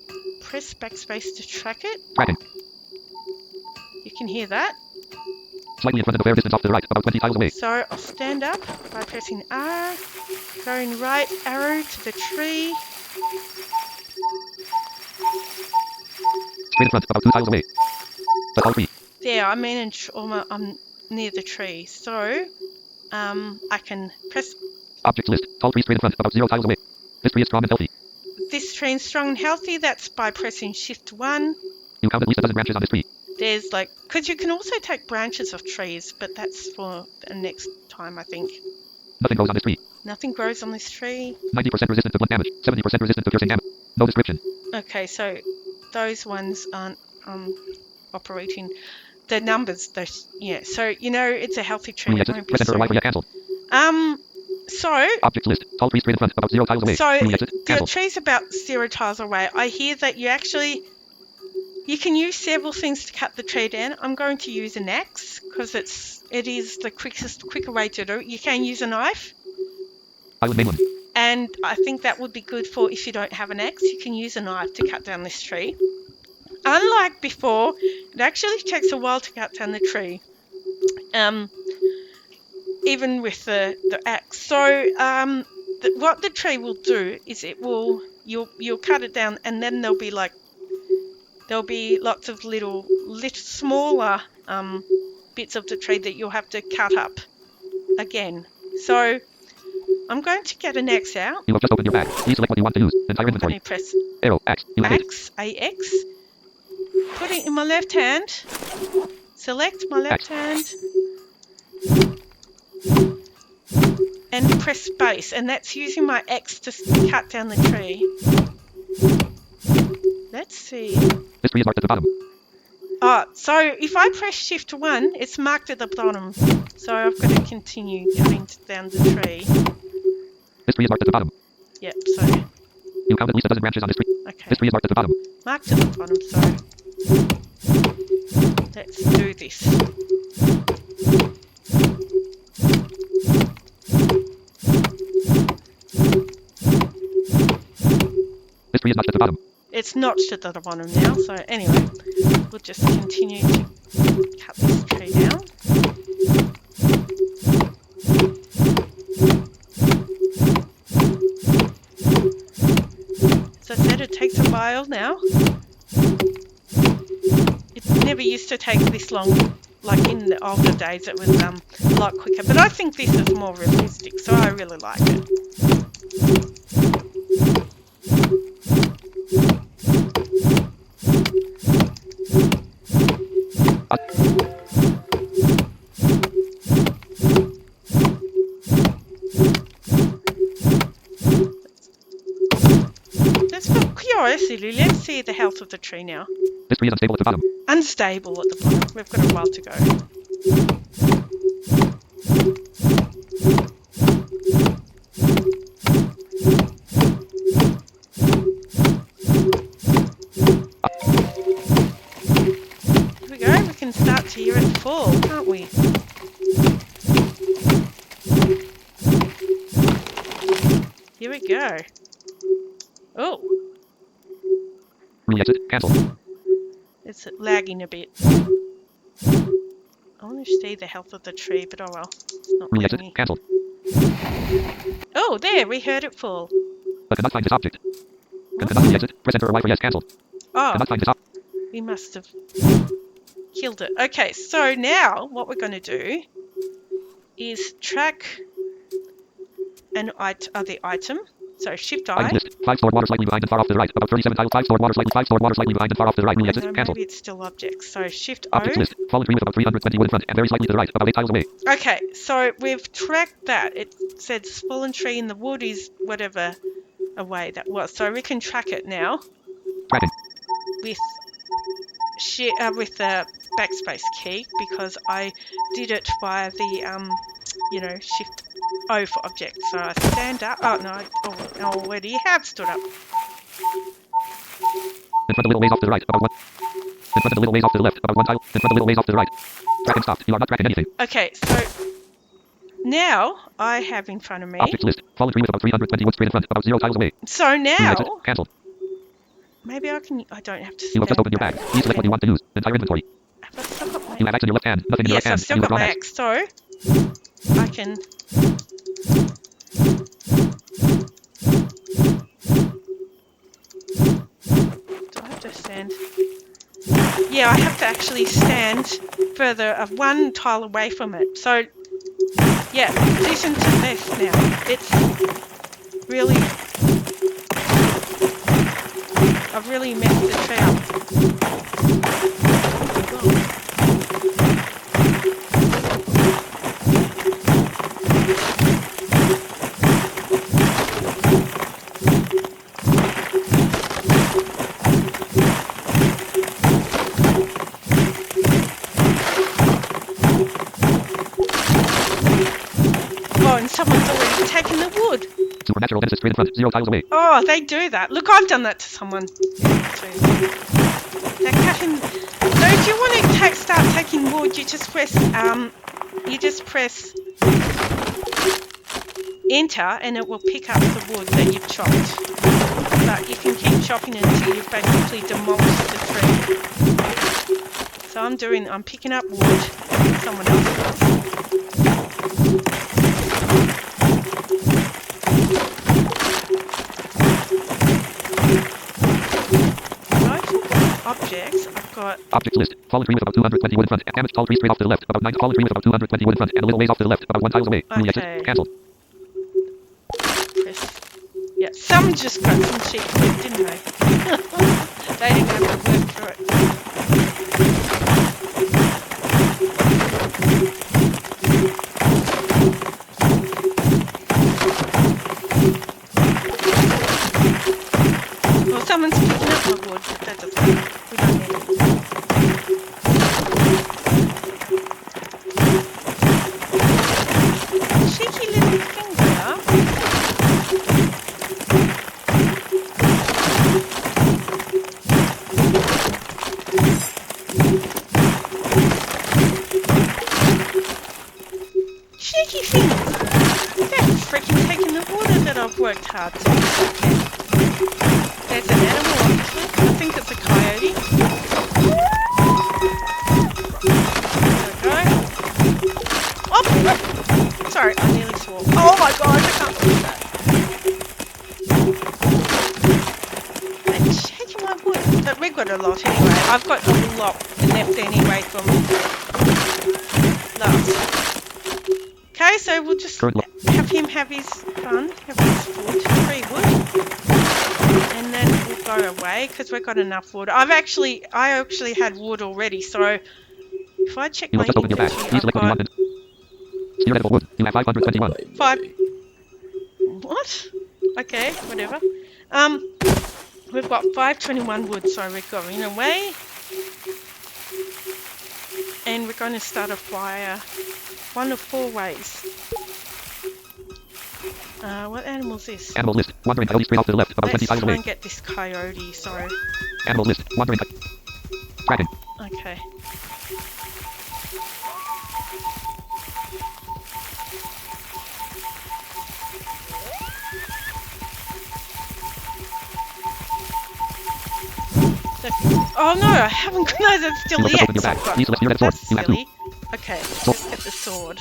press backspace to track it. Tracking. You can hear that. Slightly in front of the fair distance off to the right. About 20 tiles away. So I'll stand up by pressing R, going right arrow to the tree. Straight in front. About 2 tiles away. The tall tree. There, I'm I'm near the tree. So I can press Objects list. Tall tree straight in front. About 0 tiles away. This tree is strong and healthy. this tree is strong and healthy. That's by pressing Shift 1. You count at least a dozen branches on this tree. There's like, because you can also take branches of trees, but that's for the next time, I think. Nothing grows on this tree. Nothing grows on this tree. 90% resistant to blunt damage. 70% resistant to piercing damage. No description. Okay, so those ones aren't operating. The numbers, yeah. So you know it's a healthy tree. Rule It exit. won't be Press enter or Y so. for yet cancel. So Objects list. Tall tree straight in front. About 0 tiles away. Rule exit. the Cancel. tree's about 0 tiles away. I hear that you can use several things to cut the tree down. I'm going to use an axe because it is the quicker way to do it. You can use a knife, I would name one. and I think that would be good for if you don't have an axe. You can use a knife to cut down this tree. Unlike before, it actually takes a while to cut down the tree, even with the axe. So what the tree will do is you'll cut it down, and then there'll be lots of little smaller bits of the tree that you'll have to cut up again. So I'm going to get an X out. You have just opened your bag. Please select what you want to use. Entire I'm going inventory. to press Arrow. X. You have 8. X, AX. Put it in my left hand. Select my left hand. And press space. And that's using my X to cut down the tree. Let's see. This tree is marked at the bottom. Oh, so if I press Shift 1, it's marked at the bottom. So I've got to continue cutting down the tree. This tree is marked at the bottom. Yep, so, You count at least a dozen branches on this tree. okay. This tree is marked at the bottom. Marked at the bottom, so let's do this. This tree is notched at the bottom. It's notched at the bottom now, so anyway, we'll just continue to cut this tree down. So I said it takes a while now. It never used to take this long, like in the older days it was a lot quicker, but I think this is more realistic, so I really like it. Just for curiosity, let's see the health of the tree now. This tree is unstable at the bottom. Unstable at the bottom. We've got a while to go. Here we go. We can start to hear it fall, can't we? Here we go. Oh, Re-exit. Cancel. it's lagging a bit. I want to see the health of the tree, but oh well. It's not letting Re-exit. me. Cancel. Oh, there, we heard it fall. But cannot find this object. Cannot re-exit. Press enter or Y for yes. Cancel. Oh, Cannot find this object. we must have killed it. Okay, so now what we're going to do is track the item. So Shift I. Items list. 5 stored water slightly behind and far off to the right. About 37 tiles. 5 stored water slightly behind and far off to the right. Re-exit. No, Cancel. maybe it's still objects. So Shift O. Objects list. Fallen tree with about 320 wood in front and very slightly to the right. About 8 tiles away. Okay, so we've tracked that. It said fallen tree in the wood is whatever away that was. So we can track it now Tracking. with the backspace key because I did it via the Shift O for object. So I stand up. Oh no, I already have stood up. In front a little ways off to the right. About 1. In front a little ways off to the left. About 1 tile. In front a little ways off to the right. Tracking stopped. You are not tracking anything. Okay, so now I have in front of me. Objects list. Fallen tree with about 320 wood straight in front. About 0 tiles away. So now Re-exit. Cancel. maybe I don't have to You have just stand opened your bag. Please select what you want to use. Entire inventory. Have I still got my You have axe in your left hand. Nothing in your Yes, right hand. I've still You got have my drawn axe, so I can. Do I have to stand? Yeah, I have to actually stand further of 1 tile away from it. So, yeah, listen to this now. It's really. I've really messed the tree up. Oh, and someone's already taken the wood. Supernatural Genesis straight in front. 0 tiles away. Oh, they do that. Look, I've done that to someone. Too. They're cutting. So if you want to start taking wood, you just press enter, and it will pick up the wood that you've chopped. But you can keep chopping until you've basically demolished the tree. So I'm picking up wood. Someone else does. Objects, I've got. Objects list. Fallen tree with about 220 wood in front. Damaged tall tree straight off to the left. About 9 fallen tree with about 220 wood in front and a little ways off to the left. About 1 tile away. Okay. Re-exit. Cancel. Press. Yeah, some just got some cheap food, didn't they? They didn't have to work for it. Well, someone's picking up my wood, but that doesn't matter. We don't need it. Cheeky little finger. Cheeky finger. They're freaking taking the water that I've worked hard to. There's an animal, obviously. I think it's a coyote. There we go. Oh! Sorry, I nearly swore. Oh my god, I can't believe that. I'm checking my wood. But we've got a lot anyway. I've got a lot left anyway from last. Okay, so we'll just have him have his fun, have his wood, free wood. And then we'll go away because we've got enough wood. I actually had wood already, so if I check You my have just opened your bag. inventory, Please select what you wanted. Steer edible wood. You have 521. Five. What? Okay, whatever. We've got 521 wood, so we're going away. And we're going to start a fire. One of 4 ways. What animal is this? Animal list. Wandering coyote straight off to the left, about Let's 20 miles try away. and get this coyote, so... Animal list. Wandering tracking. Okay. Oh no, I haven't realised it's still You the have just opened axe your I've bag. got. Please select your red sword. That's You have 2. silly. Okay, let's get the sword.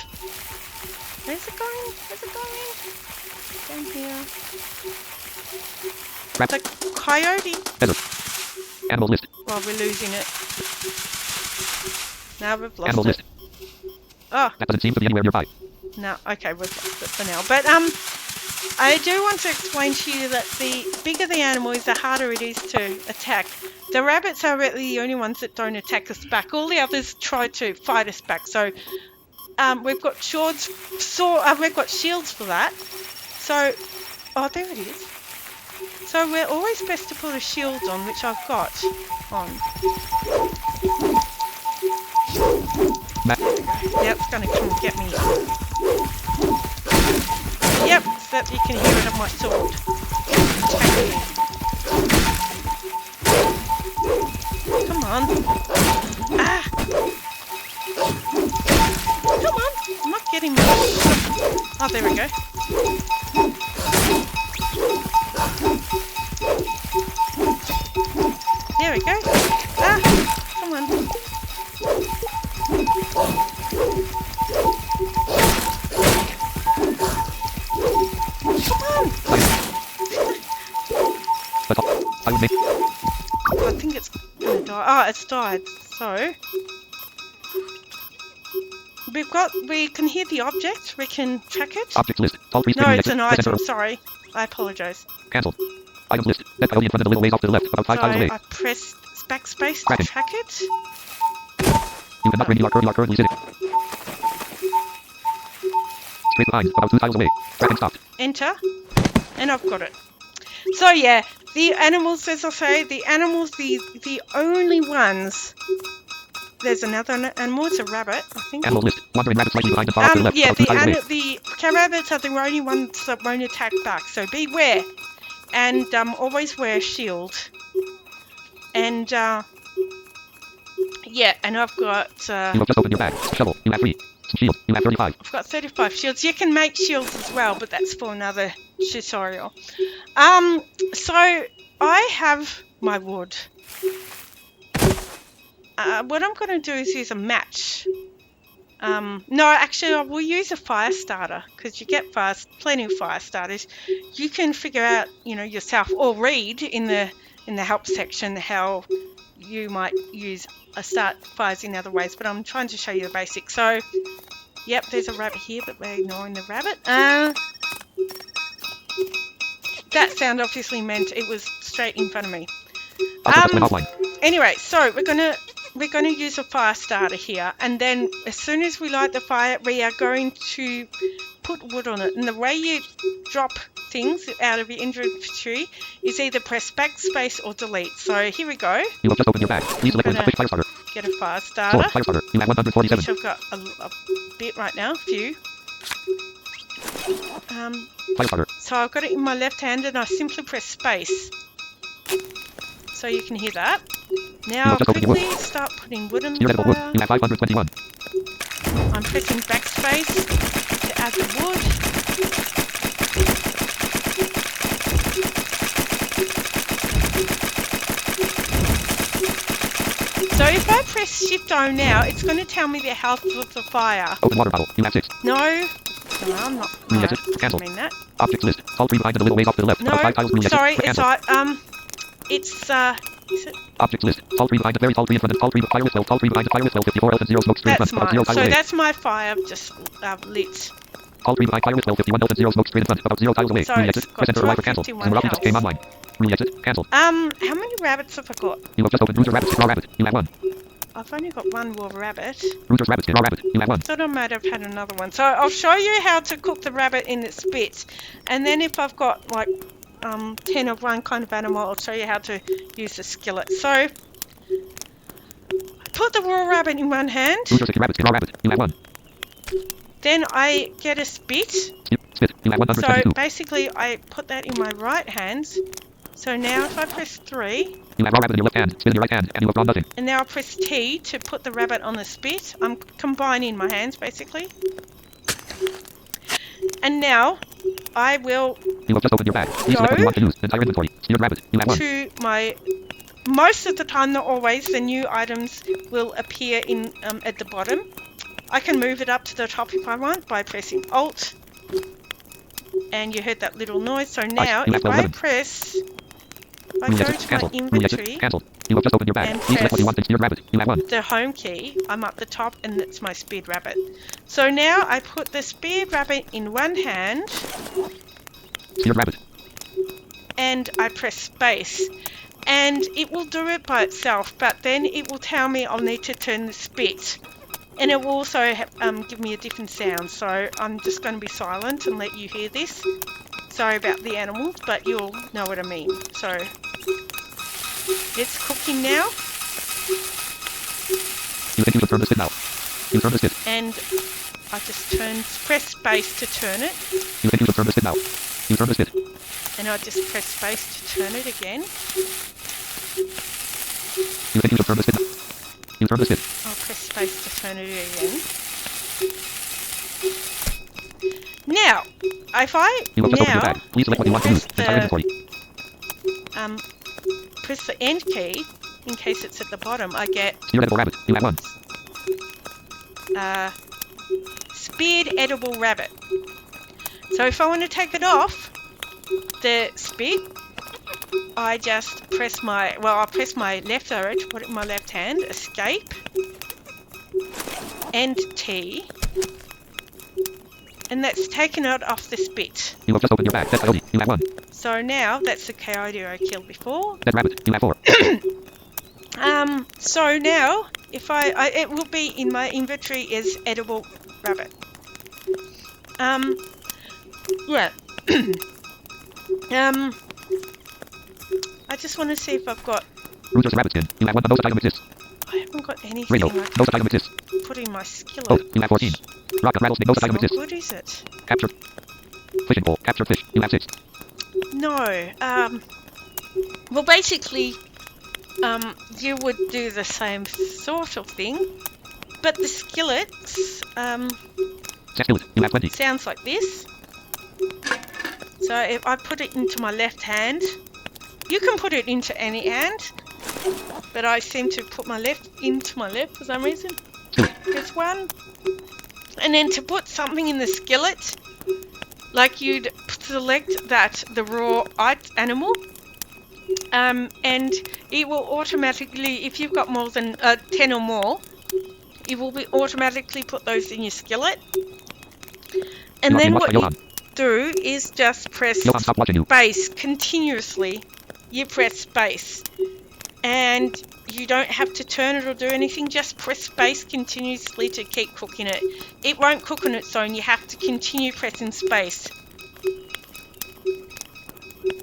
Where's it going? Where's it going? Down here. Trap. The coyote. Desert. Animal list. Well, we're losing it. Now we've lost Animal it. list. Oh, That doesn't seem to be anywhere nearby. no. Okay, we've lost it for now. But I do want to explain to you that the bigger the animal is, the harder it is to attack. The rabbits are really the only ones that don't attack us back. All the others try to fight us back. So we've got shields. We've got shields for that. So, oh, there it is. So we're always best to put a shield on, which I've got on. Yep, it's going to come and get me. Yep, so that you can hear it on my sword. Attacking me. Come on. Ah! Come on! I'm not getting much. Oh, there we go. There we go. Ah! Come on. I think it's gonna die. Oh, it's died. So we can hear the object. We can track it. Object list. All trees. No, it's an item. Sorry, I apologise. Cancel. Items list. That coyote in front of the little ways off to the left, about 5 So miles away. I press backspace to Tracking. track it. You cannot bring. You are currently sitting. Straight behind, about 2 miles away. Tracking stopped. Enter, and I've got it. So yeah, the animals, as I say, the animals, the only ones. There's another animal. It's a rabbit, I think. Animal list. Wandering rabbit slightly behind and far off to the left, Yeah, about 2 miles away. the rabbits are the only ones that won't attack back. So beware, and always wear a shield. And yeah, and I've got You have just opened your bag. Shovel. You have 3. Shield. You have 35. I've got 35 shields. You can make shields as well, but that's for another tutorial. So I have my wood. What I'm going to do is use a match. No, actually, I will use a fire starter because you get plenty of fire starters. You can figure out, yourself or read in the help section how you might use start fires in other ways. But I'm trying to show you the basics. So, yep, there's a rabbit here, but we're ignoring the rabbit. That sound obviously meant it was straight in front of me. Offline. Anyway, so we're gonna use a fire starter here, and then as soon as we light the fire, we are going to put wood on it. And the way you drop things out of your inventory is either press backspace or delete. So here we go. You have just opened your bag. Please select one. Quick fire starter. Get a fire Sword. starter. Fire starter. You have 147. Which I've got a bit right now, a few. Fire starter. So I've got it in my left hand, and I simply press space. So you can hear that. Now I'll quickly start putting wood in the Edible wood. fire. You have 521. I'm pressing backspace to add the wood. So if I press Shift O now, it's going to tell me the health of the fire. Open water bottle. You have 6. No, I'm not. No, Reset. I Cancel. mean that. Objects list. Tall tree behind and a little ways off to the left. No, About 5 tiles. Reset. sorry, it's Cancel. it's is it? Objects list. Tall tree behind a very tall tree in front of tall tree. Fire with well. Tall tree behind a fire with well. 54 health and 0 smoke screen in That's front. About mine. 0 tile So away. that's my fire I've just lit. Tall tree behind fire with well. 51 health and 0 smoke screen in front. About 0 tiles away. So Reset. it's got Press enter or Y for cancel. 51 Numerology just came health. online. Reset. Cancel. How many rabbits have I got? You have just opened Router's rabbit. Raw rabbit. You have 1. I've only got one raw rabbit. Router's rabbit. Raw rabbit. You have 1. Thought I might have had another one. So I'll show you how to cook the rabbit in its bits, and then if I've got like 10 of one kind of animal, I'll show you how to use the skillet. So I put the raw rabbit in one hand, Router's 60 rabbit. Raw rabbit. You have 1. then I get a spit. Spit. You have So 122. basically I put that in my right hand. So now if I press 3, You have raw rabbit in your left hand. Spit in your right hand, and you have drawn nothing. and now I press T to put the rabbit on the spit. I'm combining my hands basically. And now I will You have just opened your bag. Please select what you want to use. Entire inventory. Seared rabbit. You have 1. to my... Most of the time, not always, the new items will appear in at the bottom. I can move it up to the top if I want by pressing Alt. And you heard that little noise. So now you have if I 11. press... If I go Reset. to my Cancel. inventory, Reset. Cancel. You have just opened your bag. and Please select what you press- want. Seared rabbit. You have 1. the home key, I'm up the top and it's my speed rabbit. So now I put the speed rabbit in one hand Seared rabbit. and I press space. And it will do it by itself, but then it will tell me I'll need to turn the spit. And it will also give me a different sound. So I'm just going to be silent and let you hear this. Sorry about the animals, but you'll know what I mean. So it's cooking now. You think you should turn the spit now. You turn the spit. And I just press space to turn it. You think you should turn the spit now. You turn the spit. And I just press space to turn it again. You think you should turn the spit now. You turn the spit. I'll press space to turn it again. Now, if I You have just opened your now bag. Please select what you want to use. press Entire inventory. press the end key in case it's at the bottom, I get Seared edible rabbit. You have 1. speared edible rabbit. So if I want to take it off the spit, I just press I'll press my left arrow to put it in my left hand, escape, and T, and that's taken it off the spit. You have just opened your bag. Dead coyote. You have 1. So now that's the coyote I killed before. Dead rabbit. You have 4. So now if I it will be in my inventory as edible rabbit. Yeah. I just want to see if I've got. Router's rabbit skin. You have 1. The most item exists. I haven't got anything Radio. I No can such item exists. put in my skillet. Oh, you have 14. Rocket rattlesnake. No such So item exists. what is it? Captured. Fishing pole. Captured fish. You have 6. No. Well, basically, you would do the same sort of thing, but the skillets Skillet. You have 20. sounds like this. So if I put it into my left hand, you can put it into any hand, but I seem to put my left into my left for some reason. Skillet. There's one. And then to put something in the skillet, like you'd select the raw animal, and it will automatically, if you've got more than 10 or more, it will be automatically put those in your skillet. And then what do is just press Johan, stop watching you. space continuously. You press space. And you don't have to turn it or do anything. Just press space continuously to keep cooking it. It won't cook on its own. You have to continue pressing space.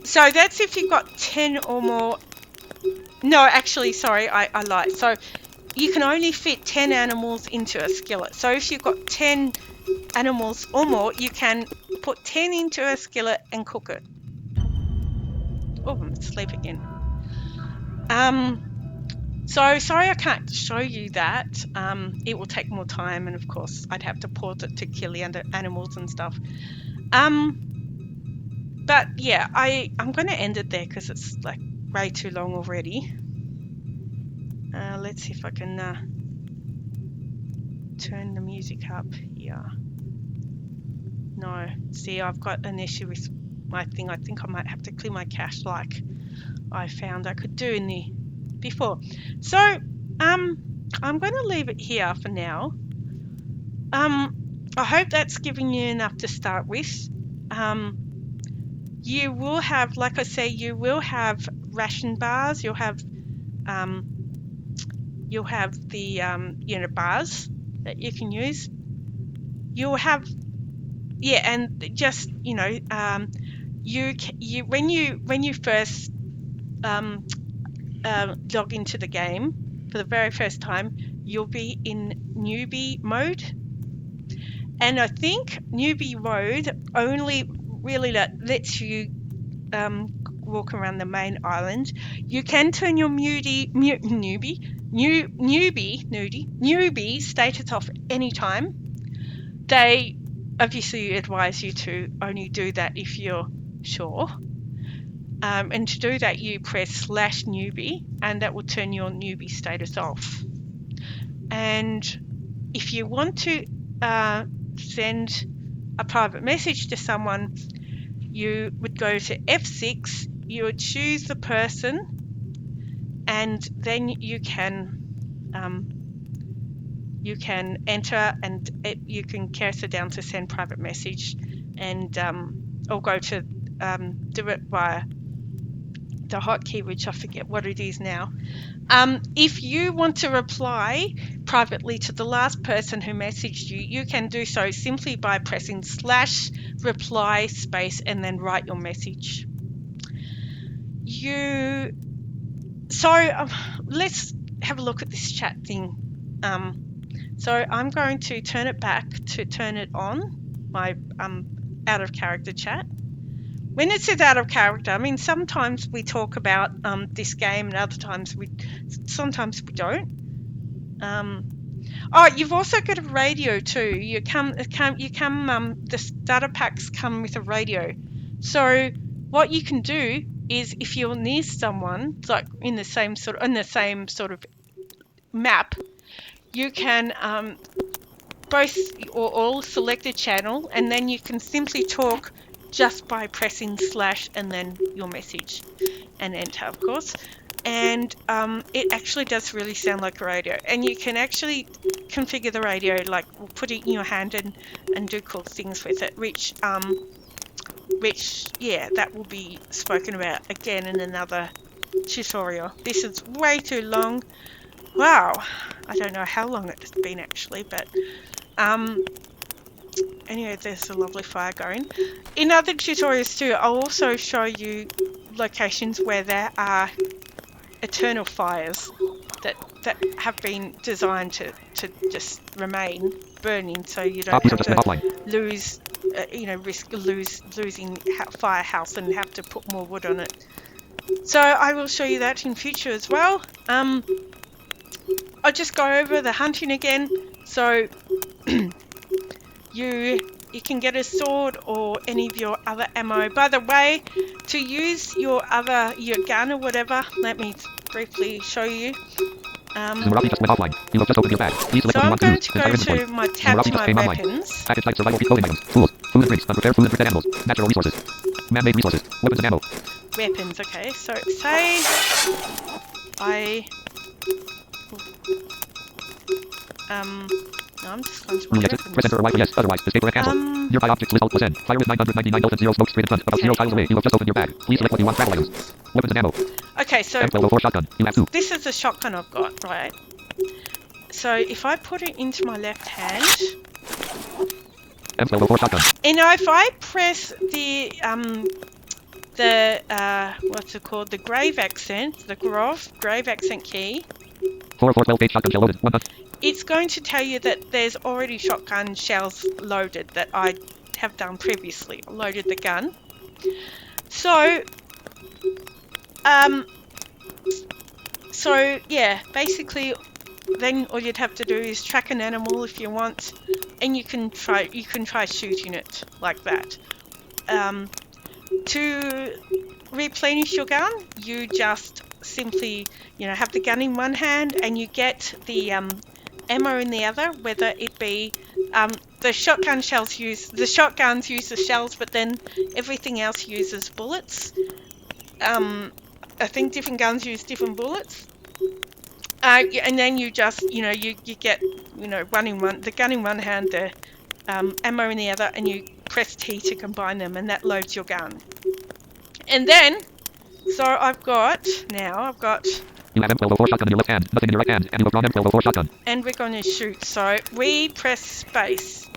So that's if you've got 10 or more. No, actually, sorry, I lied. So you can only fit 10 animals into a skillet. So if you've got 10 animals or more, you can put 10 into a skillet and cook it. Oh, I'm asleep again. So sorry I can't show you that. It will take more time, and of course I'd have to pause it to kill the animals and stuff. But yeah, I'm going to end it there because it's like way too long already. Let's see if I can turn the music up here. No, see, I've got an issue with my thing. I think I might have to clear my cache like I found I could do in the before. So I'm going to leave it here for now. I hope that's giving you enough to start with. You will have, like I say, you will have ration bars. You'll have the unit bars that you can use. You'll have, yeah, and just when you first log into the game for the very first time, you'll be in newbie mode, and I think newbie mode only really lets you walk around the main island. You can turn your newbie status off anytime. They obviously advise you to only do that if you're sure. And to do that, you press /newbie, and that will turn your newbie status off. And if you want to send a private message to someone, you would go to F6, you would choose the person, and then you can enter, and you can cursor down to send private message, and or go to do it via the hotkey, which I forget what it is now. If you want to reply privately to the last person who messaged you, you can do so simply by pressing /reply space and then write your message. Let's have a look at this chat thing. So I'm going to turn it back to turn it on, my out of character chat. When it says out of character, I mean, sometimes we talk about this game, and other times sometimes we don't. Oh, you've also got a radio too. The starter packs come with a radio. So what you can do is, if you're near someone, like in the same sort of map, you can both or all select a channel, and then you can simply talk just by pressing / and then your message and enter, of course. And it actually does really sound like a radio, and you can actually configure the radio, like put it in your hand and do cool things with it, which yeah, that will be spoken about again in another tutorial. This is way too long. Wow, I don't know how long it's been actually, but anyway, there's a lovely fire going. In other tutorials too, I'll also show you locations where there are eternal fires that have been designed to just remain burning, so you don't have to lose, risk losing firehouse and have to put more wood on it. So I will show you that in future as well. I'll just go over the hunting again. So you can get a sword or any of your other ammo. By the way, to use your gun or whatever, let me briefly show you. So I'm going to go to my tab to my weapons. Package survival clothing items, tools, food and drinks, unprepared food and prepared animals, natural resources, man-made resources, weapons and ammo. Weapons, okay. So say No, I'm just going to Rule my exit. Press enter or weapons. Y for yes. Otherwise, escape or cancel. Nearby objects list Alt plus N. Fire with 999 health and 0 smokes straight in front. About 0 tiles away. You have just opened your bag. Please select what you want. Travel items. Weapons and ammo. Okay, so M1204 shotgun. You have 2. this is the shotgun I've got, right? So if I put it into my left hand, M1204 shotgun. and now if I press the what's it called? The grave accent, the grave accent key, 4 gauge shotgun shell loaded. 1 it's going to tell you that there's already shotgun shells loaded that I have done previously. I loaded the gun. So yeah, basically then all you'd have to do is track an animal if you want, and you can try shooting it like that. To replenish your gun, you just simply, have the gun in one hand and you get the ammo in the other, whether it be the shotguns use the shells, but then everything else uses bullets. I think different guns use different bullets. And then you just, you get, one in one, the gun in one hand, the ammo in the other, and you press T to combine them, and that loads your gun. And then, so I've got. You have M1204 shotgun in your left hand, nothing in your right hand, and you have drawn M1204 shotgun. And we're going to shoot. So we press space.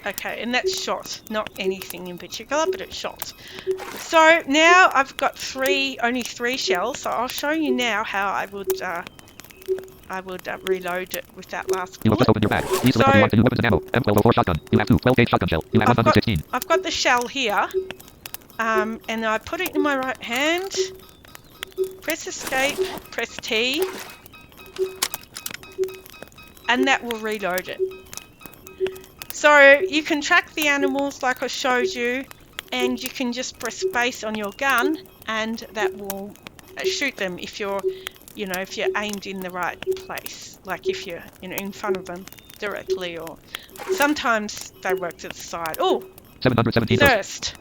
Okay, and that's shot. Not anything in particular, but it's shot. So now I've got only three shells. So I'll show you now how I would reload it with that last You have bullet. just opened your bag. Please select what you want to use. Weapons and ammo. M1204 shotgun. You have 12 gauge shotgun shell. You have 116. I've got the shell here. And I put it in my right hand. Press escape. Press T. And that will reload it. So you can track the animals like I showed you, and you can just press space on your gun, and that will shoot them if you're aimed in the right place, like if you're in front of them directly, or sometimes they work to the side. Oh, 717 thirst.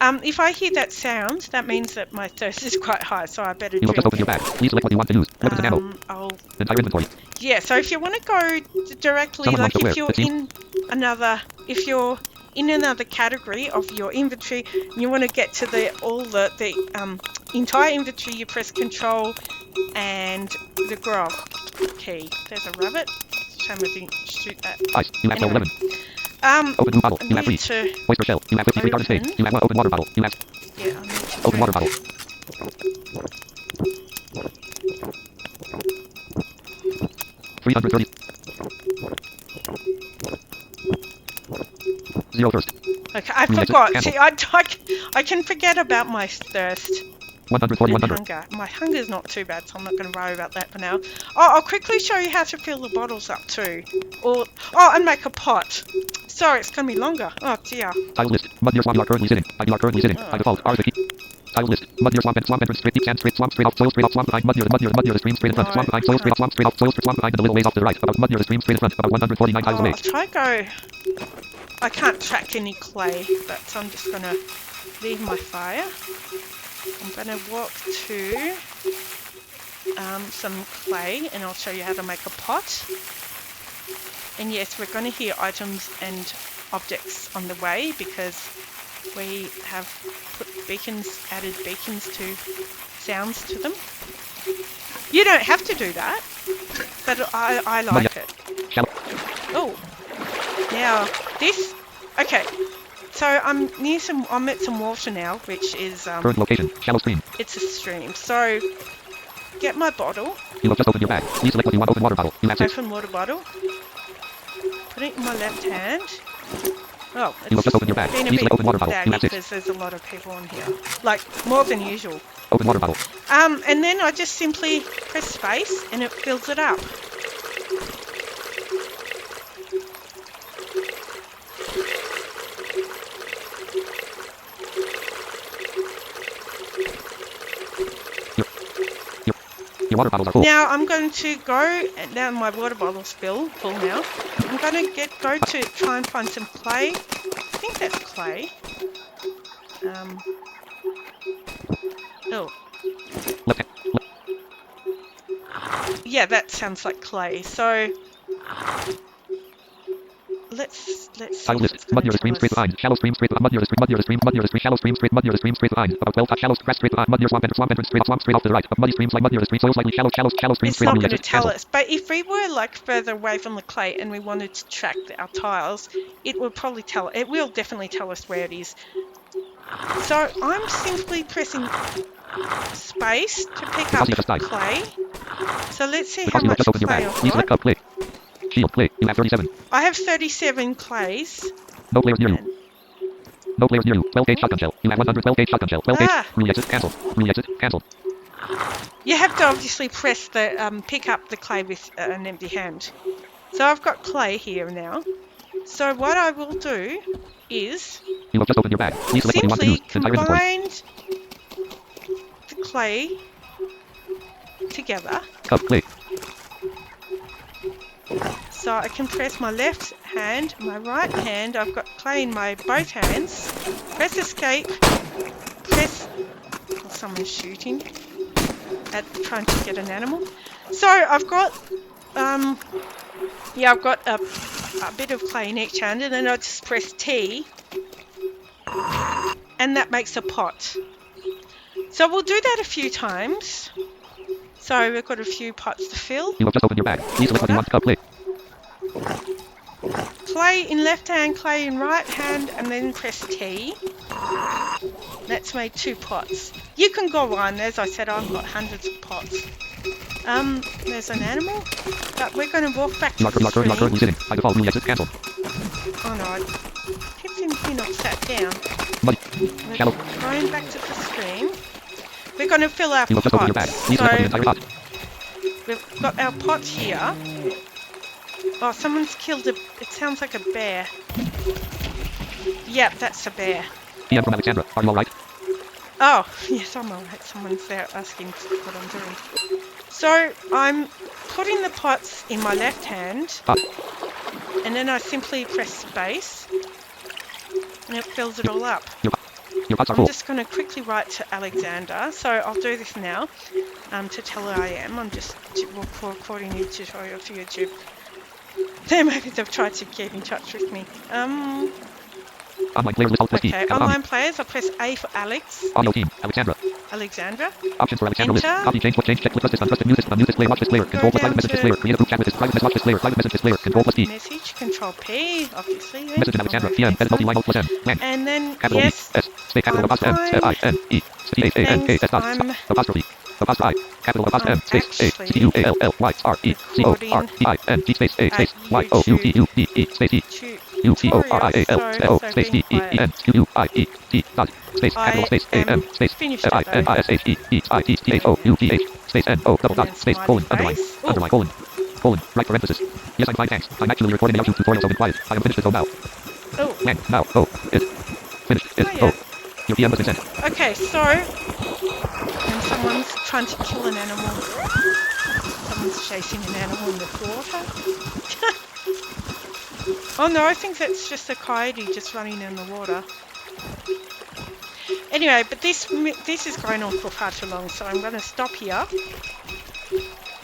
If I hear that sound, that means that my thirst is quite high, so I better You have drink. just opened your bag. Please select what you want to use. Weapons and ammo. Entire inventory. Yeah, so if you want to go directly, Someone like wants to if you're in another category of your inventory, and you want to get to the entire inventory, you press Control and the grab key. There's a rabbit. Shame I didn't shoot that. Ice. You have Anyway. 11. Open blue bottle. You have 3. need to Oyster shell. You have 53 garden steak. You have 1 open water bottle. You have I need to open water bottle. 330. 0 thirst. Okay, I Rule exit. forgot. Cancel. See, I can forget about my thirst. 140. And 100. hunger. My hunger's not too bad, so I'm not going to worry about that for now. Oh, I'll quickly show you how to fill the bottles up too. And make a pot. Sorry, it's going to be longer. Oh dear. Tile list. Mud near swamp you are currently sitting. You are currently sitting. By default, R is the key. Tile list. Mud near swamp and swamp entrance straight deep sand straight swamp straight off soil straight off swamp behind mud near the stream straight in front. No, Swamp behind soil straight off swamp straight off soil swamp behind and a little ways off to the right. About mud near the stream straight in front. About 149 tiles away. I'll try go. I can't track any clay, but so I'm just going to leave my fire. I'm going to walk to some clay, and I'll show you how to make a pot. And yes, we're going to hear items and objects on the way because we have added beacons to sounds to them. You don't have to do that, but I like it. Oh, now this. Okay, so I'm at some water now, which is Current location. Shallow stream. it's a stream. So get my bottle. You have just opened your bag. Please select what you want. Open water bottle. You have 6. Open water bottle. Put it in my left hand. Oh, You have just opened your bag. been a Please bit select open water bottle. You saggy have 6. because there's a lot of people on here, like more than usual. Open water bottle. And then I just simply press space and it fills it up. Your water bottles are full. Now I'm going to go, now my water bottle's full now. I'm going to go to try and find some clay. I think that's clay. Oh. Left hand. Yeah, that sounds like clay. So Let's see Tile if list. it's Mud going near to the stream tell straight us. behind. Shallow stream straight mud near the stream mud near the stream mud near the stream shallow stream straight mud near the stream straight behind. About 12 shallow straight behind mud near swamp entrance straight off to the right. Muddy streams like mud near the stream soil slightly shallow stream It's straight not on going the to edges. tell Cancel. us, but if we were like further away from the clay and we wanted to track our tiles, it will probably tell. It will definitely tell us where it is. So I'm simply pressing space to pick up clay. So let's see how much clay I've Please select got. up clay. Shield clay. You have 37. I have 37 clays. No players near you. No players near you. 12 gauge shotgun shell. You have 112 gauge shotgun shell. 12 gauge. Re-exit. Cancel. Re-exit. Cancel. You have to obviously press the pick up the clay with an empty hand. So I've got clay here now. So what I will do is You have just opened your bag. Please select what you want to use. simply Entire inventory. combine the clay together. Cup clay. So I can press my left hand, my right hand. I've got clay in my both hands. Press escape. Press. Oh, someone's shooting at trying to get an animal. So I've got yeah, I've got a bit of clay in each hand, and then I just press T, and that makes a pot. So we'll do that a few times. So we've got a few pots to fill. You have just opened your bag. Please select what you want. Cup clay. Clay in left hand, clay in right hand, and then press T. That's made 2 pots. You can go on, as I said, I've got hundreds of pots. There's an animal, but we're going to walk back to the You are currently screen. sitting. By default, re-exit. Cancel. Oh no, I keep thinking I've sat down. Muddy. We're Shallow. going back to the screen. We're going to fill our You have just opened your bag. pots. Please select the entire pot. We've got our pot here. Oh, someone's killed a... It sounds like a bear. Yep, that's a bear. PM from Alexandra. Are you alright? Oh, yes, I'm alright. Someone's there asking what I'm doing. So, I'm putting the pots in my left hand, Pot. and then I simply press space, and it fills it all up. Your pots are I'm full. just going to quickly write to Alexander, so I'll do this now to tell her I am. I'm just recording a tutorial for YouTube. Maybe they've tried to get in touch with me. Online players list alt plus T. Okay, online players, I press A for Alex. Audio team. Alexandra. Alexandra. Options for Alexandra list. Enter. Copy, change, click, change, check, click, list, untrusted, news, unmute display, watch displayer, control plus down private message to- displayer, create a group chat with this private message, watch displayer, private message displayer, control plus T. Message, Control P, obviously. Message in Alexandra, PM, edit multi-line alt plus M, WAN, And then, capital yes, E, S, space, capital I'm apostrophe M, fine. I-N-E, C-H-A-N-K, S dot, I'm- apostrophe, apostrophe I, capital apostrophe M, space, A, actually C-U-A-L-L-Y-R-E-C-O-R-E-I-N, G, space, A, space, Y-O-U-T-U-B-E, space, E, U-T-O-R-I-A-L, O, space, D-E-N-Q-U-I-E-T, dot, space, capital space, A-M, space, F-I-N-I-S-H-E-E-I-T-T-H-O-U-T-H, space, N-O, double dot, space, colon, underline, underline, colon, right parenthesis. Yes, I'm fine, thanks. I'm actually recording the YouTube tutorial, so be quiet. I am finished with O now. Oh, When, now, O, is, finished, is, Oh, yeah. O. Your PM has been sent. okay, so, and someone's trying to kill an animal. Someone's chasing an animal in the water. Oh no, I think that's just a coyote just running in the water. Anyway, but this is going on for far too long, so I'm going to stop here.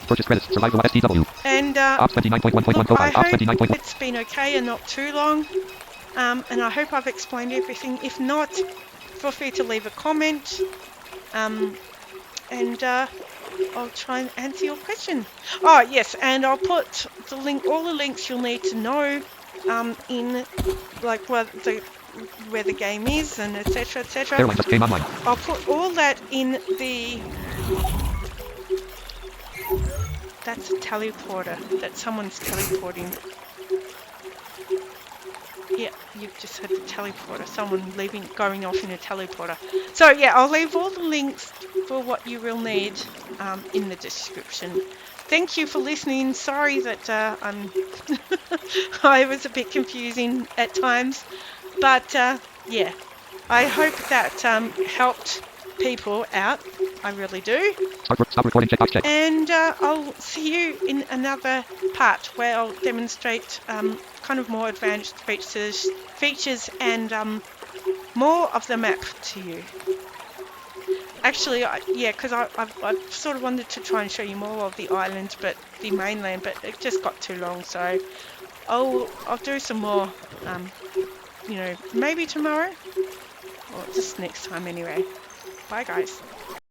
Purchase credits, survival STW. And Ops 29.1.105, I Ops hope 29.1. it's been okay and not too long. And I hope I've explained everything. If not, feel free to leave a comment. And I'll try and answer your question. Oh yes, and I'll put the link, all the links you'll need to know, in like where the game is and etc. etc. Airline just came online. I'll put all that in the. That's a teleporter. That someone's teleporting. Yeah, you've just had the teleporter. Someone going off in a teleporter. So yeah, I'll leave all the links for what you will need in the description. Thank you for listening. Sorry that I was a bit confusing at times, but yeah, I hope that helped people out. I really do. Stop recording, check box check. And I'll see you in another part where I'll demonstrate kind of more advanced features and more of the map to you. Actually, yeah, because I've sort of wanted to try and show you more of the island, but the mainland, but it just got too long. So I'll do some more, maybe tomorrow or just next time anyway. Bye, guys.